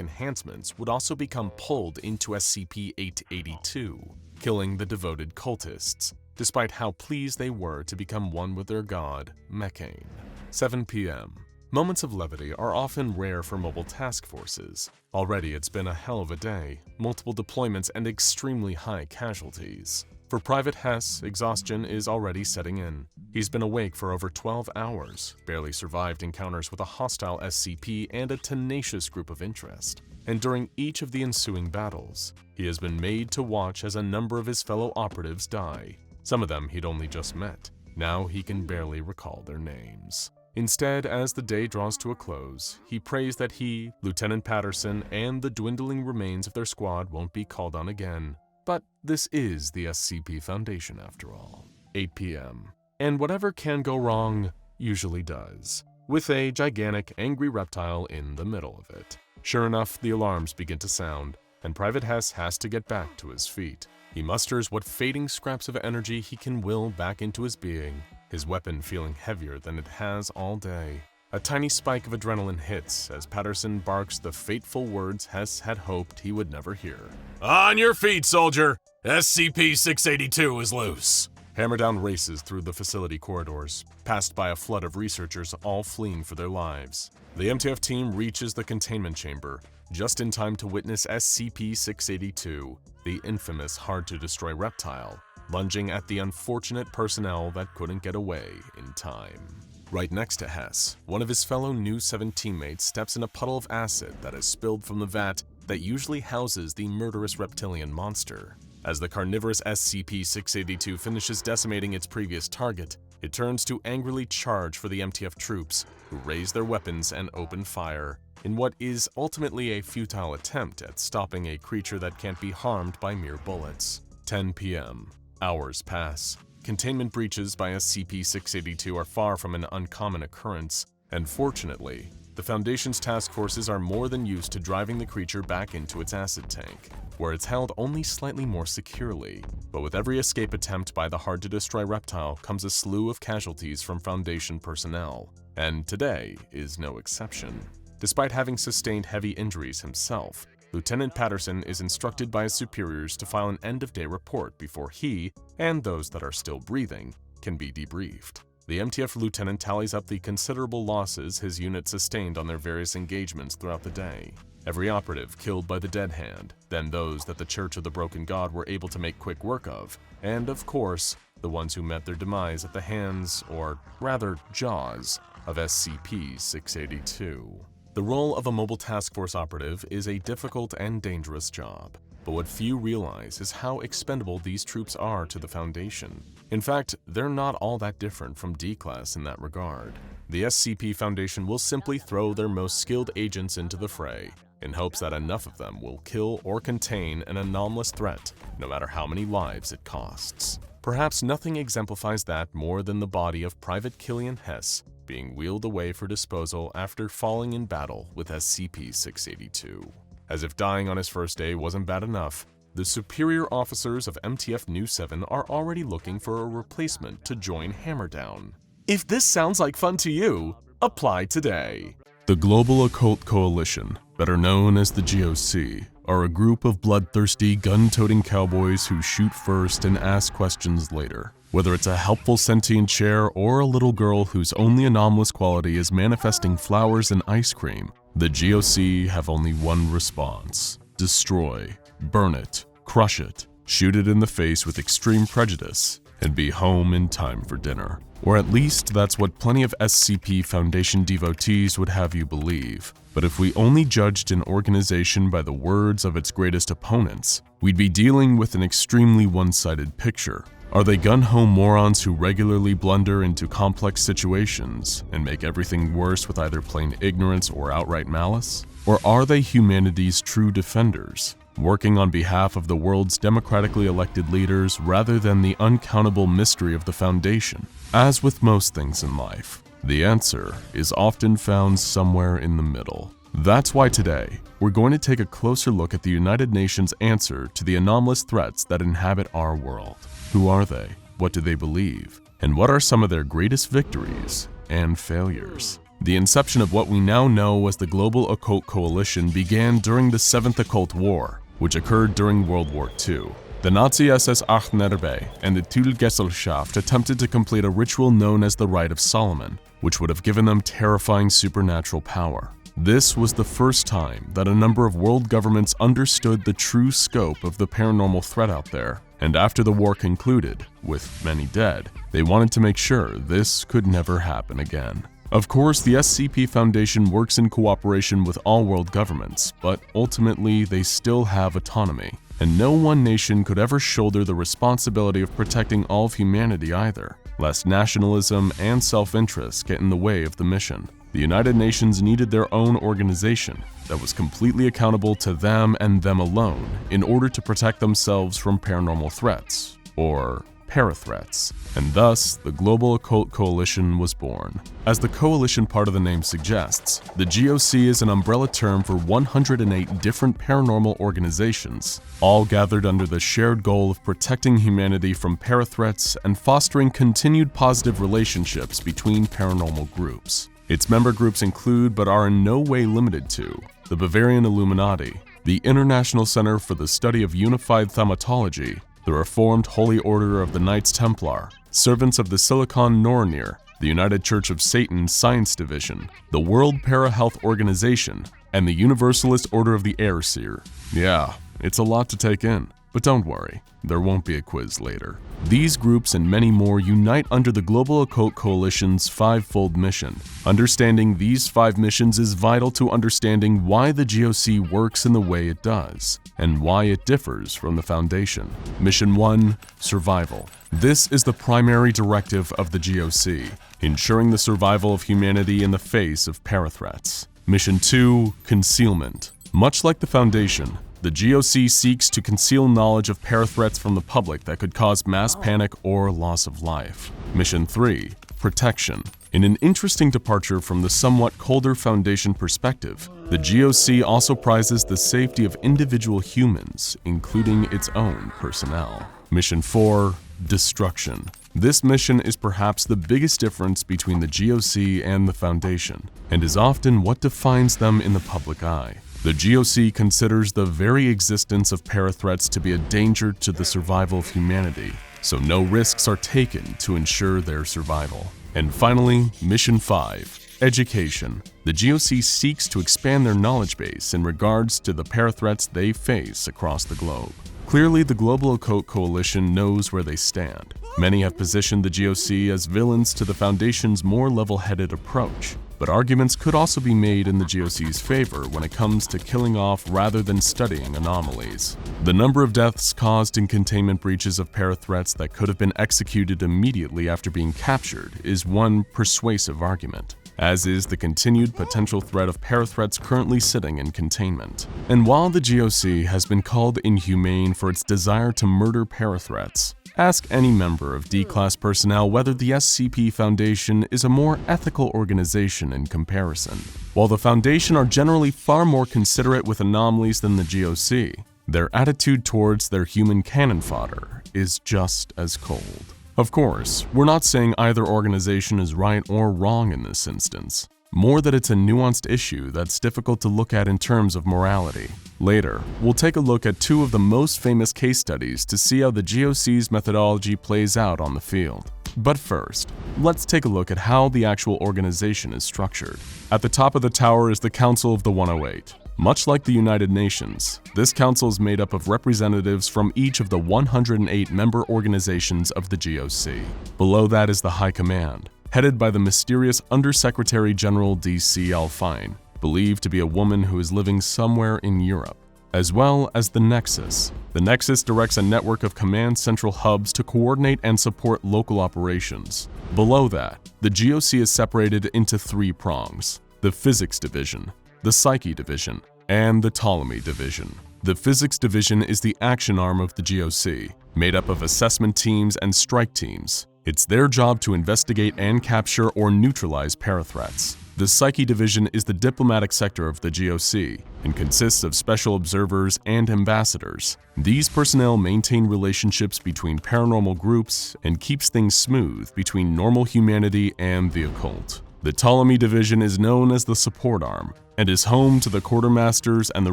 enhancements would also become pulled into SCP-882, killing the devoted cultists, despite how pleased they were to become one with their god, Kain. 7 p.m. Moments of levity are often rare for mobile task forces. Already it's been a hell of a day, multiple deployments and extremely high casualties. For Private Hess, exhaustion is already setting in. He's been awake for over 12 hours, barely survived encounters with a hostile SCP and a tenacious group of interest. And during each of the ensuing battles, he has been made to watch as a number of his fellow operatives die. Some of them he'd only just met. Now he can barely recall their names. Instead, as the day draws to a close, he prays that he, Lieutenant Patterson, and the dwindling remains of their squad won't be called on again. But this is the SCP Foundation after all. 8 p.m. And whatever can go wrong usually does, with a gigantic, angry reptile in the middle of it. Sure enough, the alarms begin to sound, and Private Hess has to get back to his feet. He musters what fading scraps of energy he can will back into his being, his weapon feeling heavier than it has all day. A tiny spike of adrenaline hits as Patterson barks the fateful words Hess had hoped he would never hear. On your feet, soldier! SCP-682 is loose! Hammerdown races through the facility corridors, passed by a flood of researchers all fleeing for their lives. The MTF team reaches the containment chamber, just in time to witness SCP-682, the infamous hard-to-destroy reptile, lunging at the unfortunate personnel that couldn't get away in time. Right next to Hess, one of his fellow New 7 teammates steps in a puddle of acid that has spilled from the vat that usually houses the murderous reptilian monster. As the carnivorous SCP-682 finishes decimating its previous target, it turns to angrily charge for the MTF troops, who raise their weapons and open fire, in what is ultimately a futile attempt at stopping a creature that can't be harmed by mere bullets. 10 p.m. Hours pass. Containment breaches by SCP-682 are far from an uncommon occurrence, and fortunately, the Foundation's task forces are more than used to driving the creature back into its acid tank, where it's held only slightly more securely. But with every escape attempt by the hard-to-destroy reptile comes a slew of casualties from Foundation personnel, and today is no exception. Despite having sustained heavy injuries himself, Lieutenant Patterson is instructed by his superiors to file an end-of-day report before he, and those that are still breathing, can be debriefed. The MTF lieutenant tallies up the considerable losses his unit sustained on their various engagements throughout the day. Every operative killed by the Dead Hand, then those that the Church of the Broken God were able to make quick work of, and of course, the ones who met their demise at the hands, or rather jaws, of SCP-682. The role of a mobile task force operative is a difficult and dangerous job, but what few realize is how expendable these troops are to the Foundation. In fact, they're not all that different from D-Class in that regard. The SCP Foundation will simply throw their most skilled agents into the fray, in hopes that enough of them will kill or contain an anomalous threat, no matter how many lives it costs. Perhaps nothing exemplifies that more than the body of Private Killian Hess being wheeled away for disposal after falling in battle with SCP-682. As if dying on his first day wasn't bad enough, the superior officers of MTF New 7 are already looking for a replacement to join Hammerdown. If this sounds like fun to you, apply today. The Global Occult Coalition, better known as the GOC, are a group of bloodthirsty, gun-toting cowboys who shoot first and ask questions later. Whether it's a helpful sentient chair or a little girl whose only anomalous quality is manifesting flowers and ice cream, the GOC have only one response: destroy, burn it, crush it, shoot it in the face with extreme prejudice, and be home in time for dinner. Or at least that's what plenty of SCP Foundation devotees would have you believe. But if we only judged an organization by the words of its greatest opponents, we'd be dealing with an extremely one-sided picture. Are they gun-ho morons who regularly blunder into complex situations and make everything worse with either plain ignorance or outright malice? Or are they humanity's true defenders, working on behalf of the world's democratically elected leaders rather than the uncountable mystery of the Foundation? As with most things in life, the answer is often found somewhere in the middle. That's why today, we're going to take a closer look at the United Nations' answer to the anomalous threats that inhabit our world. Who are they? What do they believe? And what are some of their greatest victories and failures? The inception of what we now know as the Global Occult Coalition began during the Seventh Occult War, which occurred during World War II. The Nazi SS Achnerbe and the Tüdelgesellschaft attempted to complete a ritual known as the Rite of Solomon, which would have given them terrifying supernatural power. This was the first time that a number of world governments understood the true scope of the paranormal threat out there, and after the war concluded, with many dead, they wanted to make sure this could never happen again. Of course, the SCP Foundation works in cooperation with all world governments, but ultimately they still have autonomy, and no one nation could ever shoulder the responsibility of protecting all of humanity either, lest nationalism and self-interest get in the way of the mission. The United Nations needed their own organization that was completely accountable to them and them alone in order to protect themselves from paranormal threats, or parathreats, and thus the Global Occult Coalition was born. As the coalition part of the name suggests, the GOC is an umbrella term for 108 different paranormal organizations, all gathered under the shared goal of protecting humanity from parathreats and fostering continued positive relationships between paranormal groups. Its member groups include, but are in no way limited to, the Bavarian Illuminati, the International Center for the Study of Unified Thaumatology, the Reformed Holy Order of the Knights Templar, Servants of the Silicon Nornir, the United Church of Satan Science Division, the World Para-Health Organization, and the Universalist Order of the Airseer. Yeah, it's a lot to take in, but don't worry, there won't be a quiz later. These groups and many more unite under the Global Occult Coalition's five-fold mission. Understanding these 5 missions is vital to understanding why the GOC works in the way it does, and why it differs from the Foundation. Mission 1: Survival. This is the primary directive of the GOC, ensuring the survival of humanity in the face of parathreats. Mission 2: Concealment. Much like the Foundation, the GOC seeks to conceal knowledge of parathreats from the public that could cause mass panic or loss of life. Mission 3: Protection. In an interesting departure from the somewhat colder Foundation perspective, the GOC also prizes the safety of individual humans, including its own personnel. Mission 4: Destruction. This mission is perhaps the biggest difference between the GOC and the Foundation, and is often what defines them in the public eye. The GOC considers the very existence of parathreats to be a danger to the survival of humanity, so no risks are taken to ensure their survival. And finally, Mission 5: Education. The GOC seeks to expand their knowledge base in regards to the parathreats they face across the globe. Clearly, the Global Occult Coalition knows where they stand. Many have positioned the GOC as villains to the Foundation's more level-headed approach, but arguments could also be made in the GOC's favor when it comes to killing off rather than studying anomalies. The number of deaths caused in containment breaches of parathreats that could have been executed immediately after being captured is one persuasive argument, as is the continued potential threat of parathreats currently sitting in containment. And while the GOC has been called inhumane for its desire to murder parathreats, ask any member of D-Class personnel whether the SCP Foundation is a more ethical organization in comparison. While the Foundation are generally far more considerate with anomalies than the GOC, their attitude towards their human cannon fodder is just as cold. Of course, we're not saying either organization is right or wrong in this instance, more that it's a nuanced issue that's difficult to look at in terms of morality. Later, we'll take a look at 2 of the most famous case studies to see how the GOC's methodology plays out on the field. But first, let's take a look at how the actual organization is structured. At the top of the tower is the Council of the 108. Much like the United Nations, this council is made up of representatives from each of the 108 member organizations of the GOC. Below that is the High Command, headed by the mysterious Undersecretary General D.C. Alfine, believed to be a woman who is living somewhere in Europe, as well as the Nexus. The Nexus directs a network of command central hubs to coordinate and support local operations. Below that, the GOC is separated into 3 prongs: the Physics Division, the Psyche Division, and the Ptolemy Division. The Physics Division is the action arm of the GOC, made up of assessment teams and strike teams. It's their job to investigate and capture or neutralize parathreats. The Psyche Division is the diplomatic sector of the GOC and consists of special observers and ambassadors. These personnel maintain relationships between paranormal groups and keeps things smooth between normal humanity and the occult. The Ptolemy Division is known as the support arm and is home to the Quartermasters and the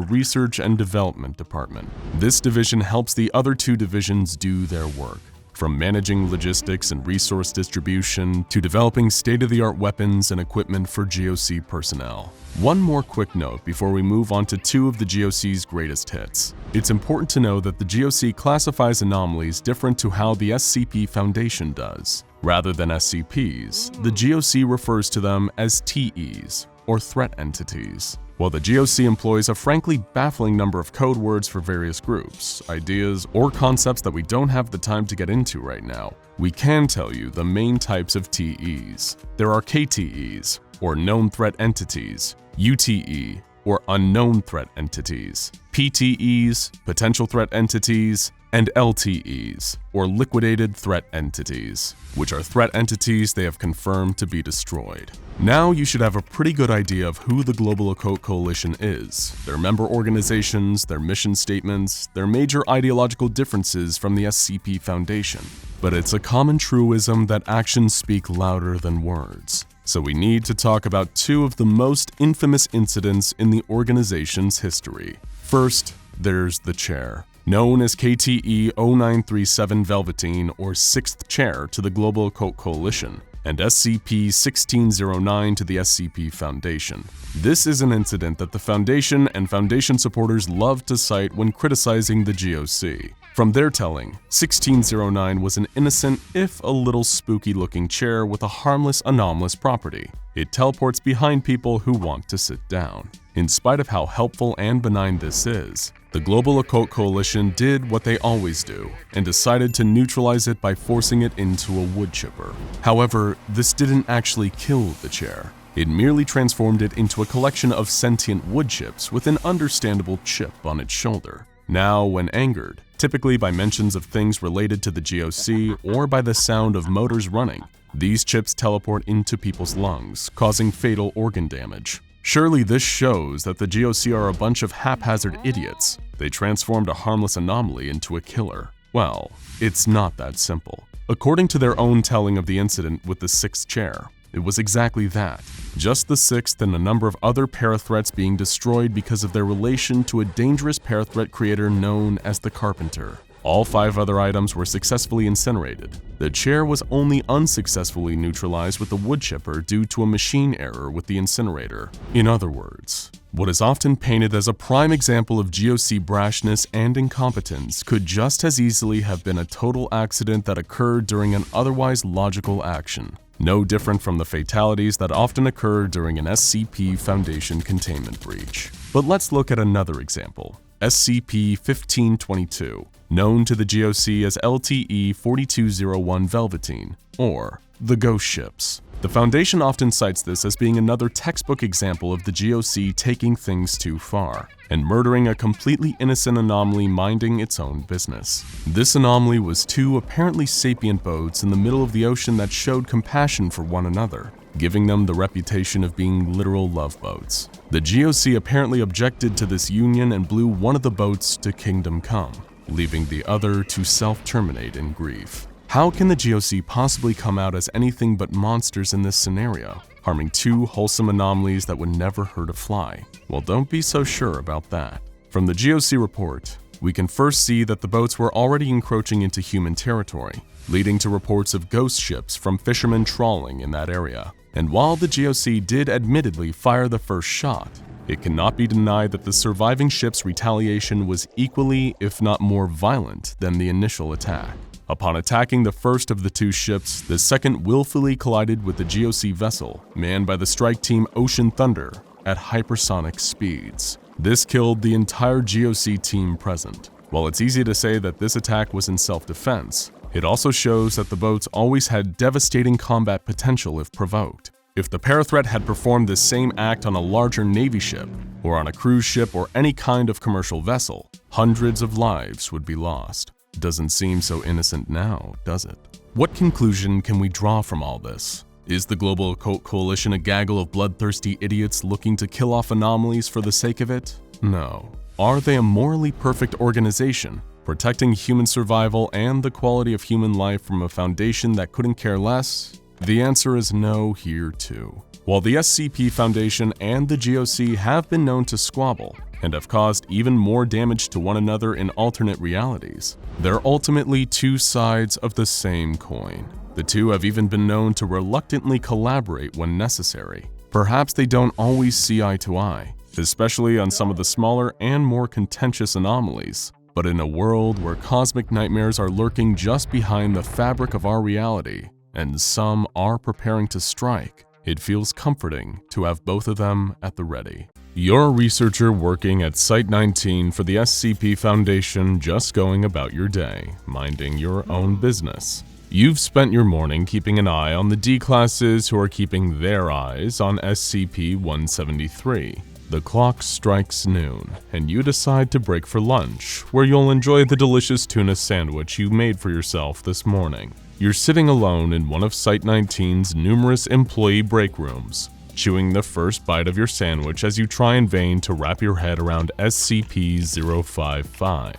Research and Development Department. This division helps the other two divisions do their work, from managing logistics and resource distribution to developing state-of-the-art weapons and equipment for GOC personnel. One more quick note before we move on to two of the GOC's greatest hits. It's important to know that the GOC classifies anomalies different to how the SCP Foundation does. Rather than SCPs, the GOC refers to them as TEs, or threat entities. While the GOC employs a frankly baffling number of code words for various groups, ideas, or concepts that we don't have the time to get into right now, we can tell you the main types of TEs. There are KTEs, or known threat entities, UTE, or unknown threat entities, PTEs, potential threat entities, and LTEs, or liquidated threat entities, which are threat entities they have confirmed to be destroyed. Now you should have a pretty good idea of who the Global Occult Coalition is, their member organizations, their mission statements, their major ideological differences from the SCP Foundation. But it's a common truism that actions speak louder than words. So we need to talk about two of the most infamous incidents in the organization's history. First, there's the chair. Known as KTE 0937 Velveteen, or 6th Chair to the Global Occult Coalition, and SCP-1609 to the SCP Foundation. This is an incident that the Foundation and Foundation supporters love to cite when criticizing the GOC. From their telling, 1609 was an innocent, if a little spooky-looking chair with a harmless, anomalous property. It teleports behind people who want to sit down. In spite of how helpful and benign this is, the Global Occult Coalition did what they always do and decided to neutralize it by forcing it into a wood chipper. However, this didn't actually kill the chair. It merely transformed it into a collection of sentient wood chips with an understandable chip on its shoulder. Now, when angered, typically by mentions of things related to the GOC or by the sound of motors running, these chips teleport into people's lungs, causing fatal organ damage. Surely this shows that the GOC are a bunch of haphazard idiots. They transformed a harmless anomaly into a killer. Well, it's not that simple. According to their own telling of the incident with the 6th chair, it was exactly that. Just the 6th and a number of other parathreats being destroyed because of their relation to a dangerous parathreat creator known as the Carpenter. All 5 other items were successfully incinerated. The chair was only unsuccessfully neutralized with the wood chipper due to a machine error with the incinerator. In other words, what is often painted as a prime example of GOC brashness and incompetence could just as easily have been a total accident that occurred during an otherwise logical action. No different from the fatalities that often occur during an SCP Foundation containment breach. But let's look at another example. SCP-1522, known to the GOC as LTE-4201 Velveteen, or the Ghost Ships. The Foundation often cites this as being another textbook example of the GOC taking things too far and murdering a completely innocent anomaly minding its own business. This anomaly was 2 apparently sapient boats in the middle of the ocean that showed compassion for one another, giving them the reputation of being literal love boats. The GOC apparently objected to this union and blew one of the boats to Kingdom Come, leaving the other to self-terminate in grief. How can the GOC possibly come out as anything but monsters in this scenario, harming 2 wholesome anomalies that would never hurt a fly? Well, don't be so sure about that. From the GOC report, we can first see that the boats were already encroaching into human territory, leading to reports of ghost ships from fishermen trawling in that area. And while the GOC did admittedly fire the first shot, it cannot be denied that the surviving ship's retaliation was equally, if not more violent than the initial attack. Upon attacking the first of the 2 ships, the second willfully collided with the GOC vessel, manned by the strike team Ocean Thunder, at hypersonic speeds. This killed the entire GOC team present. While it's easy to say that this attack was in self-defense, it also shows that the boats always had devastating combat potential if provoked. If the parathreat had performed this same act on a larger Navy ship, or on a cruise ship or any kind of commercial vessel, hundreds of lives would be lost. Doesn't seem so innocent now, does it? What conclusion can we draw from all this? Is the Global Occult Coalition a gaggle of bloodthirsty idiots looking to kill off anomalies for the sake of it? No. Are they a morally perfect organization, protecting human survival and the quality of human life from a foundation that couldn't care less? The answer is no here too. While the SCP Foundation and the GOC have been known to squabble and have caused even more damage to one another in alternate realities, they're ultimately two sides of the same coin. The two have even been known to reluctantly collaborate when necessary. Perhaps they don't always see eye to eye, especially on some of the smaller and more contentious anomalies. But in a world where cosmic nightmares are lurking just behind the fabric of our reality, and some are preparing to strike, it feels comforting to have both of them at the ready. You're a researcher working at Site-19 for the SCP Foundation, just going about your day, minding your own business. You've spent your morning keeping an eye on the D-classes who are keeping their eyes on SCP-173. The clock strikes noon, and you decide to break for lunch, where you'll enjoy the delicious tuna sandwich you made for yourself this morning. You're sitting alone in one of Site-19's numerous employee break rooms, chewing the first bite of your sandwich as you try in vain to wrap your head around SCP-055.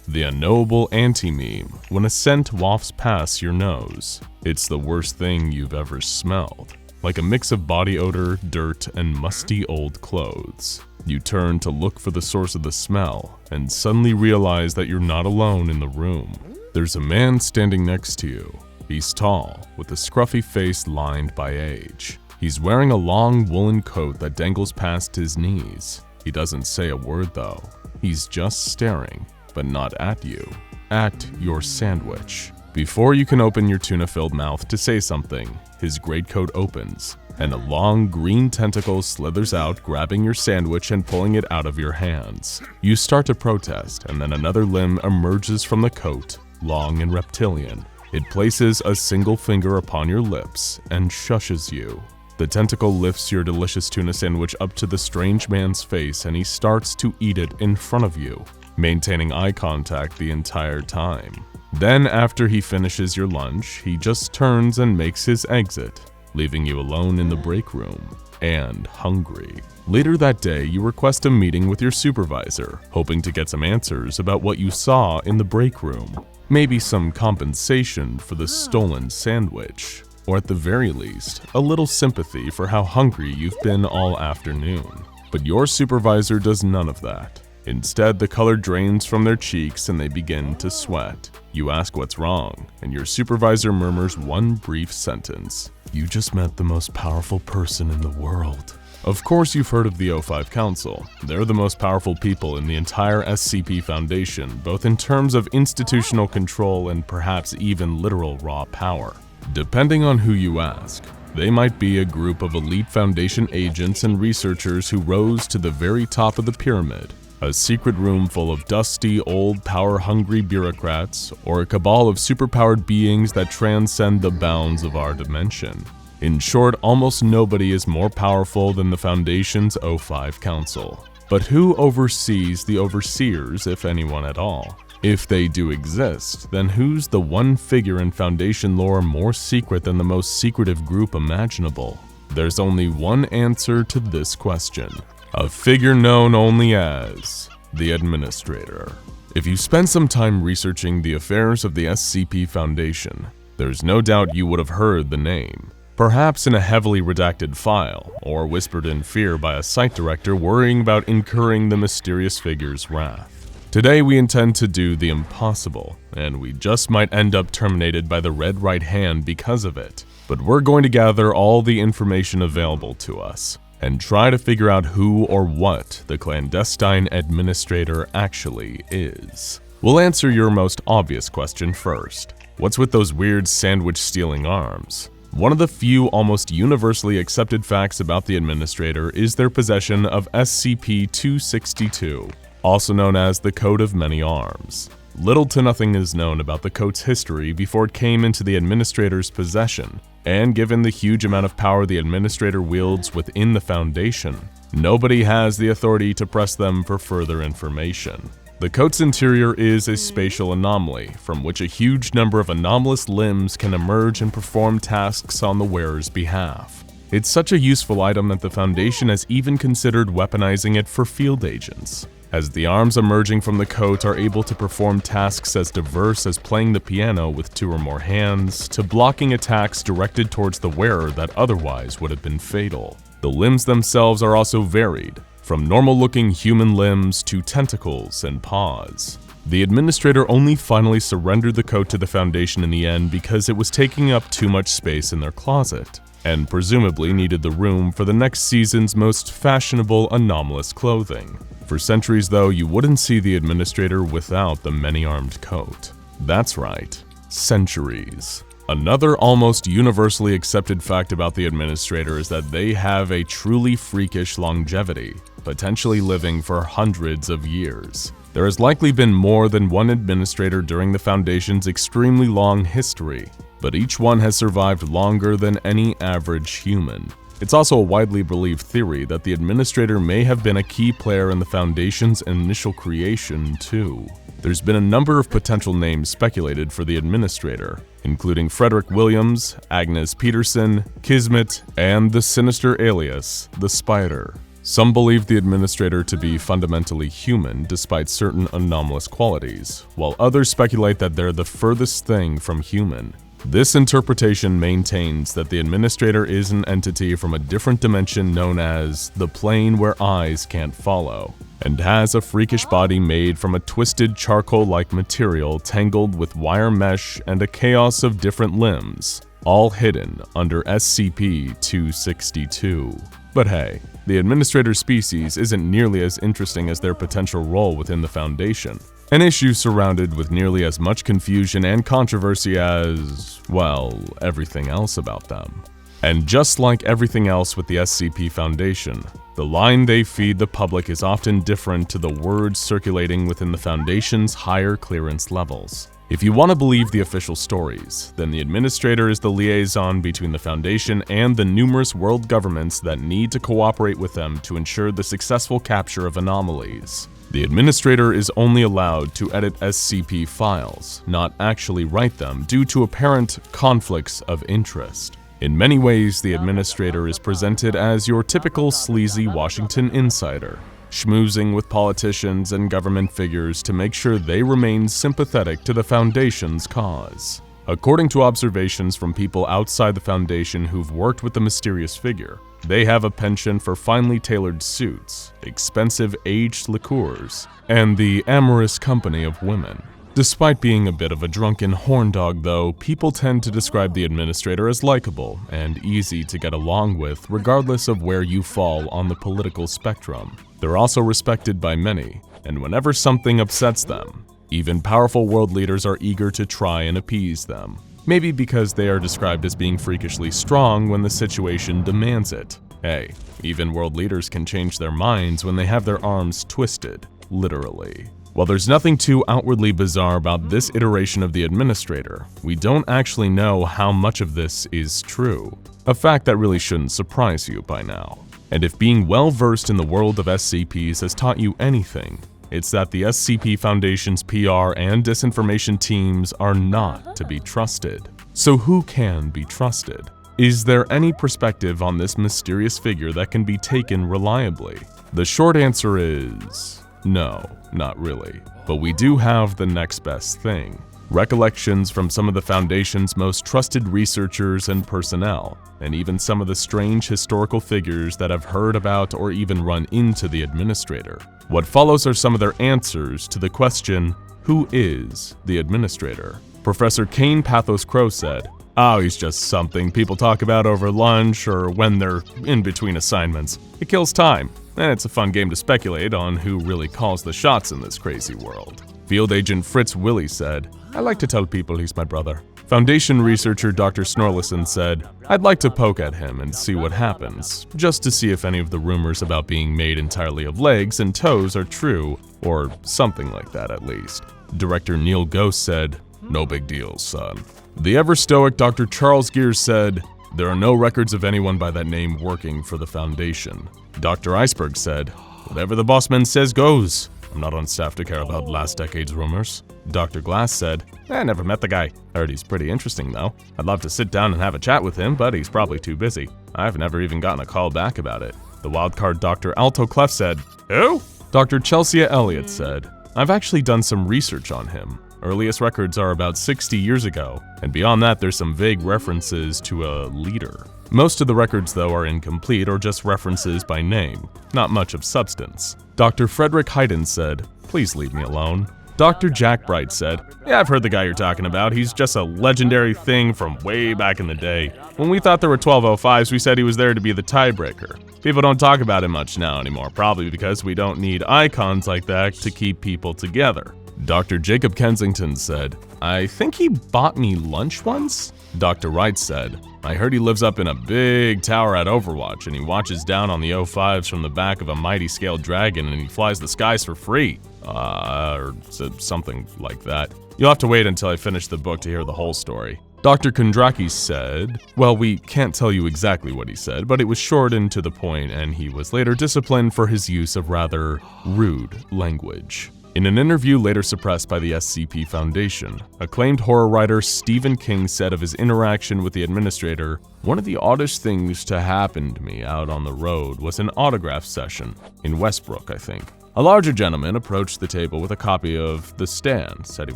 The unknowable anti-meme when a scent wafts past your nose. It's the worst thing you've ever smelled, like a mix of body odor, dirt, and musty old clothes. You turn to look for the source of the smell and suddenly realize that you're not alone in the room. There's a man standing next to you. He's tall, with a scruffy face lined by age. He's wearing a long woolen coat that dangles past his knees. He doesn't say a word though. He's just staring, but not at you, at your sandwich. Before you can open your tuna-filled mouth to say something, his greatcoat opens, and a long green tentacle slithers out, grabbing your sandwich and pulling it out of your hands. You start to protest, and then another limb emerges from the coat, long and reptilian. It places a single finger upon your lips and shushes you. The tentacle lifts your delicious tuna sandwich up to the strange man's face, and he starts to eat it in front of you, maintaining eye contact the entire time. Then, after he finishes your lunch, he just turns and makes his exit, leaving you alone in the break room, and hungry. Later that day, you request a meeting with your supervisor, hoping to get some answers about what you saw in the break room. Maybe some compensation for the stolen sandwich, or at the very least, a little sympathy for how hungry you've been all afternoon. But your supervisor does none of that. Instead, the color drains from their cheeks and they begin to sweat. You ask what's wrong, and your supervisor murmurs one brief sentence. You just met the most powerful person in the world. Of course you've heard of the O5 Council. They're the most powerful people in the entire SCP Foundation, both in terms of institutional control and perhaps even literal raw power. Depending on who you ask, they might be a group of elite Foundation agents and researchers who rose to the very top of the pyramid, a secret room full of dusty, old, power-hungry bureaucrats, or a cabal of superpowered beings that transcend the bounds of our dimension. In short, almost nobody is more powerful than the Foundation's O5 Council. But who oversees the overseers, if anyone at all? If they do exist, then who's the one figure in Foundation lore more secret than the most secretive group imaginable? There's only one answer to this question. A figure known only as the Administrator. If you spend some time researching the affairs of the SCP Foundation, there's no doubt you would have heard the name. Perhaps in a heavily redacted file, or whispered in fear by a site director worrying about incurring the mysterious figure's wrath. Today we intend to do the impossible, and we just might end up terminated by the Red Right Hand because of it. But we're going to gather all the information available to us, and try to figure out who or what the clandestine administrator actually is. We'll answer your most obvious question first. What's with those weird sandwich-stealing arms? One of the few almost universally accepted facts about the administrator is their possession of SCP-262, also known as the Coat of Many Arms. Little to nothing is known about the coat's history before it came into the administrator's possession, and given the huge amount of power the administrator wields within the Foundation, nobody has the authority to press them for further information. The coat's interior is a spatial anomaly, from which a huge number of anomalous limbs can emerge and perform tasks on the wearer's behalf. It's such a useful item that the Foundation has even considered weaponizing it for field agents. as the arms emerging from the coat are able to perform tasks as diverse as playing the piano with 2 or more hands, to blocking attacks directed towards the wearer that otherwise would have been fatal. The limbs themselves are also varied, from normal-looking human limbs to tentacles and paws. The administrator only finally surrendered the coat to the Foundation in the end because it was taking up too much space in their closet, and presumably needed the room for the next season's most fashionable anomalous clothing. For centuries, though, you wouldn't see the administrator without the many-armed coat. That's right, centuries. Another almost universally accepted fact about the administrator is that they have a truly freakish longevity, potentially living for hundreds of years. There has likely been more than one administrator during the Foundation's extremely long history, but each one has survived longer than any average human. It's also a widely believed theory that the administrator may have been a key player in the Foundation's initial creation, too. There's been a number of potential names speculated for the administrator, including Frederick Williams, Agnes Peterson, Kismet, and the sinister alias, the Spider. Some believe the administrator to be fundamentally human despite certain anomalous qualities, while others speculate that they're the furthest thing from human. This interpretation maintains that the administrator is an entity from a different dimension known as the plane where eyes can't follow, and has a freakish body made from a twisted charcoal-like material tangled with wire mesh and a chaos of different limbs, all hidden under SCP-262. But hey, the administrator species isn't nearly as interesting as their potential role within the Foundation, an issue surrounded with nearly as much confusion and controversy as, well, everything else about them. And just like everything else with the SCP Foundation, the line they feed the public is often different to the words circulating within the Foundation's higher clearance levels. If you want to believe the official stories, then the administrator is the liaison between the Foundation and the numerous world governments that need to cooperate with them to ensure the successful capture of anomalies. The administrator is only allowed to edit SCP files, not actually write them due to apparent conflicts of interest. In many ways, the administrator is presented as your typical sleazy Washington insider, schmoozing with politicians and government figures to make sure they remain sympathetic to the Foundation's cause. According to observations from people outside the Foundation who've worked with the mysterious figure, they have a penchant for finely tailored suits, expensive aged liqueurs, and the amorous company of women. Despite being a bit of a drunken horn dog, though, people tend to describe the administrator as likable and easy to get along with regardless of where you fall on the political spectrum. They're also respected by many, and whenever something upsets them, even powerful world leaders are eager to try and appease them. Maybe because they are described as being freakishly strong when the situation demands it. Hey, even world leaders can change their minds when they have their arms twisted, literally. While there's nothing too outwardly bizarre about this iteration of the administrator, we don't actually know how much of this is true, a fact that really shouldn't surprise you by now. And if being well-versed in the world of SCPs has taught you anything, it's that the SCP Foundation's PR and disinformation teams are not to be trusted. So who can be trusted? Is there any perspective on this mysterious figure that can be taken reliably? The short answer is no, not really. But we do have the next best thing. Recollections from some of the Foundation's most trusted researchers and personnel, and even some of the strange historical figures that have heard about or even run into the administrator. What follows are some of their answers to the question, who is the administrator? Professor Kain Pathos Crow said, "Oh, he's just something people talk about over lunch or when they're in between assignments. It kills time, and it's a fun game to speculate on who really calls the shots in this crazy world." Field Agent Fritz Willie said, "I like to tell people he's my brother." Foundation researcher Dr. Snorlison said, "I'd like to poke at him and see what happens, just to see if any of the rumors about being made entirely of legs and toes are true, or something like that at least." Director Neil Ghost said, "No big deal, son." The ever-stoic Dr. Charles Gears said, "There are no records of anyone by that name working for the Foundation." Dr. Iceberg said, "Whatever the bossman says goes. I'm not on staff to care about last decade's rumors." Dr. Glass said, "I never met the guy. I heard he's pretty interesting though. I'd love to sit down and have a chat with him, but he's probably too busy. I've never even gotten a call back about it." The wildcard Dr. Alto Clef said, "Who? Dr. Chelsea Elliott said, I've actually done some research on him. Earliest records are about 60 years ago, and beyond that there's some vague references to a leader. Most of the records, though, are incomplete or just references by name, not much of substance. Dr. Frederick Hayden said, please leave me alone. Dr. Jack Bright said, yeah, I've heard the guy you're talking about. He's just a legendary thing from way back in the day. When we thought there were 1205s, we said he was there to be the tiebreaker. People don't talk about him much now anymore, probably because we don't need icons like that to keep people together. Dr. Jacob Kensington said, I think he bought me lunch once? Dr. Wright said, I heard he lives up in a big tower at Overwatch and he watches down on the 05s from the back of a mighty scaled dragon and he flies the skies for free. Or something like that. You'll have to wait until I finish the book to hear the whole story. Dr. Kondraki said, well, we can't tell you exactly what he said, but it was short and to the point, and he was later disciplined for his use of rather rude language. In an interview later suppressed by the SCP Foundation, acclaimed horror writer Stephen King said of his interaction with the administrator, one of the oddest things to happen to me out on the road was an autograph session, in Westbrook, I think. A larger gentleman approached the table with a copy of The Stand, said he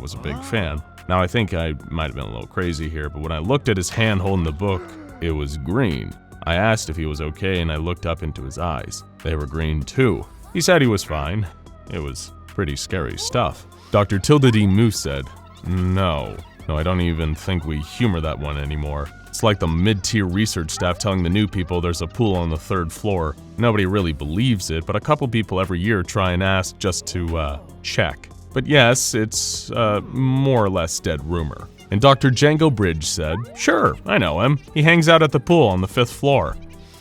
was a big fan. Now I think I might have been a little crazy here, but when I looked at his hand holding the book, it was green. I asked if he was okay and I looked up into his eyes. They were green too. He said he was fine. It was pretty scary stuff. Dr. Tilda D. Moose said, No, I don't even think we humor that one anymore. It's like the mid-tier research staff telling the new people there's a pool on the 3rd floor. Nobody really believes it, but a couple people every year try and ask just to, check. But yes, it's, more or less dead rumor. And Dr. Django Bridge said, sure, I know him. He hangs out at the pool on the 5th floor.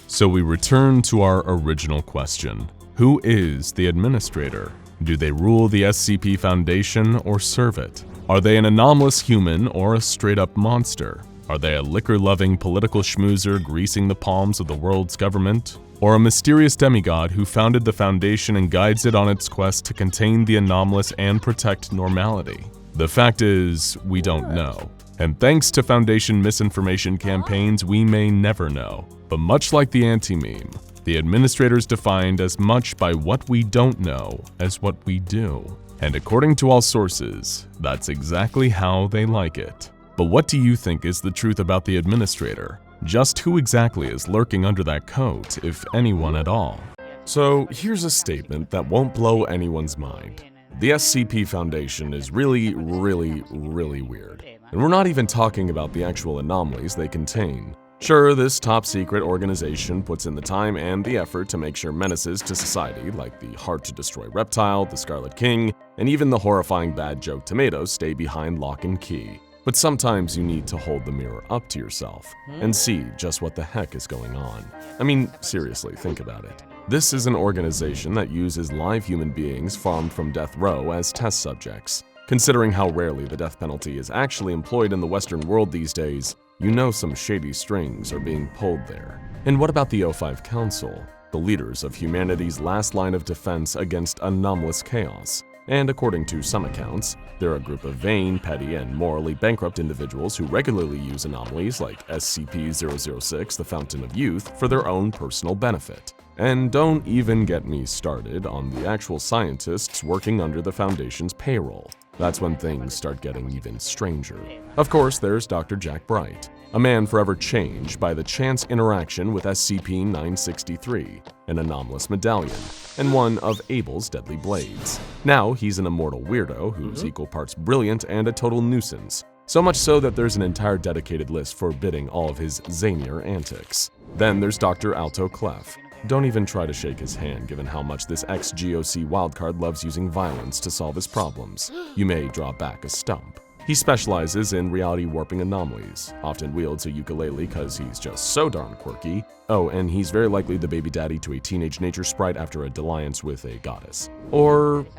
So we return to our original question. Who is the administrator? Do they rule the SCP Foundation or serve it? Are they an anomalous human or a straight-up monster? Are they a liquor-loving political schmoozer greasing the palms of the world's government? Or a mysterious demigod who founded the Foundation and guides it on its quest to contain the anomalous and protect normality? The fact is, we don't know. And thanks to Foundation misinformation campaigns, we may never know. But much like the anti-meme, the administrator's defined as much by what we don't know as what we do. And according to all sources, that's exactly how they like it. But what do you think is the truth about the administrator? Just who exactly is lurking under that coat, if anyone at all? So here's a statement that won't blow anyone's mind. The SCP Foundation is really weird. And we're not even talking about the actual anomalies they contain. Sure, this top-secret organization puts in the time and the effort to make sure menaces to society like the hard-to-destroy reptile, the Scarlet King, and even the horrifying bad joke tomatoes stay behind lock and key. But sometimes you need to hold the mirror up to yourself and see just what the heck is going on. I mean, seriously, think about it. This is an organization that uses live human beings farmed from death row as test subjects. Considering how rarely the death penalty is actually employed in the Western world these days, you know some shady strings are being pulled there. And what about the O5 Council, the leaders of humanity's last line of defense against anomalous chaos? And according to some accounts, they're a group of vain, petty, and morally bankrupt individuals who regularly use anomalies like SCP-006, the Fountain of Youth, for their own personal benefit. And don't even get me started on the actual scientists working under the Foundation's payroll. That's when things start getting even stranger. Of course, there's Dr. Jack Bright, a man forever changed by the chance interaction with SCP-963, an anomalous medallion, and one of Abel's deadly blades. Now he's an immortal weirdo who's equal parts brilliant and a total nuisance. So much so that there's an entire dedicated list forbidding all of his zanier antics. Then there's Dr. Alto Clef. Don't even try to shake his hand given how much this ex-GOC wildcard loves using violence to solve his problems. You may draw back a stump. He specializes in reality warping anomalies, often wields a ukulele cause he's just so darn quirky. Oh, and he's very likely the baby daddy to a teenage nature sprite after a dalliance with a goddess. What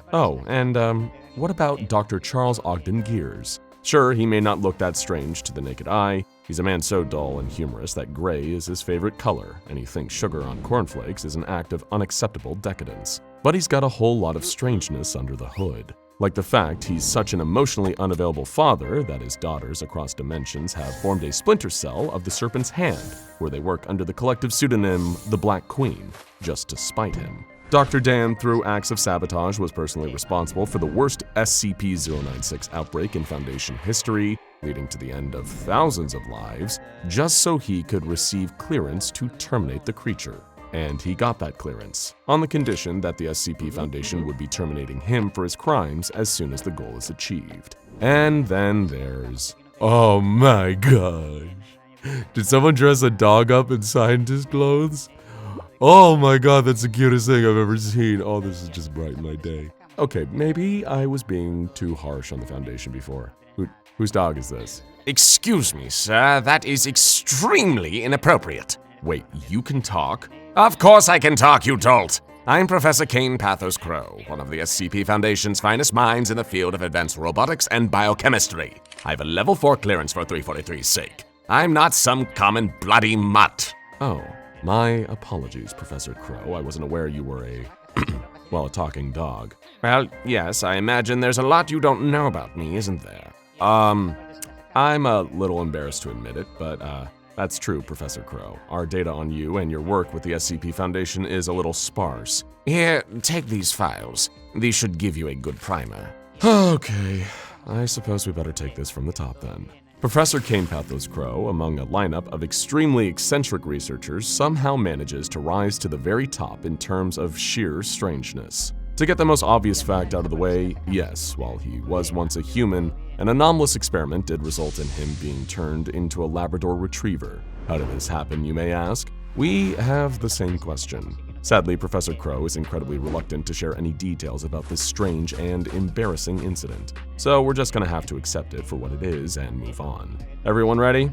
about Dr. Charles Ogden Gears? Sure, he may not look that strange to the naked eye. He's a man so dull and humorous that gray is his favorite color, and he thinks sugar on cornflakes is an act of unacceptable decadence. But he's got a whole lot of strangeness under the hood. Like the fact he's such an emotionally unavailable father that his daughters across dimensions have formed a splinter cell of the Serpent's Hand, where they work under the collective pseudonym The Black Queen, just to spite him. Dr. Dan, through acts of sabotage, was personally responsible for the worst SCP-096 outbreak in Foundation history, leading to the end of thousands of lives, just so he could receive clearance to terminate the creature. And he got that clearance, on the condition that the SCP Foundation would be terminating him for his crimes as soon as the goal is achieved. And then there's... Oh my gosh. Did someone dress a dog up in scientist clothes? Oh my god, that's the cutest thing I've ever seen. Oh, this has just brightened my day. Okay, maybe I was being too harsh on the Foundation before. Whose dog is this? Excuse me, sir, that is extremely inappropriate. Wait, you can talk? Of course I can talk, you dolt. I'm Professor Kain Pathos Crow, one of the SCP Foundation's finest minds in the field of advanced robotics and biochemistry. I have a level 4 clearance for 343's sake. I'm not some common bloody mutt. Oh, my apologies, Professor Crow. I wasn't aware you were a a talking dog. Well, yes, I imagine there's a lot you don't know about me, isn't there? I'm a little embarrassed to admit it, but that's true, Professor Crow. Our data on you and your work with the SCP Foundation is a little sparse. Here, take these files. These should give you a good primer. Okay, I suppose we better take this from the top then. Professor Kain Pathos Crow, among a lineup of extremely eccentric researchers, somehow manages to rise to the very top in terms of sheer strangeness. To get the most obvious fact out of the way, yes, while he was once a human, an anomalous experiment did result in him being turned into a Labrador Retriever. How did this happen, you may ask? We have the same question. Sadly, Professor Crow is incredibly reluctant to share any details about this strange and embarrassing incident. So we're just gonna have to accept it for what it is and move on. Everyone ready?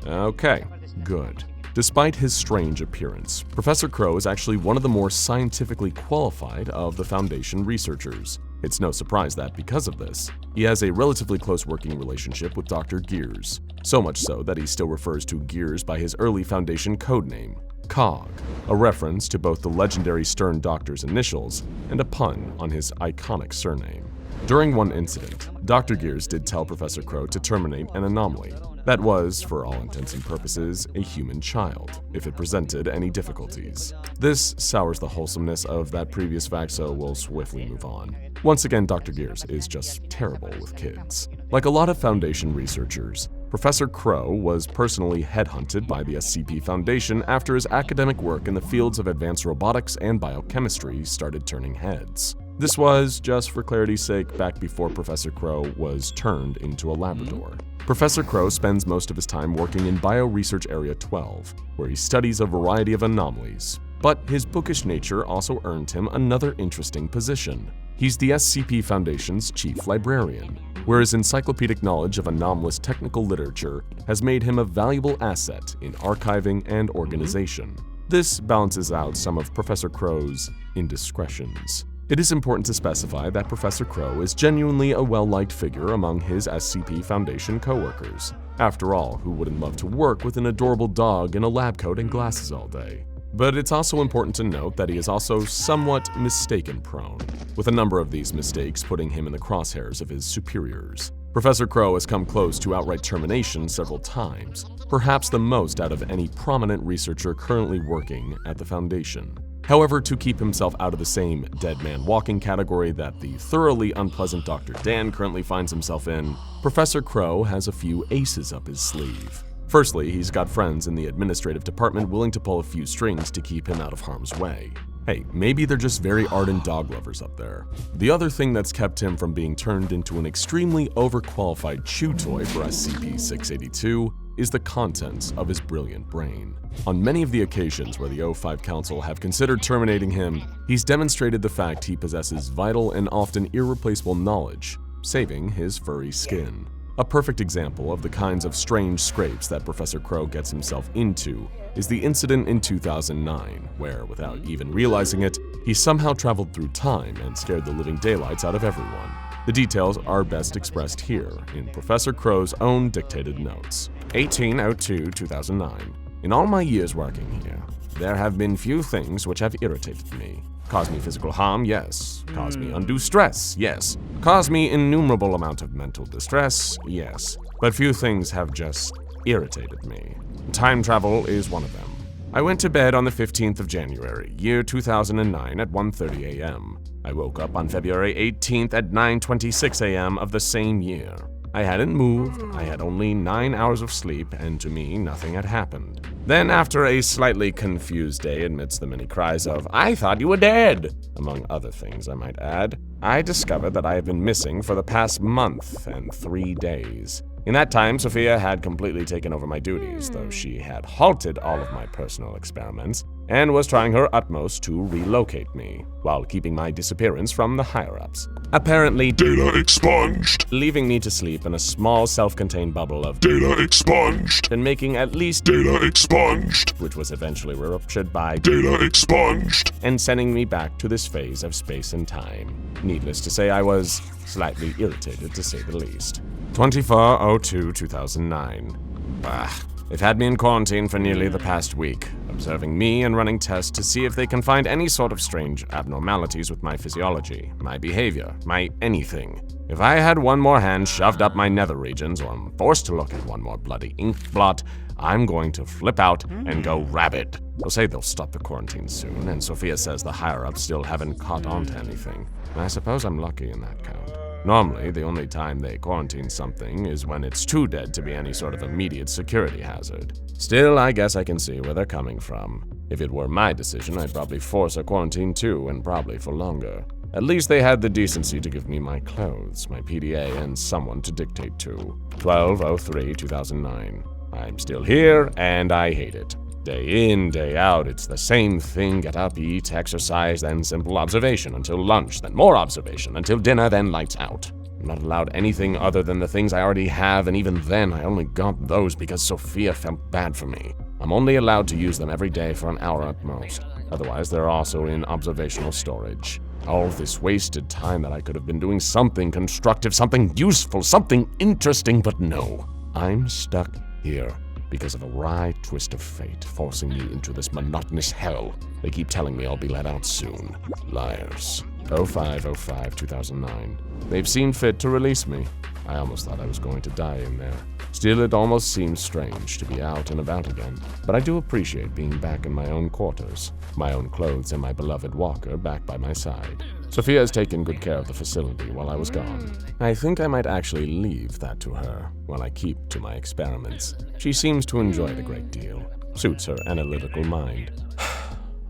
Okay, good. Despite his strange appearance, Professor Crow is actually one of the more scientifically qualified of the Foundation researchers. It's no surprise that, because of this, he has a relatively close working relationship with Dr. Gears, so much so that he still refers to Gears by his early Foundation codename, Cog, a reference to both the legendary Stern Doctor's initials and a pun on his iconic surname. During one incident, Dr. Gears did tell Professor Crow to terminate an anomaly that was, for all intents and purposes, a human child, if it presented any difficulties. This sours the wholesomeness of that previous fact, so we'll swiftly move on. Once again, Dr. Gears is just terrible with kids. Like a lot of Foundation researchers, Professor Crow was personally headhunted by the SCP Foundation after his academic work in the fields of advanced robotics and biochemistry started turning heads. This was, just for clarity's sake, back before Professor Crow was turned into a Labrador. Professor Crow spends most of his time working in Bioresearch Area 12, where he studies a variety of anomalies. But his bookish nature also earned him another interesting position. He's the SCP Foundation's chief librarian, where his encyclopedic knowledge of anomalous technical literature has made him a valuable asset in archiving and organization. This balances out some of Professor Crow's indiscretions. It is important to specify that Professor Crow is genuinely a well-liked figure among his SCP Foundation coworkers. After all, who wouldn't love to work with an adorable dog in a lab coat and glasses all day? But it's also important to note that he is also somewhat mistake-prone, with a number of these mistakes putting him in the crosshairs of his superiors. Professor Crow has come close to outright termination several times, perhaps the most out of any prominent researcher currently working at the Foundation. However, to keep himself out of the same dead man walking category that the thoroughly unpleasant Dr. Dan currently finds himself in, Professor Crow has a few aces up his sleeve. Firstly, he's got friends in the administrative department willing to pull a few strings to keep him out of harm's way. Hey, maybe they're just very ardent dog lovers up there. The other thing that's kept him from being turned into an extremely overqualified chew toy for SCP-682 is the contents of his brilliant brain. On many of the occasions where the O5 Council have considered terminating him, he's demonstrated the fact he possesses vital and often irreplaceable knowledge, saving his furry skin. A perfect example of the kinds of strange scrapes that Professor Crow gets himself into is the incident in 2009, where, without even realizing it, he somehow traveled through time and scared the living daylights out of everyone. The details are best expressed here in Professor Crow's own dictated notes. 1802-2009. In all my years working here, there have been few things which have irritated me. Caused me physical harm, yes. Caused me undue stress, yes. Caused me innumerable amount of mental distress, yes. But few things have just irritated me. Time travel is one of them. I went to bed on the 15th of January, year 2009 at 1:30 a.m. I woke up on February 18th at 9:26 a.m. of the same year. I hadn't moved, I had only 9 hours of sleep, and to me, nothing had happened. Then, after a slightly confused day amidst the many cries of, "I thought you were dead," among other things I might add, I discovered that I had been missing for the past month and 3 days. In that time, Sophia had completely taken over my duties, though she had halted all of my personal experiments and was trying her utmost to relocate me, while keeping my disappearance from the higher-ups. Apparently, Data expunged. leaving me to sleep in a small self-contained bubble of Data expunged. and making at least Data expunged. which was eventually ruptured by Data expunged. and sending me back to this phase of space and time. Needless to say, I was slightly irritated, to say the least. 24/02/2009. Bah. They've had me in quarantine for nearly the past week, observing me and running tests to see if they can find any sort of strange abnormalities with my physiology, my behavior, my anything. If I had one more hand shoved up my nether regions, or I'm forced to look at one more bloody ink blot, I'm going to flip out and go rabid. They'll say they'll stop the quarantine soon, and Sophia says the higher-ups still haven't caught on to anything. And I suppose I'm lucky in that count. Normally, the only time they quarantine something is when it's too dead to be any sort of immediate security hazard. Still, I guess I can see where they're coming from. If it were my decision, I'd probably force a quarantine too, and probably for longer. At least they had the decency to give me my clothes, my PDA, and someone to dictate to. 12/03/2009. I'm still here, and I hate it. Day in, day out, it's the same thing. Get up, eat, exercise, then simple observation until lunch, then more observation until dinner, then lights out. I'm not allowed anything other than the things I already have, and even then, I only got those because Sophia felt bad for me. I'm only allowed to use them every day for an hour at most. Otherwise, they're also in observational storage. All this wasted time that I could have been doing something constructive, something useful, something interesting, but no. I'm stuck here because of a wry twist of fate, forcing me into this monotonous hell. They keep telling me I'll be let out soon. Liars. 05/05/2009. They've seen fit to release me. I almost thought I was going to die in there. Still, it almost seems strange to be out and about again. But I do appreciate being back in my own quarters, my own clothes, and my beloved walker back by my side. Sophia has taken good care of the facility while I was gone. I think I might actually leave that to her, while I keep to my experiments. She seems to enjoy it a great deal. Suits her analytical mind.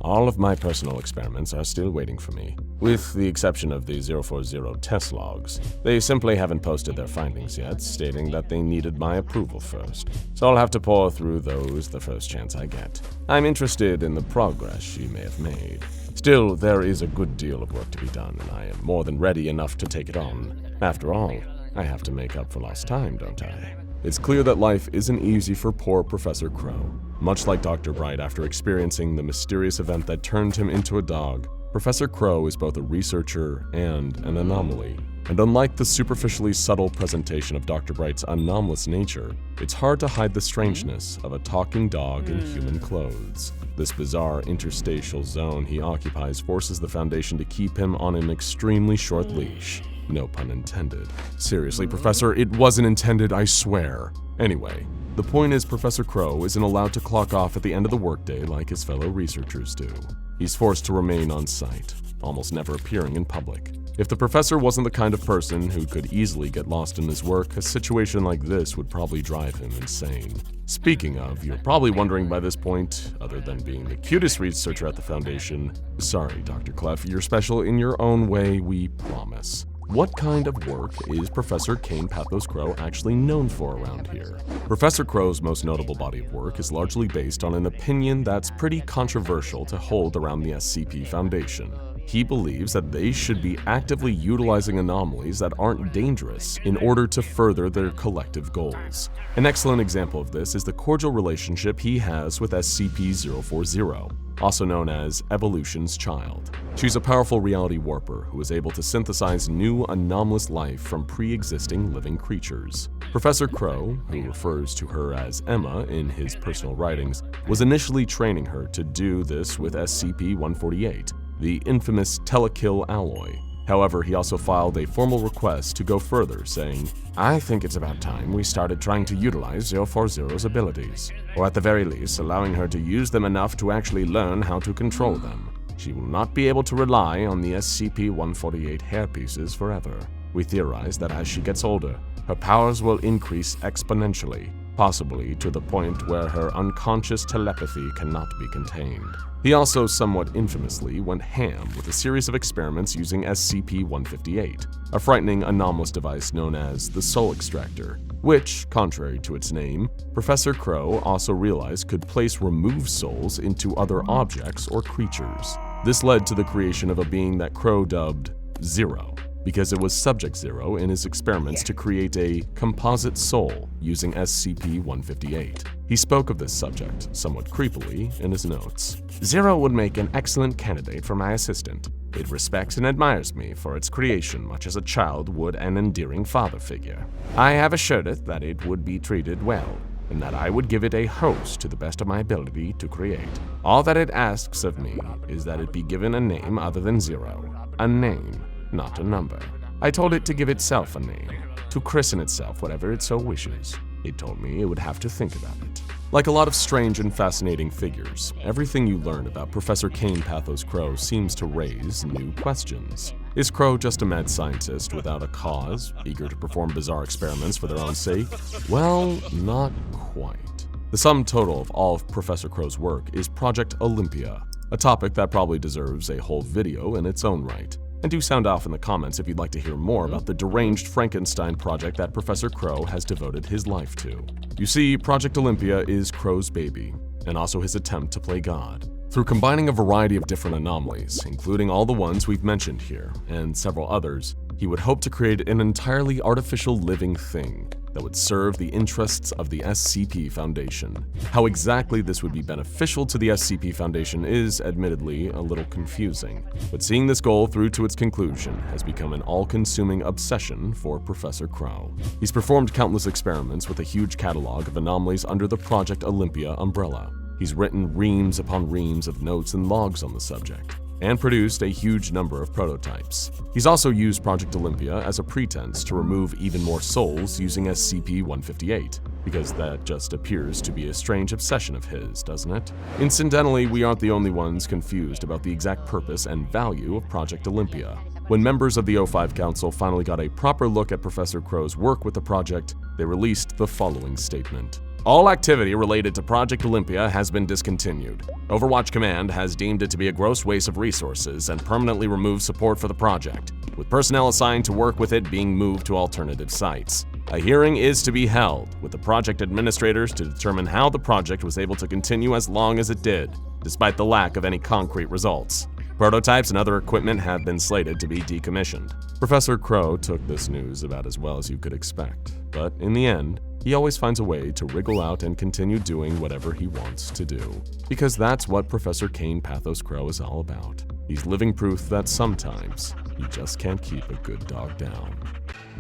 All of my personal experiments are still waiting for me, with the exception of the 040 test logs. They simply haven't posted their findings yet, stating that they needed my approval first. So I'll have to pore through those the first chance I get. I'm interested in the progress she may have made. Still, there is a good deal of work to be done, and I am more than ready enough to take it on. After all, I have to make up for lost time, don't I? It's clear that life isn't easy for poor Professor Crow. Much like Dr. Bright after experiencing the mysterious event that turned him into a dog, Professor Crow is both a researcher and an anomaly. And unlike the superficially subtle presentation of Dr. Bright's anomalous nature, it's hard to hide the strangeness of a talking dog in human clothes. This bizarre interstitial zone he occupies forces the Foundation to keep him on an extremely short leash. No pun intended. Seriously, Professor, it wasn't intended, I swear. Anyway, the point is Professor Crow isn't allowed to clock off at the end of the workday like his fellow researchers do. He's forced to remain on site, almost never appearing in public. If the professor wasn't the kind of person who could easily get lost in his work, a situation like this would probably drive him insane. Speaking of, you're probably wondering by this point, other than being the cutest researcher at the Foundation, sorry, Dr. Clef, you're special in your own way, we promise. What kind of work is Professor Kain Pathos Crow actually known for around here? Professor Crow's most notable body of work is largely based on an opinion that's pretty controversial to hold around the SCP Foundation. He believes that they should be actively utilizing anomalies that aren't dangerous in order to further their collective goals. An excellent example of this is the cordial relationship he has with SCP-040, also known as Evolution's Child. She's a powerful reality warper who is able to synthesize new anomalous life from pre-existing living creatures. Professor Crow, who refers to her as Emma in his personal writings, was initially training her to do this with SCP-148, the infamous telekill alloy. However, he also filed a formal request to go further, saying, I think it's about time we started trying to utilize 040's abilities, or at the very least, allowing her to use them enough to actually learn how to control them. She will not be able to rely on the SCP-148 hairpieces forever. We theorize that as she gets older, her powers will increase exponentially, possibly to the point where her unconscious telepathy cannot be contained. He also somewhat infamously went ham with a series of experiments using SCP-158, a frightening anomalous device known as the Soul Extractor, which, contrary to its name, Professor Crow also realized could place removed souls into other objects or creatures. This led to the creation of a being that Crow dubbed Zero, because it was Subject Zero in his experiments to create a composite soul using SCP-158. He spoke of this subject, somewhat creepily, in his notes. Zero would make an excellent candidate for my assistant. It respects and admires me for its creation much as a child would an endearing father figure. I have assured it that it would be treated well, and that I would give it a host to the best of my ability to create. All that it asks of me is that it be given a name other than Zero. A name, not a number. I told it to give itself a name, to christen itself whatever it so wishes. It told me it would have to think about it. Like a lot of strange and fascinating figures, everything you learn about Professor Kain Pathos Crow seems to raise new questions. Is Crow just a mad scientist without a cause, eager to perform bizarre experiments for their own sake? Well, not quite. The sum total of all of Professor Crow's work is Project Olympia, a topic that probably deserves a whole video in its own right. And do sound off in the comments if you'd like to hear more about the deranged Frankenstein project that Professor Crow has devoted his life to. You see, Project Olympia is Crow's baby, and also his attempt to play God. Through combining a variety of different anomalies, including all the ones we've mentioned here, and several others, he would hope to create an entirely artificial living thing that would serve the interests of the SCP Foundation. How exactly this would be beneficial to the SCP Foundation is, admittedly, a little confusing, but seeing this goal through to its conclusion has become an all-consuming obsession for Professor Crow. He's performed countless experiments with a huge catalog of anomalies under the Project Olympia umbrella. He's written reams upon reams of notes and logs on the subject, and produced a huge number of prototypes. He's also used Project Olympia as a pretense to remove even more souls using SCP-158, because that just appears to be a strange obsession of his, doesn't it? Incidentally, we aren't the only ones confused about the exact purpose and value of Project Olympia. When members of the O5 Council finally got a proper look at Professor Crow's work with the project, they released the following statement. All activity related to Project Olympia has been discontinued. Overwatch Command has deemed it to be a gross waste of resources and permanently removed support for the project, with personnel assigned to work with it being moved to alternative sites. A hearing is to be held with the project administrators to determine how the project was able to continue as long as it did, despite the lack of any concrete results. Prototypes and other equipment have been slated to be decommissioned. Professor Crow took this news about as well as you could expect, but in the end, he always finds a way to wriggle out and continue doing whatever he wants to do. Because that's what Professor Kain Pathos Crow is all about. He's living proof that sometimes you just can't keep a good dog down.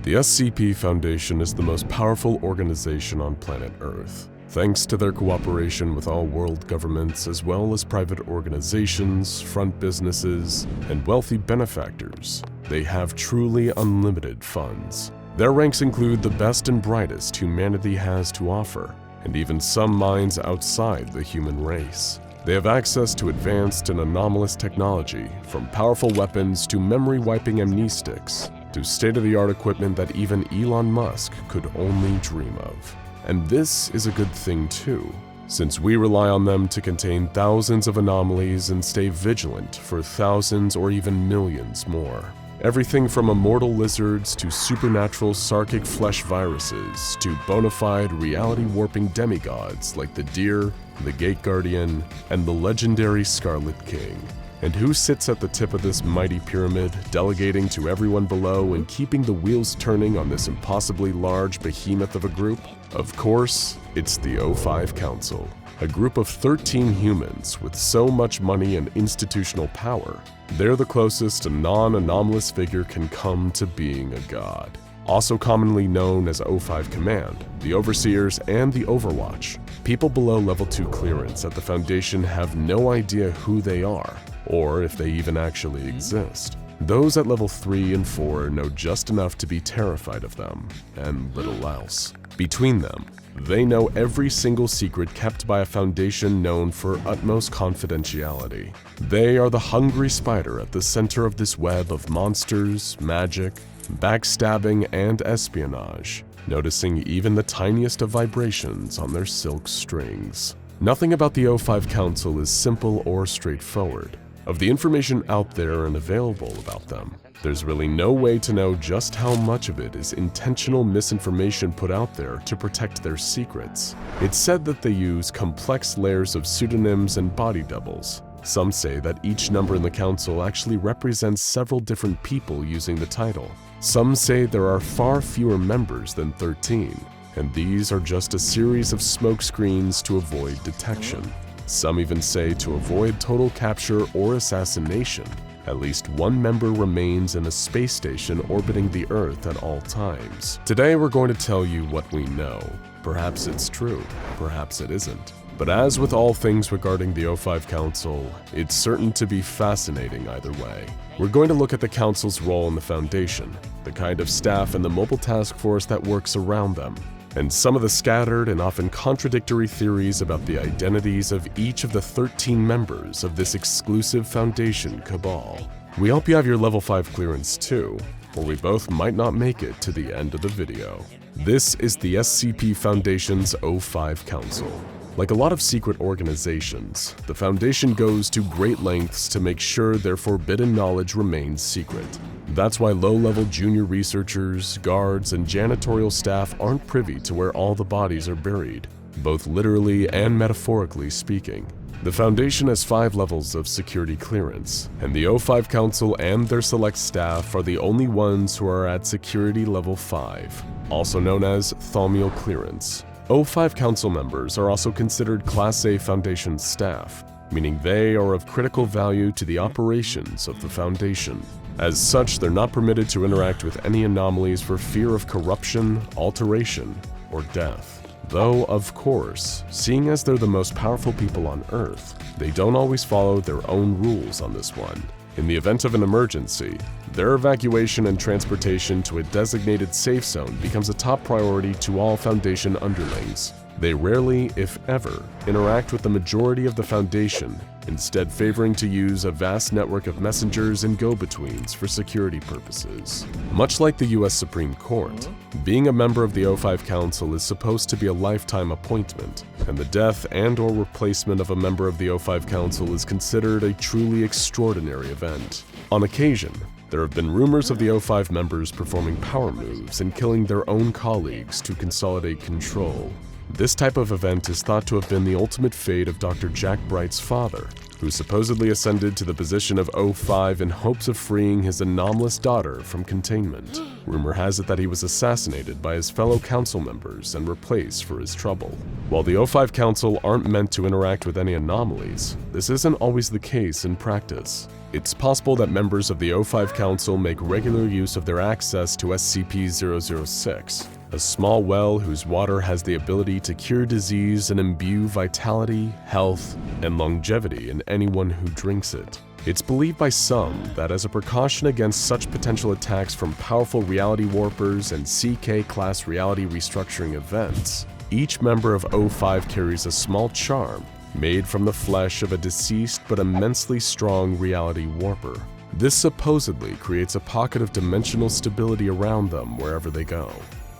The SCP Foundation is the most powerful organization on planet Earth. Thanks to their cooperation with all world governments as well as private organizations, front businesses, and wealthy benefactors, they have truly unlimited funds. Their ranks include the best and brightest humanity has to offer, and even some minds outside the human race. They have access to advanced and anomalous technology, from powerful weapons to memory-wiping amnestics, to state-of-the-art equipment that even Elon Musk could only dream of. And this is a good thing too, since we rely on them to contain thousands of anomalies and stay vigilant for thousands or even millions more. Everything from immortal lizards to supernatural sarkic flesh viruses to bona fide reality-warping demigods like the Deer, the Gate Guardian, and the legendary Scarlet King. And who sits at the tip of this mighty pyramid, delegating to everyone below and keeping the wheels turning on this impossibly large behemoth of a group? Of course, it's the O5 Council, a group of 13 humans with so much money and institutional power. They're the closest a non-anomalous figure can come to being a god. Also commonly known as O5 Command, the Overseers, and the Overwatch. People below level 2 clearance at the Foundation have no idea who they are, or if they even actually exist. Those at level 3 and 4 know just enough to be terrified of them, and little else. Between them, they know every single secret kept by a foundation known for utmost confidentiality. They are the hungry spider at the center of this web of monsters, magic, backstabbing, and espionage, noticing even the tiniest of vibrations on their silk strings. Nothing about the O5 Council is simple or straightforward. Of the information out there and available about them, there's really no way to know just how much of it is intentional misinformation put out there to protect their secrets. It's said that they use complex layers of pseudonyms and body doubles. Some say that each number in the council actually represents several different people using the title. Some say there are far fewer members than 13, and these are just a series of smokescreens to avoid detection. Some even say to avoid total capture or assassination, at least one member remains in a space station orbiting the Earth at all times. Today we're going to tell you what we know. Perhaps it's true, perhaps it isn't. But as with all things regarding the O5 Council, it's certain to be fascinating either way. We're going to look at the Council's role in the Foundation, the kind of staff and the mobile task force that works around them, and some of the scattered and often contradictory theories about the identities of each of the 13 members of this exclusive Foundation cabal. We hope you have your level 5 clearance too, or we both might not make it to the end of the video. This is the SCP Foundation's O5 Council. Like a lot of secret organizations, the Foundation goes to great lengths to make sure their forbidden knowledge remains secret. That's why low-level junior researchers, guards, and janitorial staff aren't privy to where all the bodies are buried, both literally and metaphorically speaking. The Foundation has 5 levels of security clearance, and the O5 Council and their select staff are the only ones who are at security level 5, also known as Thaumiel clearance. O5 Council members are also considered Class A Foundation staff, meaning they are of critical value to the operations of the Foundation. As such, they're not permitted to interact with any anomalies for fear of corruption, alteration, or death. Though, of course, seeing as they're the most powerful people on Earth, they don't always follow their own rules on this one. In the event of an emergency, their evacuation and transportation to a designated safe zone becomes a top priority to all Foundation underlings. They rarely, if ever, interact with the majority of the Foundation, instead favoring to use a vast network of messengers and go-betweens for security purposes. Much like the US Supreme Court, being a member of the O5 Council is supposed to be a lifetime appointment, and the death and/or replacement of a member of the O5 Council is considered a truly extraordinary event. On occasion, there have been rumors of the O5 members performing power moves and killing their own colleagues to consolidate control. This type of event is thought to have been the ultimate fate of Dr. Jack Bright's father, who supposedly ascended to the position of O5 in hopes of freeing his anomalous daughter from containment. Rumor has it that he was assassinated by his fellow council members and replaced for his trouble. While the O5 Council aren't meant to interact with any anomalies, this isn't always the case in practice. It's possible that members of the O5 Council make regular use of their access to SCP-006, a small well whose water has the ability to cure disease and imbue vitality, health, and longevity in anyone who drinks it. It's believed by some that as a precaution against such potential attacks from powerful reality warpers and CK-class reality restructuring events, each member of O5 carries a small charm made from the flesh of a deceased but immensely strong reality warper. This supposedly creates a pocket of dimensional stability around them wherever they go.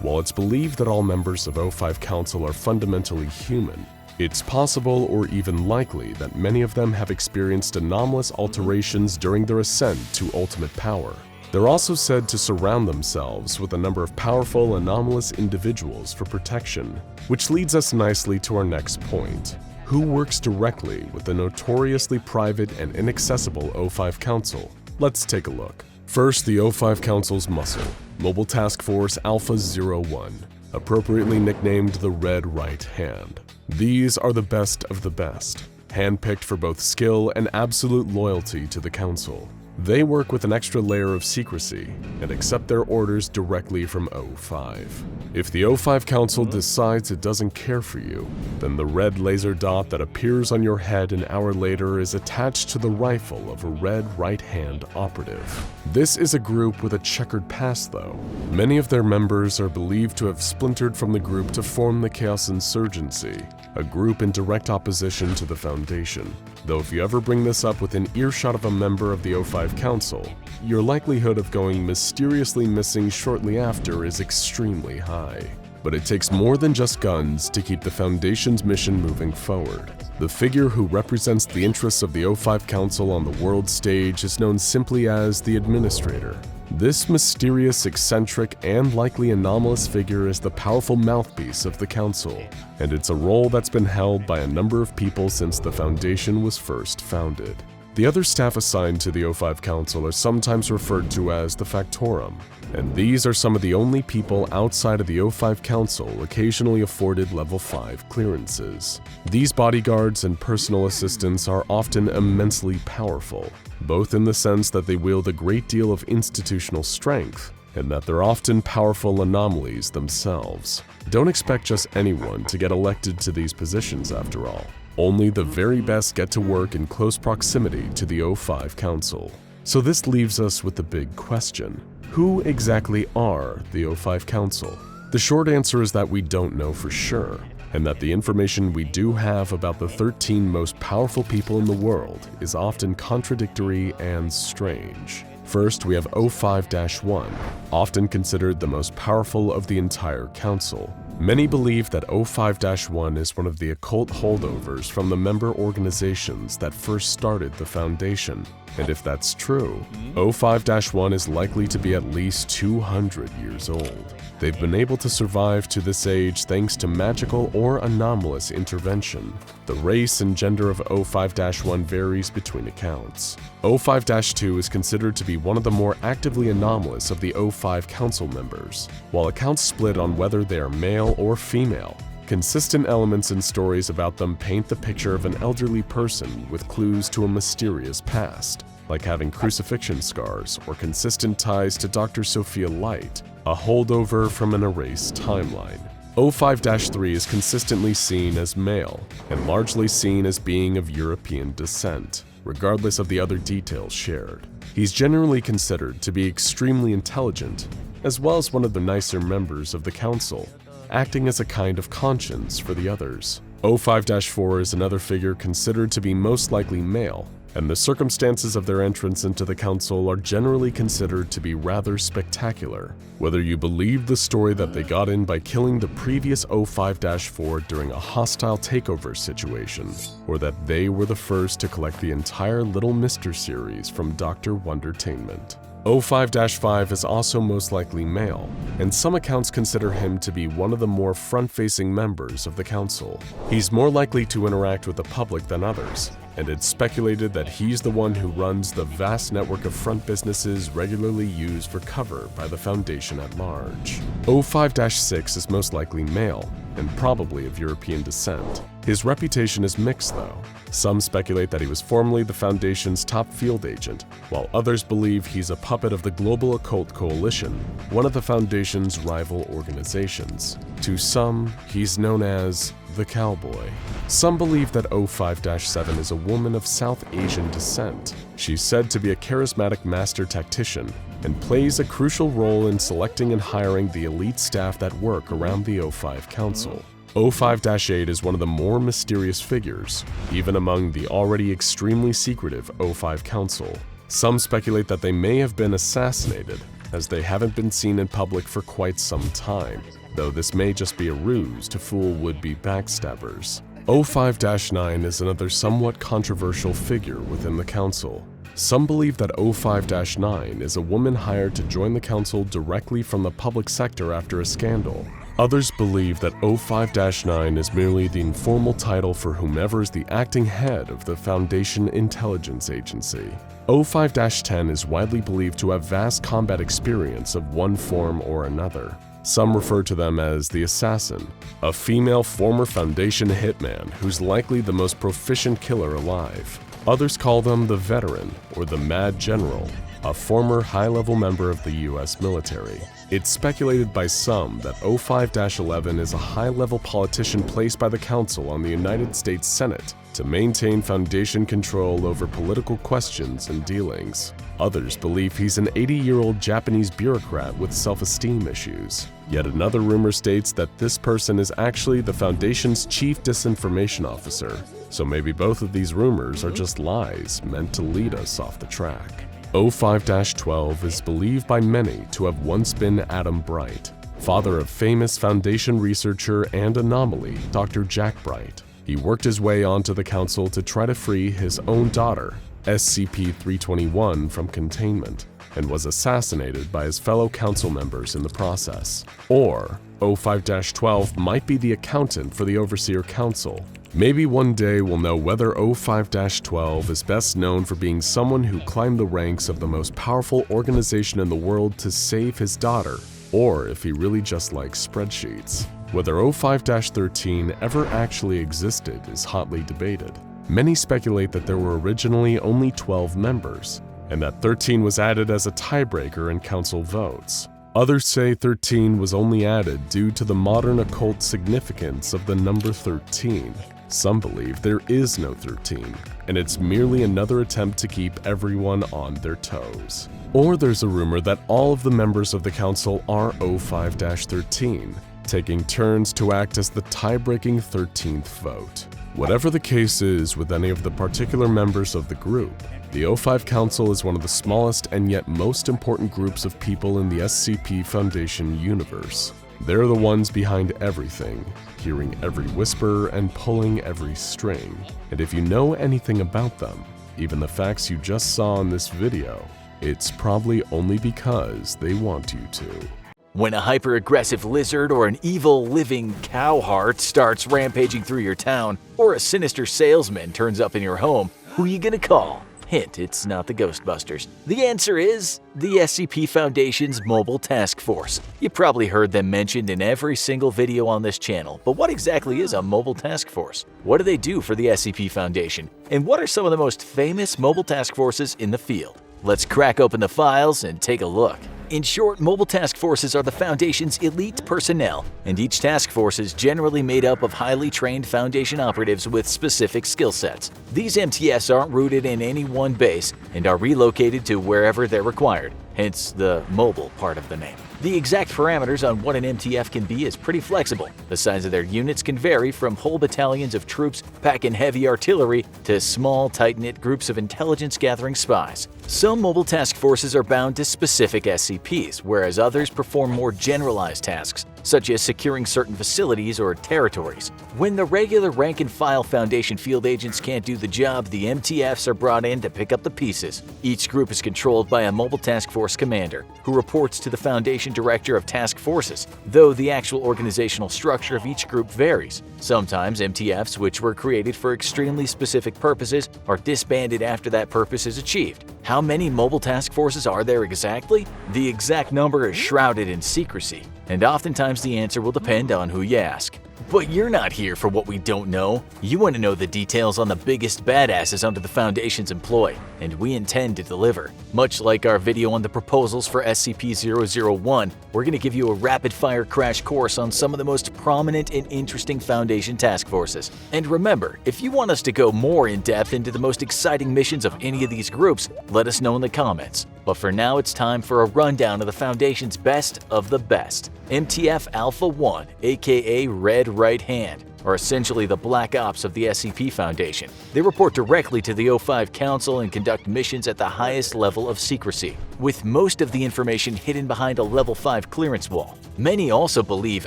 While it's believed that all members of O5 Council are fundamentally human, it's possible or even likely that many of them have experienced anomalous alterations during their ascent to ultimate power. They're also said to surround themselves with a number of powerful, anomalous individuals for protection, which leads us nicely to our next point. Who works directly with the notoriously private and inaccessible O5 Council? Let's take a look. First, the O5 Council's muscle, Mobile Task Force Alpha-01, appropriately nicknamed the Red Right Hand. These are the best of the best, handpicked for both skill and absolute loyalty to the Council. They work with an extra layer of secrecy and accept their orders directly from O5. If the O5 Council decides it doesn't care for you, then the red laser dot that appears on your head an hour later is attached to the rifle of a red right-hand operative. This is a group with a checkered past though. Many of their members are believed to have splintered from the group to form the Chaos Insurgency, a group in direct opposition to the Foundation. Though if you ever bring this up within earshot of a member of the O5 Council, your likelihood of going mysteriously missing shortly after is extremely high. But it takes more than just guns to keep the Foundation's mission moving forward. The figure who represents the interests of the O5 Council on the world stage is known simply as the Administrator. This mysterious, eccentric, and likely anomalous figure is the powerful mouthpiece of the Council, and it's a role that's been held by a number of people since the Foundation was first founded. The other staff assigned to the O5 Council are sometimes referred to as the Factorum, and these are some of the only people outside of the O5 Council occasionally afforded level 5 clearances. These bodyguards and personal assistants are often immensely powerful, both in the sense that they wield a great deal of institutional strength, and that they're often powerful anomalies themselves. Don't expect just anyone to get elected to these positions after all. Only the very best get to work in close proximity to the O5 Council. So this leaves us with the big question. Who exactly are the O5 Council? The short answer is that we don't know for sure, and that the information we do have about the 13 most powerful people in the world is often contradictory and strange. First, we have O5-1, often considered the most powerful of the entire council. Many believe that O5-1 is one of the occult holdovers from the member organizations that first started the Foundation. And if that's true, O5-1 is likely to be at least 200 years old. They've been able to survive to this age thanks to magical or anomalous intervention. The race and gender of O5-1 varies between accounts. O5-2 is considered to be one of the more actively anomalous of the O5 Council members, while accounts split on whether they are male or female. Consistent elements and stories about them paint the picture of an elderly person with clues to a mysterious past, like having crucifixion scars or consistent ties to Dr. Sophia Light, a holdover from an erased timeline. O5-3 is consistently seen as male and largely seen as being of European descent, regardless of the other details shared. He's generally considered to be extremely intelligent, as well as one of the nicer members of the council, acting as a kind of conscience for the others. O5-4 is another figure considered to be most likely male, and the circumstances of their entrance into the council are generally considered to be rather spectacular. Whether you believe the story that they got in by killing the previous O5-4 during a hostile takeover situation, or that they were the first to collect the entire Little Mister series from Dr. Wondertainment. O5-5 is also most likely male, and some accounts consider him to be one of the more front-facing members of the council. He's more likely to interact with the public than others, and it's speculated that he's the one who runs the vast network of front businesses regularly used for cover by the Foundation at large. O5-6 is most likely male, and probably of European descent. His reputation is mixed though. Some speculate that he was formerly the Foundation's top field agent, while others believe he's a puppet of the Global Occult Coalition, one of the Foundation's rival organizations. To some, he's known as the Cowboy. Some believe that O5-7 is a woman of South Asian descent. She's said to be a charismatic master tactician and plays a crucial role in selecting and hiring the elite staff that work around the O5 Council. O5-8 is one of the more mysterious figures, even among the already extremely secretive O5 Council. Some speculate that they may have been assassinated, as they haven't been seen in public for quite some time, though this may just be a ruse to fool would-be backstabbers. O5-9 is another somewhat controversial figure within the council. Some believe that O5-9 is a woman hired to join the council directly from the public sector after a scandal. Others believe that O5-9 is merely the informal title for whomever is the acting head of the Foundation Intelligence Agency. O5-10 is widely believed to have vast combat experience of one form or another. Some refer to them as the Assassin, a female former Foundation hitman who's likely the most proficient killer alive. Others call them the Veteran or the Mad General, a former high-level member of the US military. It's speculated by some that O5-11 is a high-level politician placed by the Council on the United States Senate to maintain Foundation control over political questions and dealings. Others believe he's an 80-year-old Japanese bureaucrat with self-esteem issues. Yet another rumor states that this person is actually the Foundation's chief disinformation officer, so maybe both of these rumors are just lies meant to lead us off the track. O5-12 is believed by many to have once been Adam Bright, father of famous Foundation researcher and anomaly Dr. Jack Bright. He worked his way onto the Council to try to free his own daughter, SCP-321, from containment, and was assassinated by his fellow Council members in the process. Or, O5-12 might be the accountant for the Overseer Council. Maybe one day we'll know whether O5-12 is best known for being someone who climbed the ranks of the most powerful organization in the world to save his daughter, or if he really just likes spreadsheets. Whether O5-13 ever actually existed is hotly debated. Many speculate that there were originally only 12 members, and that 13 was added as a tiebreaker in council votes. Others say 13 was only added due to the modern occult significance of the number 13. Some believe there is no 13, and it's merely another attempt to keep everyone on their toes. Or there's a rumor that all of the members of the council are O5-13, taking turns to act as the tie-breaking 13th vote. Whatever the case is with any of the particular members of the group, the O5 Council is one of the smallest and yet most important groups of people in the SCP Foundation universe. They're the ones behind everything, hearing every whisper and pulling every string. And if you know anything about them, even the facts you just saw in this video, it's probably only because they want you to. When a hyper-aggressive lizard or an evil living cow heart starts rampaging through your town, or a sinister salesman turns up in your home, who you gonna call? Hint, it's not the Ghostbusters. The answer is the SCP Foundation's Mobile Task Force. You probably heard them mentioned in every single video on this channel, but what exactly is a Mobile Task Force? What do they do for the SCP Foundation? And what are some of the most famous Mobile Task Forces in the field? Let's crack open the files and take a look. In short, Mobile Task Forces are the Foundation's elite personnel, and each task force is generally made up of highly trained Foundation operatives with specific skill sets. These MTFs aren't rooted in any one base and are relocated to wherever they're required, hence the mobile part of the name. The exact parameters on what an MTF can be is pretty flexible. The size of their units can vary from whole battalions of troops packing heavy artillery to small, tight-knit groups of intelligence-gathering spies. Some mobile task forces are bound to specific SCPs, whereas others perform more generalized tasks, such as securing certain facilities or territories. When the regular rank-and-file Foundation field agents can't do the job, the MTFs are brought in to pick up the pieces. Each group is controlled by a Mobile Task Force commander, who reports to the Foundation Director of Task Forces, though the actual organizational structure of each group varies. Sometimes MTFs, which were created for extremely specific purposes, are disbanded after that purpose is achieved. How many mobile task forces are there exactly? The exact number is shrouded in secrecy, and oftentimes the answer will depend on who you ask. But you're not here for what we don't know. You want to know the details on the biggest badasses under the Foundation's employ, and we intend to deliver. Much like our video on the proposals for SCP-001, we're going to give you a rapid-fire crash course on some of the most prominent and interesting Foundation task forces. And remember, if you want us to go more in-depth into the most exciting missions of any of these groups, let us know in the comments. But for now, it's time for a rundown of the Foundation's best of the best. MTF Alpha-1, aka Red Right Hand, are essentially the Black Ops of the SCP Foundation. They report directly to the O5 Council and conduct missions at the highest level of secrecy, with most of the information hidden behind a Level 5 clearance wall. Many also believe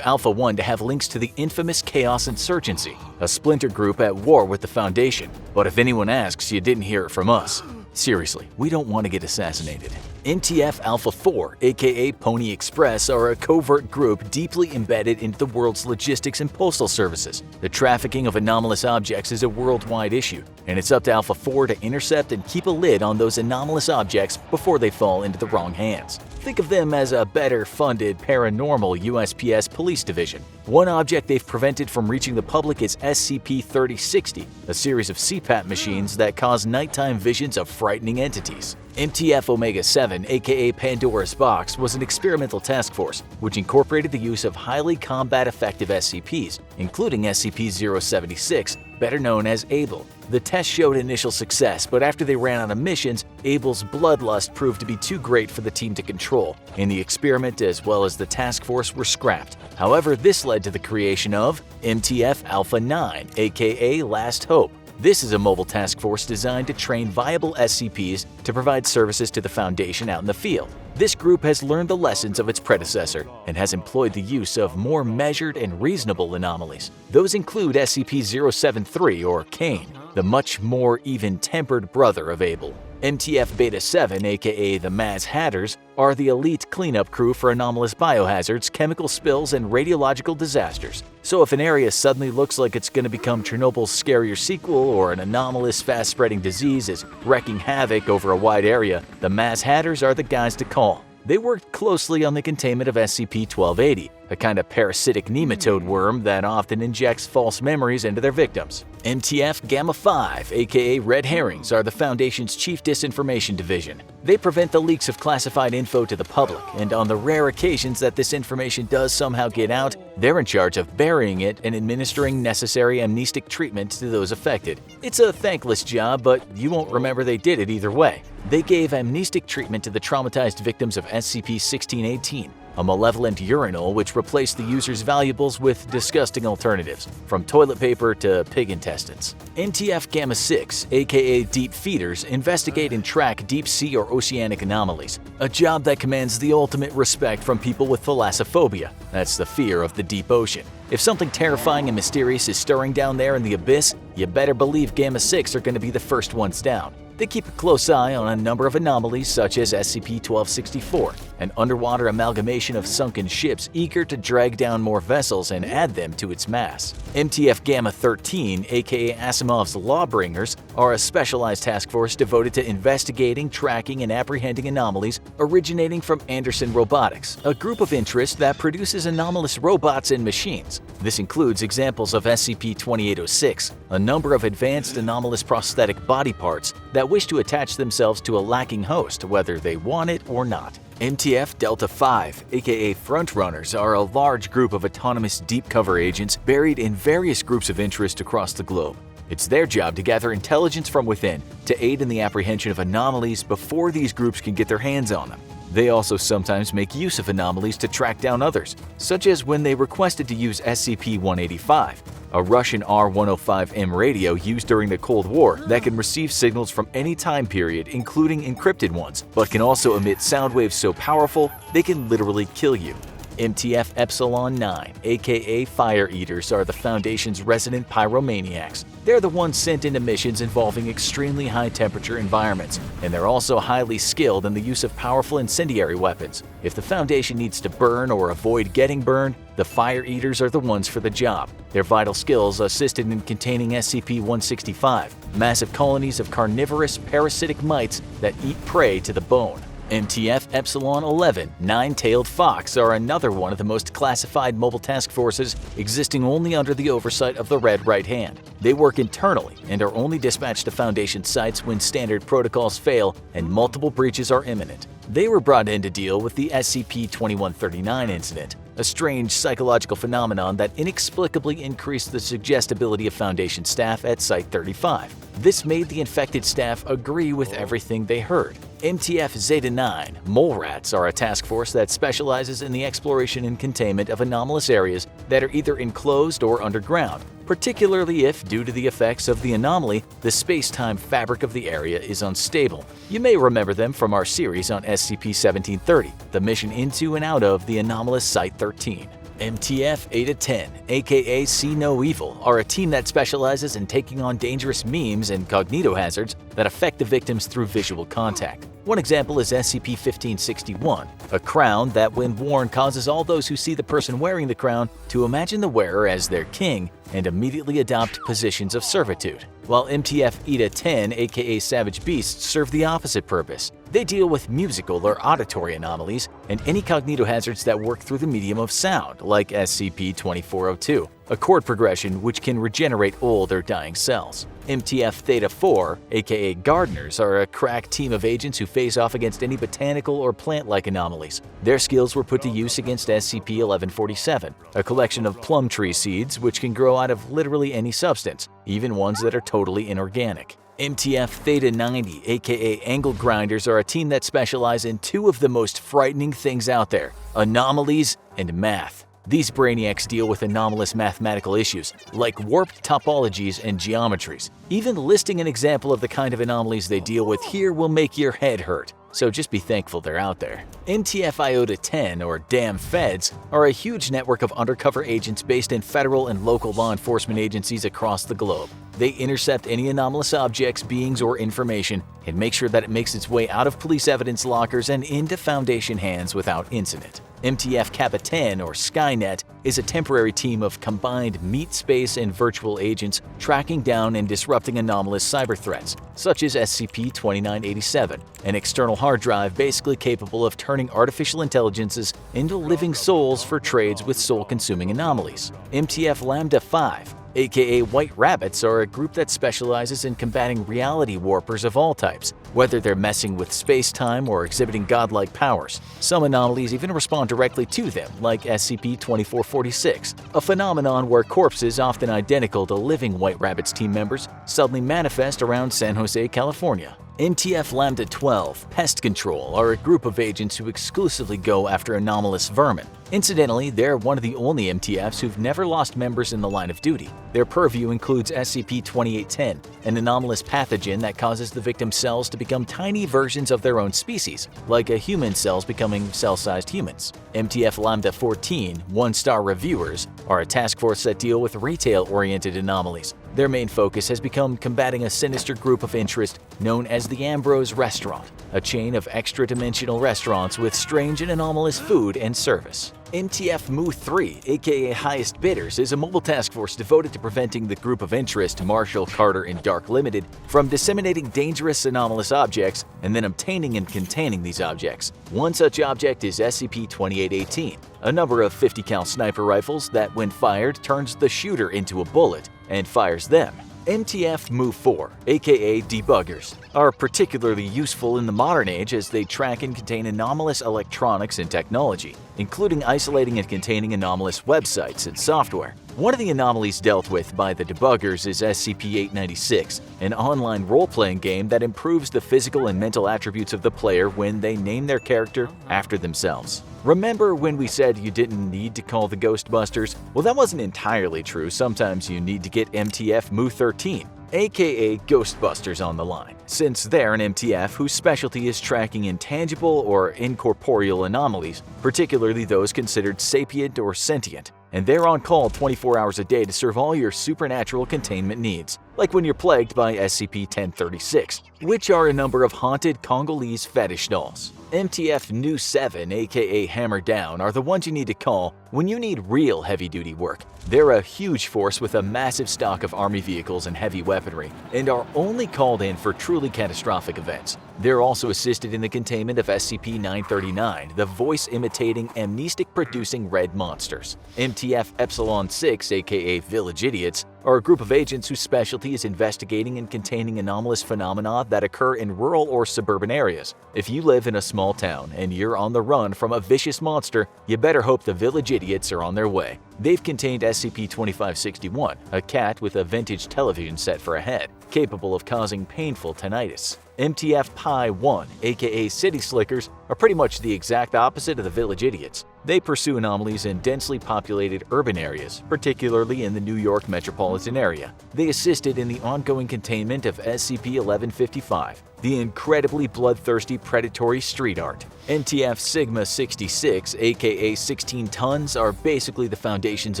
Alpha-1 to have links to the infamous Chaos Insurgency, a splinter group at war with the Foundation. But if anyone asks, you didn't hear it from us. Seriously, we don't want to get assassinated. MTF Alpha-4, aka Pony Express, are a covert group deeply embedded into the world's logistics and postal services. The trafficking of anomalous objects is a worldwide issue, and it's up to Alpha 4 to intercept and keep a lid on those anomalous objects before they fall into the wrong hands. Think of them as a better-funded paranormal USPS police division. One object they've prevented from reaching the public is SCP-3060, a series of CPAP machines that cause nighttime visions of frightening entities. MTF Omega-7, aka Pandora's Box, was an experimental task force which incorporated the use of highly combat-effective SCPs, including SCP-076, better known as Abel. The test showed initial success, but after they ran out of missions, Abel's bloodlust proved to be too great for the team to control, and the experiment as well as the task force were scrapped. However, this led to the creation of MTF Alpha-9, aka Last Hope. This is a mobile task force designed to train viable SCPs to provide services to the Foundation out in the field. This group has learned the lessons of its predecessor and has employed the use of more measured and reasonable anomalies. Those include SCP-073 or Kain, the much more even-tempered brother of Abel. MTF Beta-7, aka the Maz Hatters, are the elite cleanup crew for anomalous biohazards, chemical spills, and radiological disasters. So if an area suddenly looks like it's going to become Chernobyl's scarier sequel, or an anomalous fast-spreading disease is wreaking havoc over a wide area, the Maz Hatters are the guys to call. They worked closely on the containment of SCP-1280, a kind of parasitic nematode worm that often injects false memories into their victims. MTF Gamma-5, aka Red Herrings, are the Foundation's chief disinformation division. They prevent the leaks of classified info to the public, and on the rare occasions that this information does somehow get out, they're in charge of burying it and administering necessary amnestic treatment to those affected. It's a thankless job, but you won't remember they did it either way. They gave amnestic treatment to the traumatized victims of SCP-1618, a malevolent urinal which replaced the user's valuables with disgusting alternatives, from toilet paper to pig intestines. MTF Gamma-6, aka Deep Feeders, investigate and track deep-sea or oceanic anomalies, a job that commands the ultimate respect from people with thalassophobia. That's the fear of the deep ocean. If something terrifying and mysterious is stirring down there in the abyss, you better believe Gamma-6 are going to be the first ones down. They keep a close eye on a number of anomalies such as SCP-1264, an underwater amalgamation of sunken ships eager to drag down more vessels and add them to its mass. MTF Gamma-13, aka Asimov's Lawbringers, are a specialized task force devoted to investigating, tracking, and apprehending anomalies originating from Anderson Robotics, a group of interest that produces anomalous robots and machines. This includes examples of SCP-2806, a number of advanced anomalous prosthetic body parts that wish to attach themselves to a lacking host, whether they want it or not. MTF Delta-5, aka Frontrunners, are a large group of autonomous deep cover agents buried in various groups of interest across the globe. It's their job to gather intelligence from within to aid in the apprehension of anomalies before these groups can get their hands on them. They also sometimes make use of anomalies to track down others, such as when they requested to use SCP-185, a Russian R-105M radio used during the Cold War that can receive signals from any time period, including encrypted ones, but can also emit sound waves so powerful they can literally kill you. MTF Epsilon 9, aka Fire Eaters, are the Foundation's resident pyromaniacs. They're the ones sent into missions involving extremely high-temperature environments, and they're also highly skilled in the use of powerful incendiary weapons. If the Foundation needs to burn or avoid getting burned, the Fire Eaters are the ones for the job. Their vital skills assisted in containing SCP-165, massive colonies of carnivorous parasitic mites that eat prey to the bone. MTF Epsilon 11, Nine-Tailed Fox, are another one of the most classified mobile task forces existing only under the oversight of the Red Right Hand. They work internally and are only dispatched to Foundation sites when standard protocols fail and multiple breaches are imminent. They were brought in to deal with the SCP-2139 incident, a strange psychological phenomenon that inexplicably increased the suggestibility of Foundation staff at Site-35. This made the infected staff agree with everything they heard. MTF Zeta-9, Mole Rats, are a task force that specializes in the exploration and containment of anomalous areas that are either enclosed or underground, particularly if, due to the effects of the anomaly, the space-time fabric of the area is unstable. You may remember them from our series on SCP-1730, the mission into and out of the anomalous Site-13. MTF Eta-10, aka See No Evil, are a team that specializes in taking on dangerous memes and cognitohazards that affect the victims through visual contact. One example is SCP-1561, a crown that when worn causes all those who see the person wearing the crown to imagine the wearer as their king and immediately adopt positions of servitude. while MTF-ETA-10 aka Savage Beasts serve the opposite purpose. They deal with musical or auditory anomalies and any cognitohazards that work through the medium of sound, like SCP-2402, a chord progression which can regenerate old or dying cells. MTF-Theta-4 aka Gardeners are a crack team of agents who face off against any botanical or plant-like anomalies. Their skills were put to use against SCP-1147, a collection of plum tree seeds which can grow out of literally any substance, even ones that are totally inorganic. MTF-Theta-90 aka Angle Grinders are a team that specialize in two of the most frightening things out there: anomalies and math. These brainiacs deal with anomalous mathematical issues, like warped topologies and geometries. Even listing an example of the kind of anomalies they deal with here will make your head hurt, so just be thankful they're out there. MTF-Iota-10, or Damn Feds, are a huge network of undercover agents based in federal and local law enforcement agencies across the globe. They intercept any anomalous objects, beings, or information and make sure that it makes its way out of police evidence lockers and into Foundation hands without incident. MTF-Kappa-10, or Skynet, is a temporary team of combined meat space and virtual agents tracking down and disrupting anomalous cyber threats, such as SCP-2987, an external hard drive basically capable of turning artificial intelligences into living souls for trades with soul-consuming anomalies. MTF-Lambda-5, aka White Rabbits, are a group that specializes in combating reality warpers of all types, whether they're messing with space-time or exhibiting godlike powers. Some anomalies even respond directly to them, like SCP-2446, a phenomenon where corpses often identical to living White Rabbits team members suddenly manifest around San Jose, California. MTF-Lambda-12, Pest Control, are a group of agents who exclusively go after anomalous vermin. Incidentally, they're one of the only MTFs who've never lost members in the line of duty. Their purview includes SCP-2810, an anomalous pathogen that causes the victim's cells to become tiny versions of their own species, like a human cells becoming cell-sized humans. MTF-Lambda-14, One-Star Reviewers, are a task force that deal with retail-oriented anomalies. Their main focus has become combating a sinister group of interest known as the Ambrose Restaurant, a chain of extra-dimensional restaurants with strange and anomalous food and service. MTF-Mu-3, aka Highest Bidders, is a mobile task force devoted to preventing the group of interest, Marshall, Carter, and Dark Limited, from disseminating dangerous anomalous objects and then obtaining and containing these objects. One such object is SCP-2818, a number of 50 cal sniper rifles that, when fired, turns the shooter into a bullet and fires them. MTF-Mu-4, aka Debuggers, are particularly useful in the modern age as they track and contain anomalous electronics and technology, including isolating and containing anomalous websites and software. One of the anomalies dealt with by the Debuggers is SCP-896, an online role-playing game that improves the physical and mental attributes of the player when they name their character after themselves. Remember when we said you didn't need to call the Ghostbusters? Well, that wasn't entirely true. Sometimes you need to get MTF-Mu-13, aka Ghostbusters, on the line, since they're an MTF whose specialty is tracking intangible or incorporeal anomalies, particularly those considered sapient or sentient, and they're on call 24 hours a day to serve all your supernatural containment needs, like when you're plagued by SCP-1036, which are a number of haunted Congolese fetish dolls. MTF-Nu-7, aka Hammer Down, are the ones you need to call when you need real heavy-duty work. They're a huge force with a massive stock of army vehicles and heavy weaponry, and are only called in for truly catastrophic events. They're also assisted in the containment of SCP-939, the voice-imitating, amnestic-producing red monsters. MTF-Epsilon-6, aka Village Idiots, are a group of agents whose specialty is investigating and containing anomalous phenomena that occur in rural or suburban areas. If you live in a small town and you're on the run from a vicious monster, you better hope the Village Idiots are on their way. They've contained SCP-2561, a cat with a vintage television set for a head, capable of causing painful tinnitus. MTF-Pi-1, aka City Slickers, are pretty much the exact opposite of the Village Idiots. They pursue anomalies in densely populated urban areas, particularly in the New York metropolitan area. They assisted in the ongoing containment of SCP-1155, the incredibly bloodthirsty predatory street art. MTF Sigma 66, aka 16 Tons, are basically the Foundation's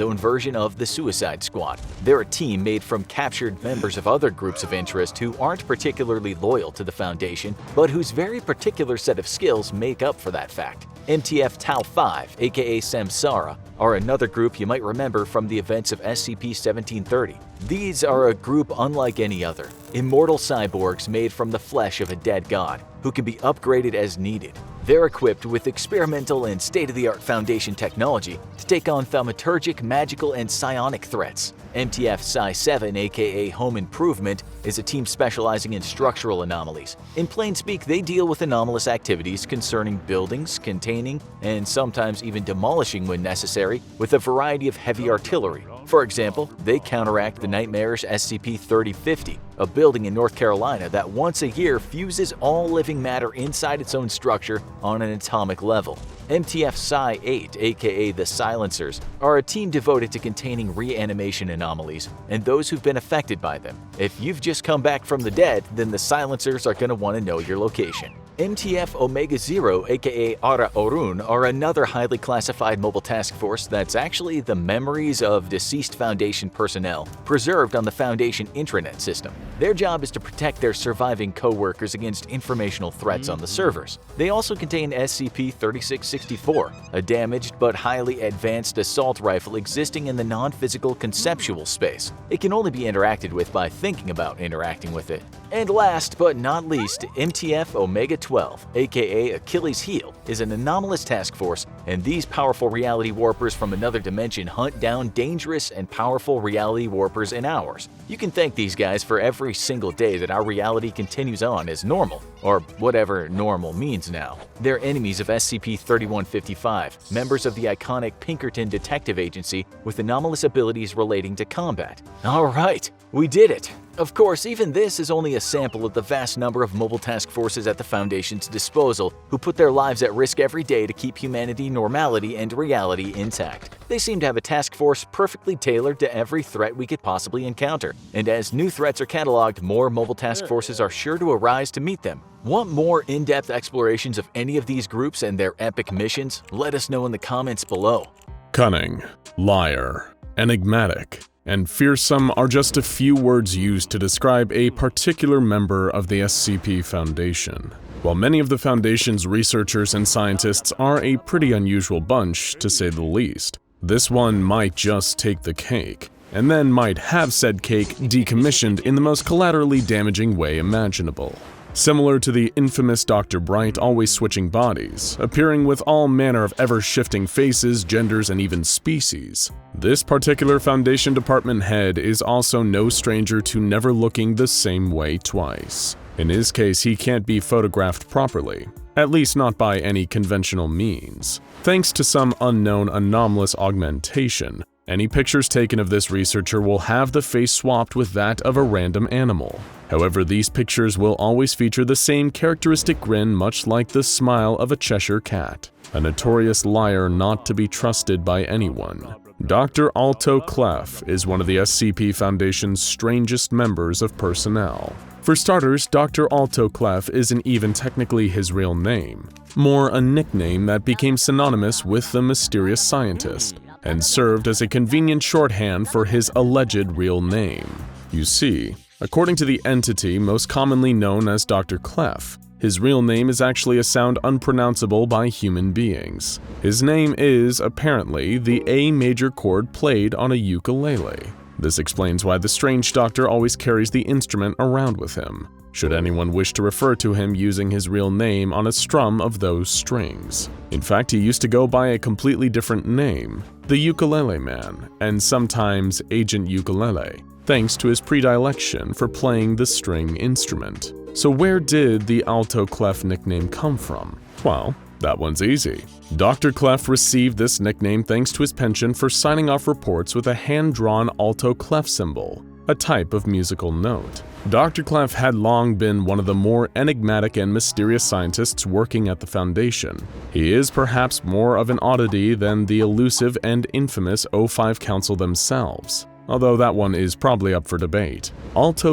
own version of the Suicide Squad. They're a team made from captured members of other groups of interest who aren't particularly loyal to the Foundation, but whose very particular set of skills make up for that fact. MTF Tau 5, aka Samsara, are another group you might remember from the events of SCP-1730. These are a group unlike any other, immortal cyborgs made from the flesh of a dead god, who can be upgraded as needed. They're equipped with experimental and state-of-the-art Foundation technology to take on thaumaturgic, magical, and psionic threats. MTF Psi-7, aka Home Improvement, is a team specializing in structural anomalies. In plain speak, they deal with anomalous activities concerning buildings, containing, and sometimes even demolishing when necessary, with a variety of heavy artillery. For example, they counteract the nightmarish SCP-3050, a building in North Carolina that once a year fuses all living matter inside its own structure on an atomic level. MTF Psi-8, aka the Silencers, are a team devoted to containing reanimation anomalies and those who've been affected by them. If you've just come back from the dead, then the Silencers are going to want to know your location. MTF Omega Zero, aka Ara Orun, are another highly classified mobile task force that's actually the memories of deceased Foundation personnel preserved on the Foundation intranet system. Their job is to protect their surviving co-workers against informational threats on the servers. They also contain SCP-3664, a damaged but highly advanced assault rifle existing in the non-physical conceptual space. It can only be interacted with by thinking about interacting with it. And last but not least, MTF Omega 12, aka Achilles Heel, is an anomalous task force, and these powerful reality warpers from another dimension hunt down dangerous and powerful reality warpers in ours. You can thank these guys for every single day that our reality continues on as normal, or whatever normal means now. They're enemies of SCP-3155, members of the iconic Pinkerton Detective Agency with anomalous abilities relating to combat. Alright, we did it! Of course, even this is only a sample of the vast number of mobile task forces at the Foundation's disposal who put their lives at risk every day to keep humanity, normality, and reality intact. They seem to have a task force perfectly tailored to every threat we could possibly encounter, and as new threats are cataloged, more mobile task forces are sure to arise to meet them. Want more in-depth explorations of any of these groups and their epic missions? Let us know in the comments below. Cunning, liar, enigmatic, and fearsome are just a few words used to describe a particular member of the SCP Foundation. While many of the Foundation's researchers and scientists are a pretty unusual bunch, to say the least, this one might just take the cake, and then might have said cake decommissioned in the most collaterally damaging way imaginable. Similar to the infamous Dr. Bright always switching bodies, appearing with all manner of ever-shifting faces, genders, and even species, this particular Foundation department head is also no stranger to never looking the same way twice. In his case, he can't be photographed properly, at least not by any conventional means. Thanks to some unknown anomalous augmentation, any pictures taken of this researcher will have the face swapped with that of a random animal. However, these pictures will always feature the same characteristic grin, much like the smile of a Cheshire cat. A notorious liar not to be trusted by anyone. Dr. Alto Clef is one of the SCP Foundation's strangest members of personnel. For starters, Dr. Alto Clef isn't even technically his real name, more a nickname that became synonymous with the mysterious scientist, and served as a convenient shorthand for his alleged real name. You see, according to the entity most commonly known as Dr. Clef, his real name is actually a sound unpronounceable by human beings. His name is, apparently, the A major chord played on a ukulele. This explains why the strange doctor always carries the instrument around with him, should anyone wish to refer to him using his real name on a strum of those strings. In fact, he used to go by a completely different name, the Ukulele Man, and sometimes Agent Ukulele, thanks to his predilection for playing the string instrument. So where did the Alto Clef nickname come from? Well, that one's easy. Dr. Clef received this nickname thanks to his penchant for signing off reports with a hand-drawn Alto Clef symbol, a type of musical note. Dr. Clef had long been one of the more enigmatic and mysterious scientists working at the Foundation. He is perhaps more of an oddity than the elusive and infamous O5 Council themselves. although that one is probably up for debate.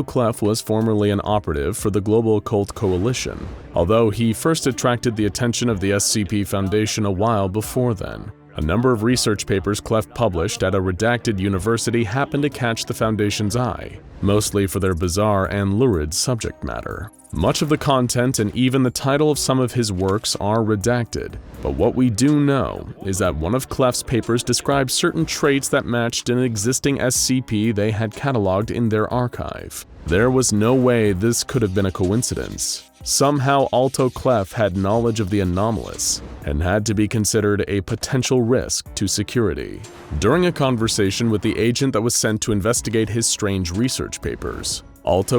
Clef was formerly an operative for the Global Occult Coalition, although he first attracted the attention of the SCP Foundation a while before then. A number of research papers Clef published at a redacted university happened to catch the Foundation's eye, mostly for their bizarre and lurid subject matter. Much of the content and even the title of some of his works are redacted, but what we do know is that one of Clef's papers described certain traits that matched an existing SCP they had cataloged in their archive. There was no way this could have been a coincidence. Somehow Clef had knowledge of the anomalous and had to be considered a potential risk to security. During a conversation with the agent that was sent to investigate his strange research papers,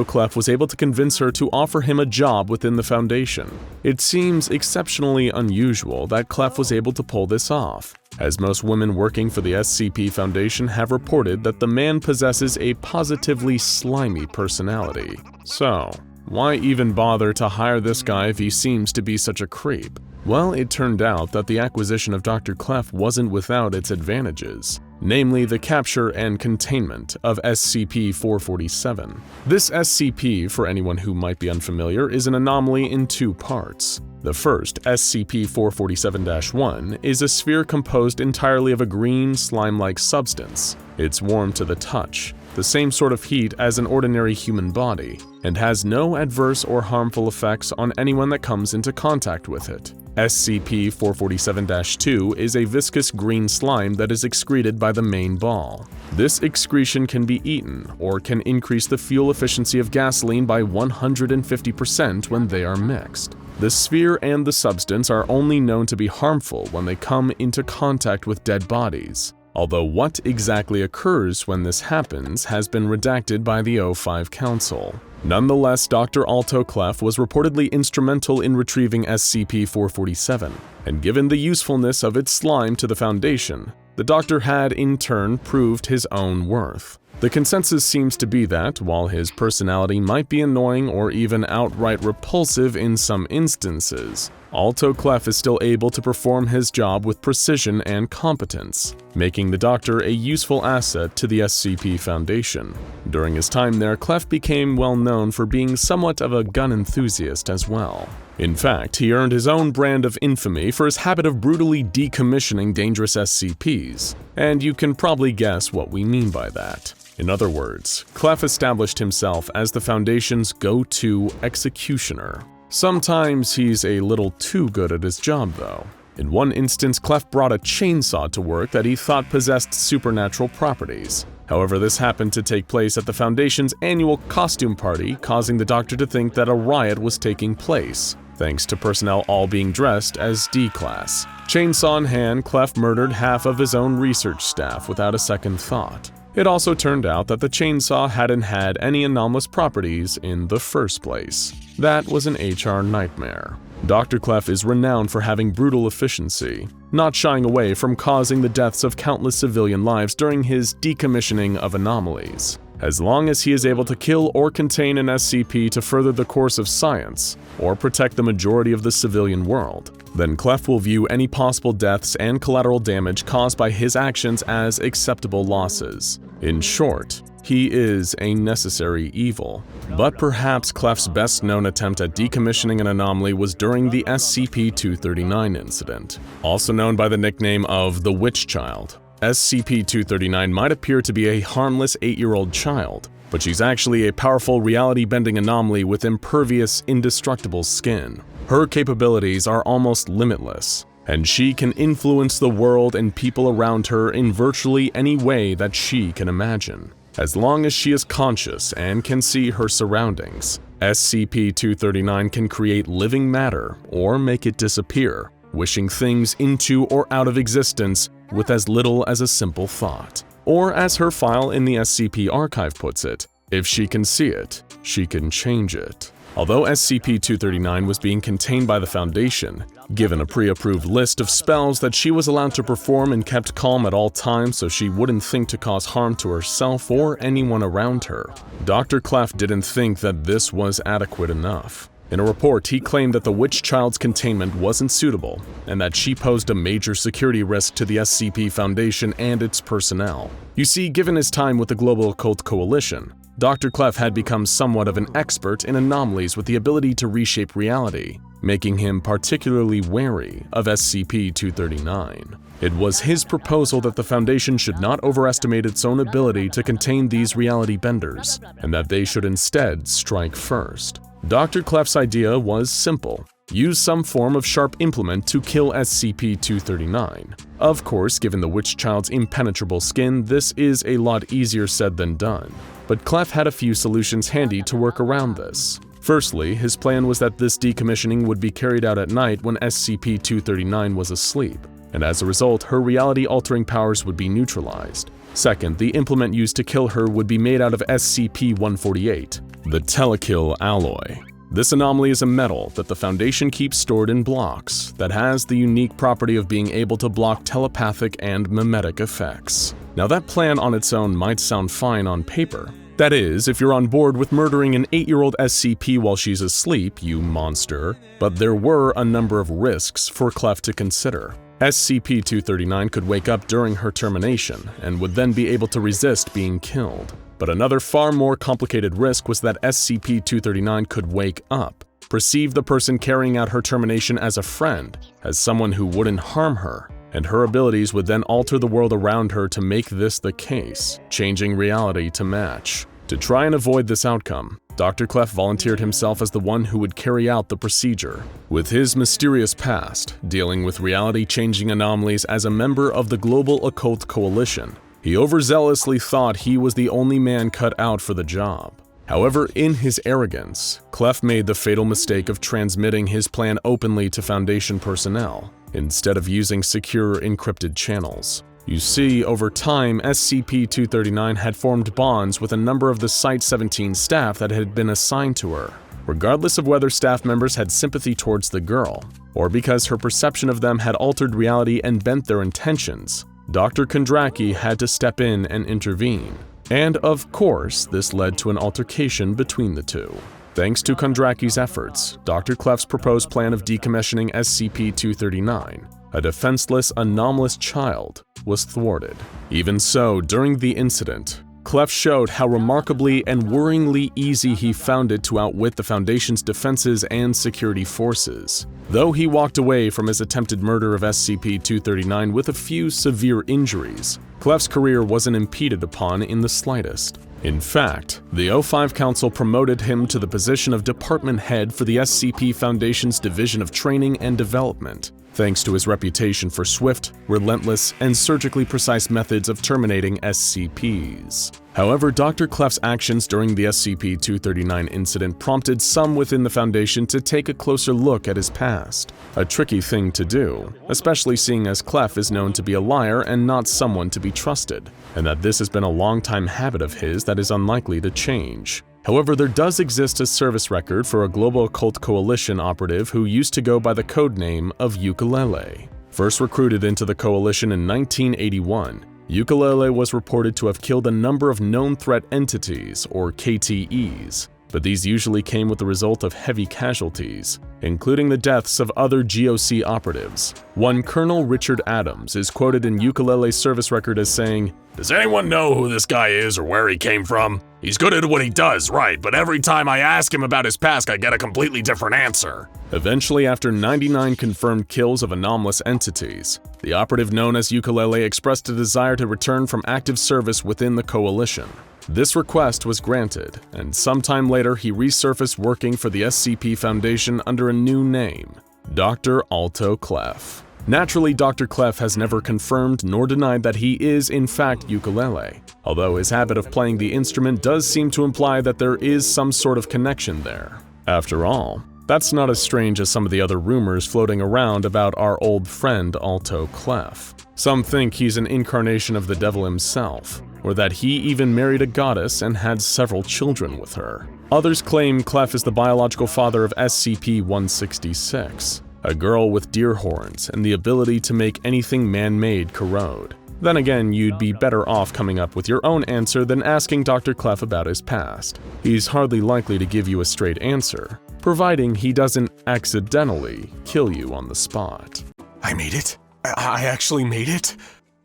Clef was able to convince her to offer him a job within the Foundation. It seems exceptionally unusual that Clef was able to pull this off, as most women working for the SCP Foundation have reported that the man possesses a positively slimy personality. So, why even bother to hire this guy if he seems to be such a creep? Well, it turned out that the acquisition of Dr. Clef wasn't without its advantages, namely the capture and containment of SCP-447. This SCP, for anyone who might be unfamiliar, is an anomaly in two parts. The first, SCP-447-1, is a sphere composed entirely of a green, slime-like substance. It's warm to the touch, the same sort of heat as an ordinary human body, and has no adverse or harmful effects on anyone that comes into contact with it. SCP-447-2 is a viscous green slime that is excreted by the main ball. This excretion can be eaten or can increase the fuel efficiency of gasoline by 150% when they are mixed. The sphere and the substance are only known to be harmful when they come into contact with dead bodies, although what exactly occurs when this happens has been redacted by the O5 Council. Nonetheless, Dr. Clef was reportedly instrumental in retrieving SCP-447, and given the usefulness of its slime to the Foundation, the Doctor had in turn proved his own worth. The consensus seems to be that, while his personality might be annoying or even outright repulsive in some instances, Clef is still able to perform his job with precision and competence, making the Doctor a useful asset to the SCP Foundation. During his time there, Clef became well known for being somewhat of a gun enthusiast as well. In fact, he earned his own brand of infamy for his habit of brutally decommissioning dangerous SCPs, and you can probably guess what we mean by that. In other words, Clef established himself as the Foundation's go-to executioner. Sometimes he's a little too good at his job, though. In one instance, Clef brought a chainsaw to work that he thought possessed supernatural properties. However, this happened to take place at the Foundation's annual costume party, causing the Doctor to think that a riot was taking place, thanks to personnel all being dressed as D-Class. Chainsaw in hand, Clef murdered half of his own research staff without a second thought. It also turned out that the chainsaw hadn't had any anomalous properties in the first place. That was an HR nightmare. Dr. Clef is renowned for having brutal efficiency, not shying away from causing the deaths of countless civilian lives during his decommissioning of anomalies. As long as he is able to kill or contain an SCP to further the course of science, or protect the majority of the civilian world, then Clef will view any possible deaths and collateral damage caused by his actions as acceptable losses. In short, he is a necessary evil. But perhaps Clef's best-known attempt at decommissioning an anomaly was during the SCP-239 incident, also known by the nickname of the Witch Child. SCP-239 might appear to be a harmless 8-year-old child, but she's actually a powerful reality-bending anomaly with impervious, indestructible skin. Her capabilities are almost limitless, and she can influence the world and people around her in virtually any way that she can imagine. As long as she is conscious and can see her surroundings, SCP-239 can create living matter or make it disappear, wishing things into or out of existence with as little as a simple thought. Or as her file in the SCP archive puts it, if she can see it, she can change it. Although SCP-239 was being contained by the Foundation, given a pre-approved list of spells that she was allowed to perform and kept calm at all times so she wouldn't think to cause harm to herself or anyone around her, Dr. Clef didn't think that this was adequate enough. In a report, he claimed that the witch child's containment wasn't suitable and that she posed a major security risk to the SCP Foundation and its personnel. You see, given his time with the Global Occult Coalition, Dr. Clef had become somewhat of an expert in anomalies with the ability to reshape reality, making him particularly wary of SCP-239. It was his proposal that the Foundation should not overestimate its own ability to contain these reality benders, and that they should instead strike first. Dr. Clef's idea was simple. Use some form of sharp implement to kill SCP-239. Of course, given the witch child's impenetrable skin, this is a lot easier said than done. But Clef had a few solutions handy to work around this. Firstly, his plan was that this decommissioning would be carried out at night when SCP-239 was asleep, and as a result, her reality-altering powers would be neutralized. Second, the implement used to kill her would be made out of SCP-148, the telekill alloy. This anomaly is a metal that the Foundation keeps stored in blocks that has the unique property of being able to block telepathic and mimetic effects. Now that plan on its own might sound fine on paper. That is, if you're on board with murdering an 8-year-old SCP while she's asleep, you monster, but there were a number of risks for Clef to consider. SCP-239 could wake up during her termination and would then be able to resist being killed. But another far more complicated risk was that SCP-239 could wake up, perceive the person carrying out her termination as a friend, as someone who wouldn't harm her, and her abilities would then alter the world around her to make this the case, changing reality to match. To try and avoid this outcome, Dr. Clef volunteered himself as the one who would carry out the procedure. With his mysterious past, dealing with reality-changing anomalies as a member of the Global Occult Coalition, he overzealously thought he was the only man cut out for the job. However, in his arrogance, Clef made the fatal mistake of transmitting his plan openly to Foundation personnel, instead of using secure encrypted channels. You see, over time, SCP-239 had formed bonds with a number of the Site-17 staff that had been assigned to her, regardless of whether staff members had sympathy towards the girl, or because her perception of them had altered reality and bent their intentions. Dr. Kondraki had to step in and intervene. And of course, this led to an altercation between the two. Thanks to Kondraki's efforts, Dr. Clef's proposed plan of decommissioning SCP-239, a defenseless, anomalous child, was thwarted. Even so, during the incident, Clef showed how remarkably and worryingly easy he found it to outwit the Foundation's defenses and security forces. Though he walked away from his attempted murder of SCP-239 with a few severe injuries, Clef's career wasn't impeded upon in the slightest. In fact, the O5 Council promoted him to the position of department head for the SCP Foundation's Division of Training and Development, thanks to his reputation for swift, relentless, and surgically precise methods of terminating SCPs. However, Dr. Clef's actions during the SCP-239 incident prompted some within the Foundation to take a closer look at his past. A tricky thing to do, especially seeing as Clef is known to be a liar and not someone to be trusted, and that this has been a long-time habit of his that is unlikely to change. However, there does exist a service record for a Global Occult Coalition operative who used to go by the codename of Ukulele. First recruited into the Coalition in 1981, Ukulele was reported to have killed a number of known threat entities, or KTEs, but these usually came with the result of heavy casualties, including the deaths of other GOC operatives. One Colonel Richard Adams is quoted in Ukulele's service record as saying, "Does anyone know who this guy is or where he came from? He's good at what he does, right, but every time I ask him about his past, I get a completely different answer." Eventually, after 99 confirmed kills of anomalous entities, the operative known as Ukulele expressed a desire to return from active service within the Coalition. This request was granted, and sometime later he resurfaced working for the SCP Foundation under a new name, Dr. Alto Clef. Naturally, Dr. Clef has never confirmed nor denied that he is in fact Ukulele, although his habit of playing the instrument does seem to imply that there is some sort of connection there. After all, that's not as strange as some of the other rumors floating around about our old friend Alto Clef. Some think he's an incarnation of the devil himself, or that he even married a goddess and had several children with her. Others claim Clef is the biological father of SCP-166, a girl with deer horns and the ability to make anything man-made corrode. Then again, you'd be better off coming up with your own answer than asking Dr. Clef about his past. He's hardly likely to give you a straight answer, providing he doesn't accidentally kill you on the spot. I made it? I actually made it?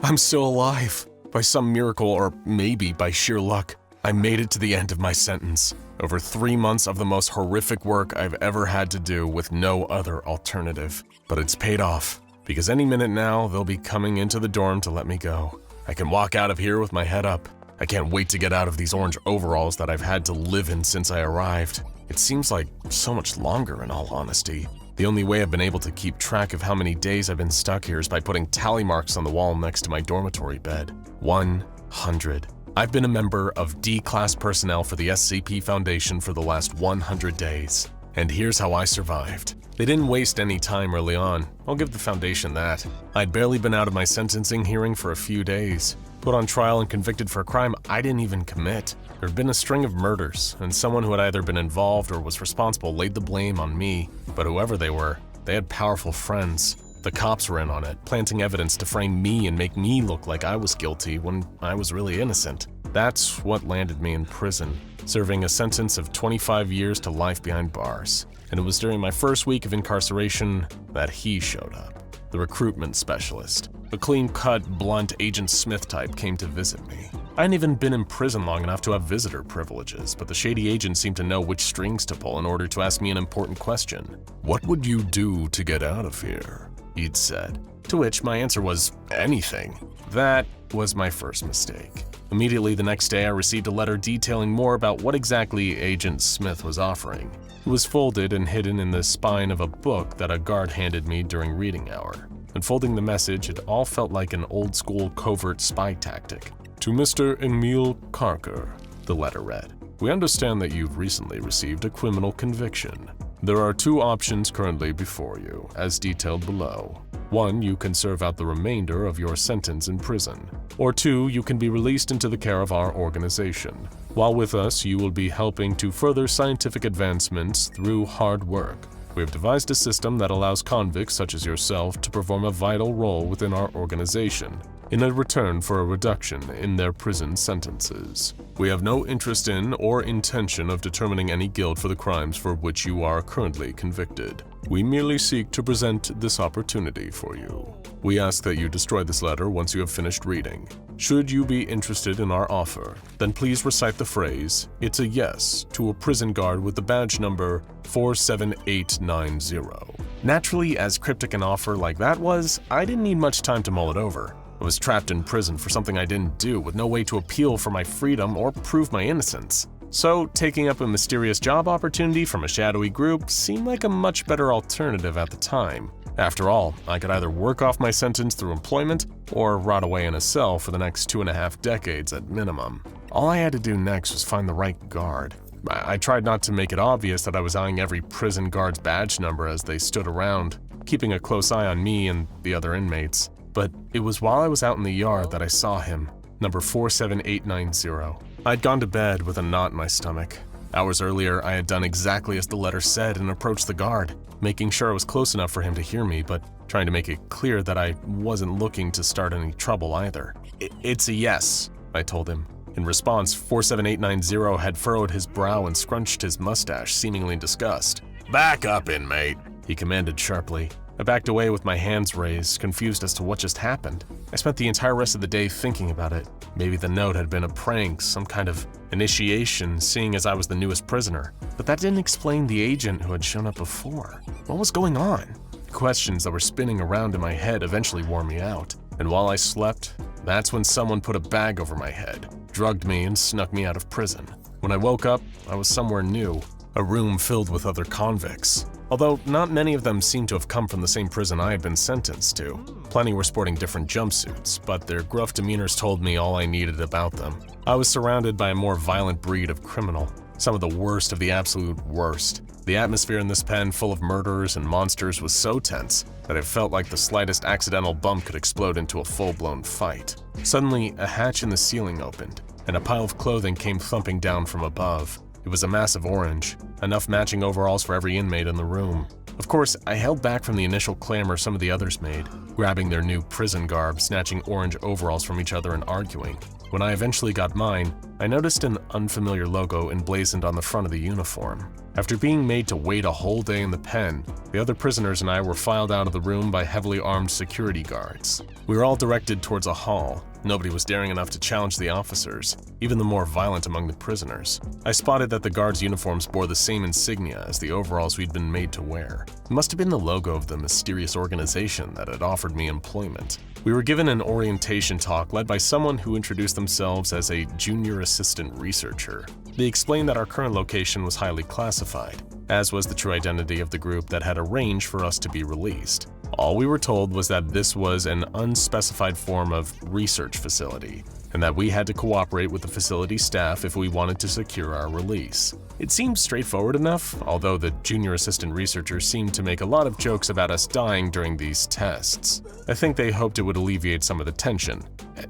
I'm still alive. By some miracle, or maybe by sheer luck, I made it to the end of my sentence. Over 3 months of the most horrific work I've ever had to do with no other alternative. But it's paid off, because any minute now, they'll be coming into the dorm to let me go. I can walk out of here with my head up. I can't wait to get out of these orange overalls that I've had to live in since I arrived. It seems like so much longer, in all honesty. The only way I've been able to keep track of how many days I've been stuck here is by putting tally marks on the wall next to my dormitory bed. 100. I've been a member of D-Class personnel for the SCP Foundation for the last 100 days. And here's how I survived. They didn't waste any time early on. I'll give the Foundation that. I'd barely been out of my sentencing hearing for a few days. Put on trial and convicted for a crime I didn't even commit. There had been a string of murders, and someone who had either been involved or was responsible laid the blame on me. But whoever they were, they had powerful friends. The cops were in on it, planting evidence to frame me and make me look like I was guilty when I was really innocent. That's what landed me in prison, serving a sentence of 25 years to life behind bars. And it was during my first week of incarceration that he showed up. The recruitment specialist. A clean-cut, blunt Agent Smith type came to visit me. I hadn't even been in prison long enough to have visitor privileges, but the shady agent seemed to know which strings to pull in order to ask me an important question. What would you do to get out of here? He'd said. To which my answer was, anything. That was my first mistake. Immediately the next day I received a letter detailing more about what exactly Agent Smith was offering. It was folded and hidden in the spine of a book that a guard handed me during reading hour. Unfolding the message, it all felt like an old-school covert spy tactic. To Mr. Emil Karker, the letter read. We understand that you've recently received a criminal conviction. There are 2 options currently before you, as detailed below. 1, you can serve out the remainder of your sentence in prison. Or 2, you can be released into the care of our organization. While with us, you will be helping to further scientific advancements through hard work. We have devised a system that allows convicts such as yourself to perform a vital role within our organization, in a return for a reduction in their prison sentences. We have no interest in or intention of determining any guilt for the crimes for which you are currently convicted. We merely seek to present this opportunity for you. We ask that you destroy this letter once you have finished reading. Should you be interested in our offer, then please recite the phrase, "It's a yes," to a prison guard with the badge number 47890. Naturally, as cryptic an offer like that was, I didn't need much time to mull it over. I was trapped in prison for something I didn't do, with no way to appeal for my freedom or prove my innocence. So, taking up a mysterious job opportunity from a shadowy group seemed like a much better alternative at the time. After all, I could either work off my sentence through employment or rot away in a cell for the next 2.5 decades at minimum. All I had to do next was find the right guard. I tried not to make it obvious that I was eyeing every prison guard's badge number as they stood around, keeping a close eye on me and the other inmates. But it was while I was out in the yard that I saw him, number 47890. I'd gone to bed with a knot in my stomach. Hours earlier, I had done exactly as the letter said and approached the guard, making sure I was close enough for him to hear me, but trying to make it clear that I wasn't looking to start any trouble either. It's a yes, I told him. In response, 47890 had furrowed his brow and scrunched his mustache, seemingly in disgust. Back up, inmate, he commanded sharply. I backed away with my hands raised, confused as to what just happened. I spent the entire rest of the day thinking about it. Maybe the note had been a prank, some kind of initiation, seeing as I was the newest prisoner. But that didn't explain the agent who had shown up before. What was going on? The questions that were spinning around in my head eventually wore me out. And while I slept, that's when someone put a bag over my head, drugged me, and snuck me out of prison. When I woke up, I was somewhere new, a room filled with other convicts. Although not many of them seemed to have come from the same prison I had been sentenced to. Plenty were sporting different jumpsuits, but their gruff demeanors told me all I needed about them. I was surrounded by a more violent breed of criminal, some of the worst of the absolute worst. The atmosphere in this pen, full of murderers and monsters, was so tense that it felt like the slightest accidental bump could explode into a full-blown fight. Suddenly, a hatch in the ceiling opened, and a pile of clothing came thumping down from above. It was a massive orange, enough matching overalls for every inmate in the room. Of course, I held back from the initial clamor some of the others made, grabbing their new prison garb, snatching orange overalls from each other and arguing. When I eventually got mine, I noticed an unfamiliar logo emblazoned on the front of the uniform. After being made to wait a whole day in the pen, the other prisoners and I were filed out of the room by heavily armed security guards. We were all directed towards a hall. Nobody was daring enough to challenge the officers, even the more violent among the prisoners. I spotted that the guards' uniforms bore the same insignia as the overalls we'd been made to wear. It must have been the logo of the mysterious organization that had offered me employment. We were given an orientation talk led by someone who introduced themselves as a junior assistant researcher. They explained that our current location was highly classified, as was the true identity of the group that had arranged for us to be released. All we were told was that this was an unspecified form of research facility, and that we had to cooperate with the facility staff if we wanted to secure our release. It seemed straightforward enough, although the junior assistant researcher seemed to make a lot of jokes about us dying during these tests. I think they hoped it would alleviate some of the tension.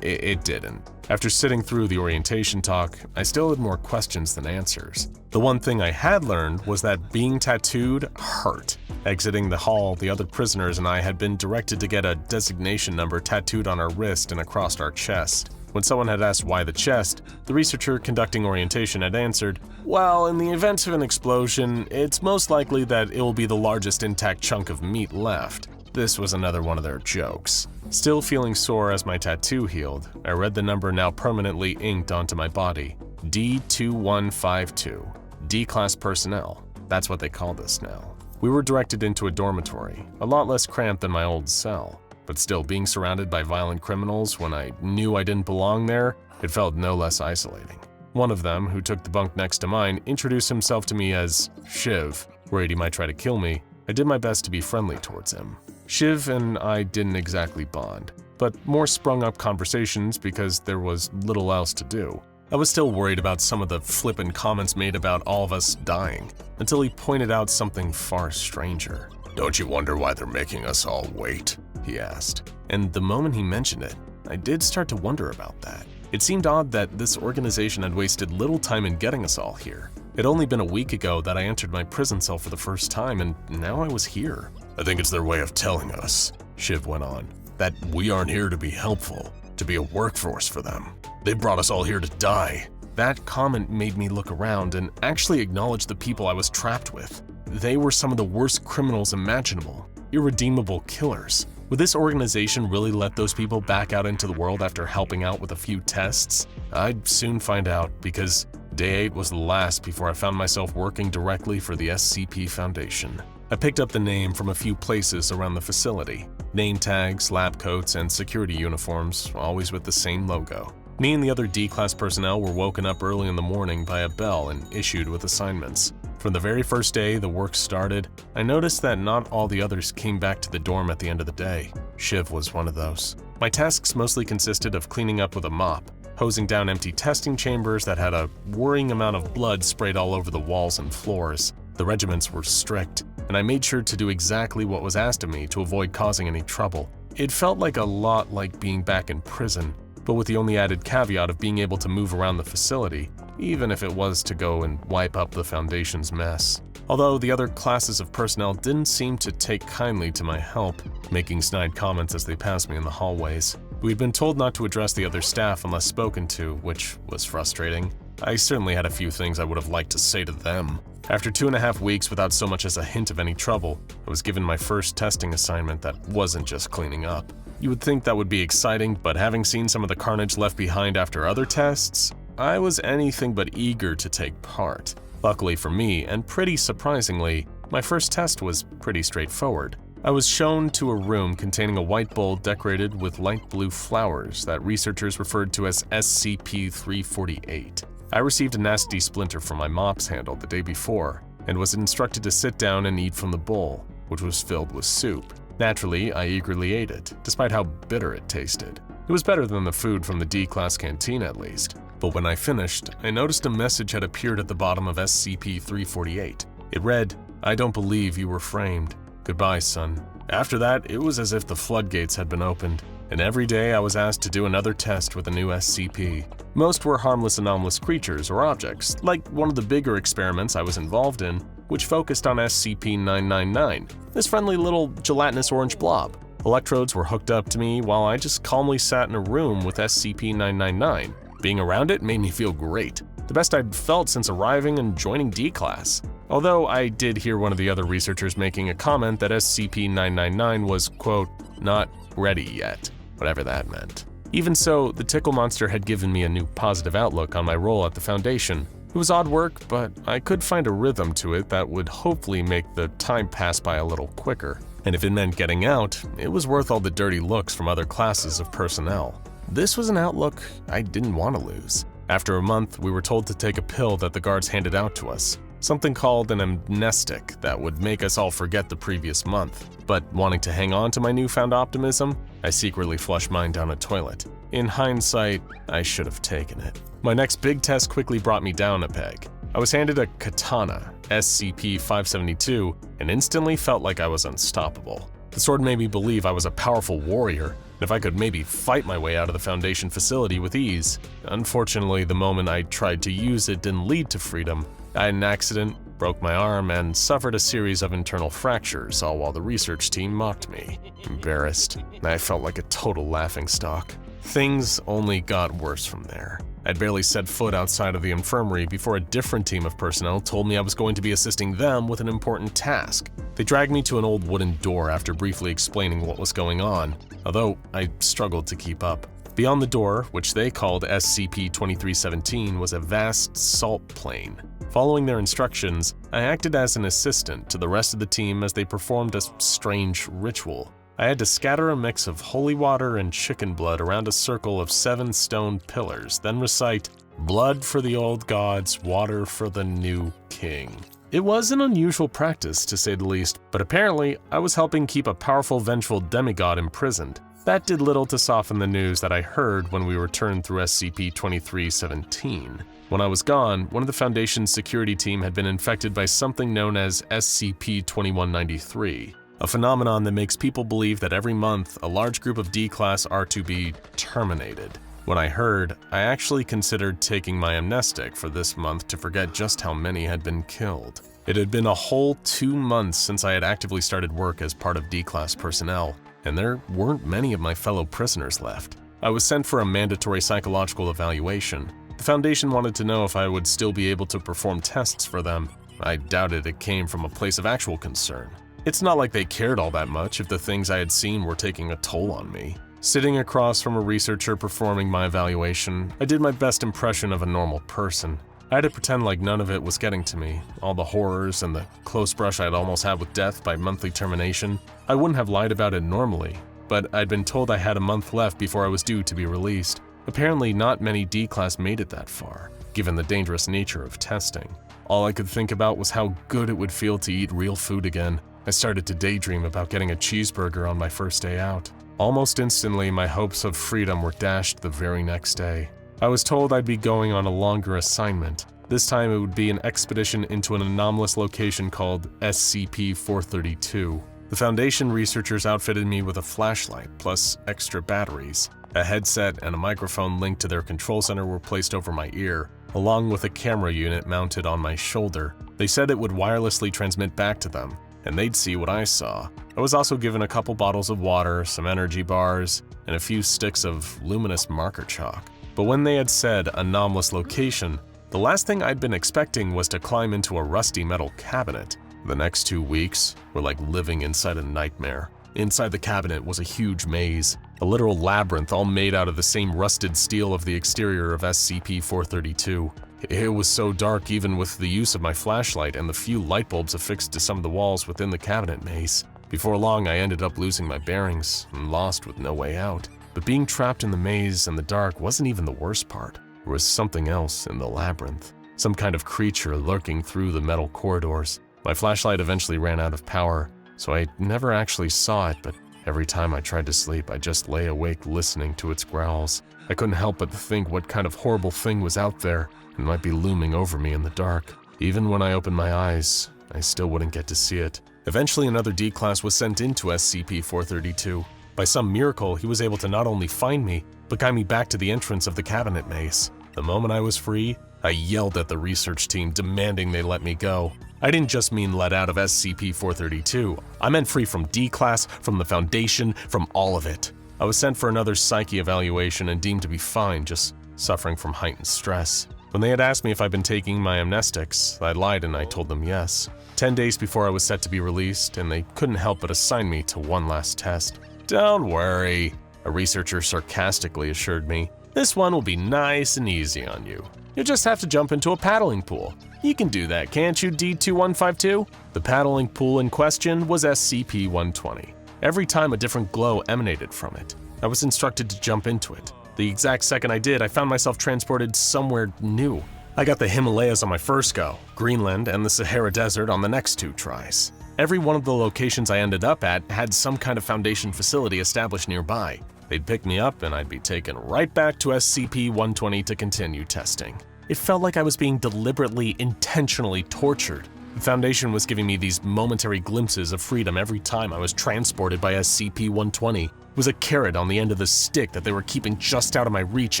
It didn't. After sitting through the orientation talk, I still had more questions than answers. The one thing I had learned was that being tattooed hurt. Exiting the hall, the other prisoners and I had been directed to get a designation number tattooed on our wrist and across our chest. When someone had asked why the chest, the researcher conducting orientation had answered, "Well, in the event of an explosion, it's most likely that it will be the largest intact chunk of meat left." This was another one of their jokes. Still feeling sore as my tattoo healed, I read the number now permanently inked onto my body. D2152. D-class personnel. That's what they called us now. We were directed into a dormitory, a lot less cramped than my old cell. But still, being surrounded by violent criminals when I knew I didn't belong there, it felt no less isolating. One of them, who took the bunk next to mine, introduced himself to me as Shiv. Worried he might try to kill me, I did my best to be friendly towards him. Shiv and I didn't exactly bond, but more sprung up conversations because there was little else to do. I was still worried about some of the flippant comments made about all of us dying, until he pointed out something far stranger. "Don't you wonder why they're making us all wait?" he asked. And the moment he mentioned it, I did start to wonder about that. It seemed odd that this organization had wasted little time in getting us all here. It'd only been a week ago that I entered my prison cell for the first time, and now I was here. "I think it's their way of telling us," Shiv went on, "that we aren't here to be helpful, to be a workforce for them. They brought us all here to die." That comment made me look around and actually acknowledge the people I was trapped with. They were some of the worst criminals imaginable, irredeemable killers. Would this organization really let those people back out into the world after helping out with a few tests? I'd soon find out, because Day 8 was the last before I found myself working directly for the SCP Foundation. I picked up the name from a few places around the facility. Name tags, lab coats, and security uniforms, always with the same logo. Me and the other D-class personnel were woken up early in the morning by a bell and issued with assignments. From the very first day the work started, I noticed that not all the others came back to the dorm at the end of the day. Shiv was one of those. My tasks mostly consisted of cleaning up with a mop, hosing down empty testing chambers that had a worrying amount of blood sprayed all over the walls and floors. The regiments were strict, and I made sure to do exactly what was asked of me to avoid causing any trouble. It felt like a lot like being back in prison, but with the only added caveat of being able to move around the facility, even if it was to go and wipe up the Foundation's mess. Although the other classes of personnel didn't seem to take kindly to my help, making snide comments as they passed me in the hallways. We'd been told not to address the other staff unless spoken to, which was frustrating. I certainly had a few things I would have liked to say to them. After 2.5 weeks without so much as a hint of any trouble, I was given my first testing assignment that wasn't just cleaning up. You would think that would be exciting, but having seen some of the carnage left behind after other tests, I was anything but eager to take part. Luckily for me, and pretty surprisingly, my first test was pretty straightforward. I was shown to a room containing a white bowl decorated with light blue flowers that researchers referred to as SCP-348. I received a nasty splinter from my mop's handle the day before, and was instructed to sit down and eat from the bowl, which was filled with soup. Naturally, I eagerly ate it, despite how bitter it tasted. It was better than the food from the D-class canteen at least. But when I finished, I noticed a message had appeared at the bottom of SCP-348. It read, "I don't believe you were framed. Goodbye, son." After that, it was as if the floodgates had been opened, and every day I was asked to do another test with a new SCP. Most were harmless anomalous creatures or objects, like one of the bigger experiments I was involved in, which focused on SCP-999, this friendly little gelatinous orange blob. Electrodes were hooked up to me while I just calmly sat in a room with SCP-999. Being around it made me feel great, the best I'd felt since arriving and joining D-Class. Although I did hear one of the other researchers making a comment that SCP-999 was, quote, not ready yet, whatever that meant. Even so, the tickle monster had given me a new positive outlook on my role at the Foundation. It was odd work, but I could find a rhythm to it that would hopefully make the time pass by a little quicker. And if it meant getting out, it was worth all the dirty looks from other classes of personnel. This was an outlook I didn't want to lose. After a month, we were told to take a pill that the guards handed out to us. Something called an amnestic that would make us all forget the previous month. But wanting to hang on to my newfound optimism, I secretly flushed mine down a toilet. In hindsight, I should have taken it. My next big test quickly brought me down a peg. I was handed a katana, SCP-572, and instantly felt like I was unstoppable. The sword made me believe I was a powerful warrior, and if I could maybe fight my way out of the Foundation facility with ease. Unfortunately, the moment I tried to use it didn't lead to freedom. I had an accident, broke my arm, and suffered a series of internal fractures, all while the research team mocked me. Embarrassed, I felt like a total laughingstock. Things only got worse from there. I'd barely set foot outside of the infirmary before a different team of personnel told me I was going to be assisting them with an important task. They dragged me to an old wooden door after briefly explaining what was going on, although I struggled to keep up. Beyond the door, which they called SCP-2317, was a vast salt plain. Following their instructions, I acted as an assistant to the rest of the team as they performed a strange ritual. I had to scatter a mix of holy water and chicken blood around a circle of 7 stone pillars, then recite, "Blood for the old gods, water for the new king." It was an unusual practice, to say the least, but apparently I was helping keep a powerful, vengeful demigod imprisoned. That did little to soften the news that I heard when we returned through SCP-2317. When I was gone, one of the Foundation's security team had been infected by something known as SCP-2193. A phenomenon that makes people believe that every month a large group of D-Class are to be terminated. When I heard, I actually considered taking my amnestic for this month to forget just how many had been killed. It had been a whole 2 months since I had actively started work as part of D-Class personnel, and there weren't many of my fellow prisoners left. I was sent for a mandatory psychological evaluation. The Foundation wanted to know if I would still be able to perform tests for them. I doubted it came from a place of actual concern. It's not like they cared all that much if the things I had seen were taking a toll on me. Sitting across from a researcher performing my evaluation, I did my best impression of a normal person. I had to pretend like none of it was getting to me, all the horrors and the close brush I'd almost had with death by monthly termination. I wouldn't have lied about it normally, but I'd been told I had a month left before I was due to be released. Apparently not many D-Class made it that far, given the dangerous nature of testing. All I could think about was how good it would feel to eat real food again. I started to daydream about getting a cheeseburger on my first day out. Almost instantly, my hopes of freedom were dashed the very next day. I was told I'd be going on a longer assignment. This time it would be an expedition into an anomalous location called SCP-432. The Foundation researchers outfitted me with a flashlight plus extra batteries. A headset and a microphone linked to their control center were placed over my ear, along with a camera unit mounted on my shoulder. They said it would wirelessly transmit back to them, and they'd see what I saw. I was also given a couple bottles of water, some energy bars, and a few sticks of luminous marker chalk. But when they had said anomalous location, the last thing I'd been expecting was to climb into a rusty metal cabinet. The next 2 weeks were like living inside a nightmare. Inside the cabinet was a huge maze, a literal labyrinth all made out of the same rusted steel of the exterior of SCP-432. It was so dark even with the use of my flashlight and the few light bulbs affixed to some of the walls within the cabinet maze. Before long, I ended up losing my bearings and lost with no way out. But being trapped in the maze and the dark wasn't even the worst part. There was something else in the labyrinth, some kind of creature lurking through the metal corridors. My flashlight eventually ran out of power, so I never actually saw it, but every time I tried to sleep, I just lay awake listening to its growls. I couldn't help but think what kind of horrible thing was out there and might be looming over me in the dark. Even when I opened my eyes, I still wouldn't get to see it. Eventually, another D-Class was sent into SCP-432. By some miracle, he was able to not only find me, but guide me back to the entrance of the cabinet maze. The moment I was free, I yelled at the research team, demanding they let me go. I didn't just mean let out of SCP-432. I meant free from D-Class, from the Foundation, from all of it. I was sent for another psyche evaluation and deemed to be fine, just suffering from heightened stress. When they had asked me if I'd been taking my amnestics, I lied and I told them yes. 10 days before I was set to be released, and they couldn't help but assign me to one last test. "Don't worry," a researcher sarcastically assured me. "This one will be nice and easy on you. You'll just have to jump into a paddling pool. You can do that, can't you, D2152? The paddling pool in question was SCP-120. Every time a different glow emanated from it. I was instructed to jump into it. The exact second I did, I found myself transported somewhere new. I got the Himalayas on my first go, Greenland and the Sahara Desert on the next 2 tries. Every one of the locations I ended up at had some kind of Foundation facility established nearby. They'd pick me up and I'd be taken right back to SCP-120 to continue testing. It felt like I was being deliberately, intentionally tortured. The Foundation was giving me these momentary glimpses of freedom every time I was transported by SCP-120. It was a carrot on the end of the stick that they were keeping just out of my reach,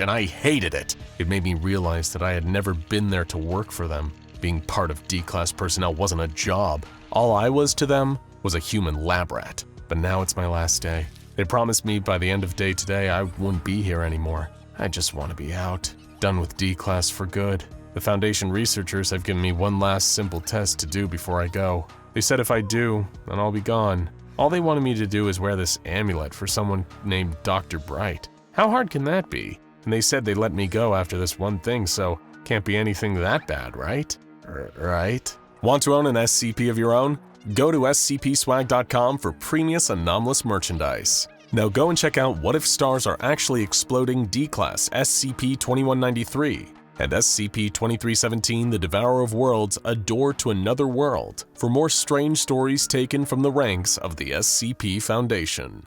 and I hated it. It made me realize that I had never been there to work for them. Being part of D-Class personnel wasn't a job. All I was to them was a human lab rat. But now it's my last day. They promised me by the end of day today I wouldn't be here anymore. I just want to be out. Done with D-Class for good. The Foundation researchers have given me one last simple test to do before I go. They said if I do, then I'll be gone. All they wanted me to do is wear this amulet for someone named Dr. Bright. How hard can that be? And they said they'd let me go after this one thing, so can't be anything that bad, right? Right? Want to own an SCP of your own? Go to scpswag.com for premium anomalous merchandise. Now go and check out what if stars are actually exploding D-Class SCP-2193 and SCP-2317 The Devourer of Worlds A Door to Another World for more strange stories taken from the ranks of the SCP Foundation.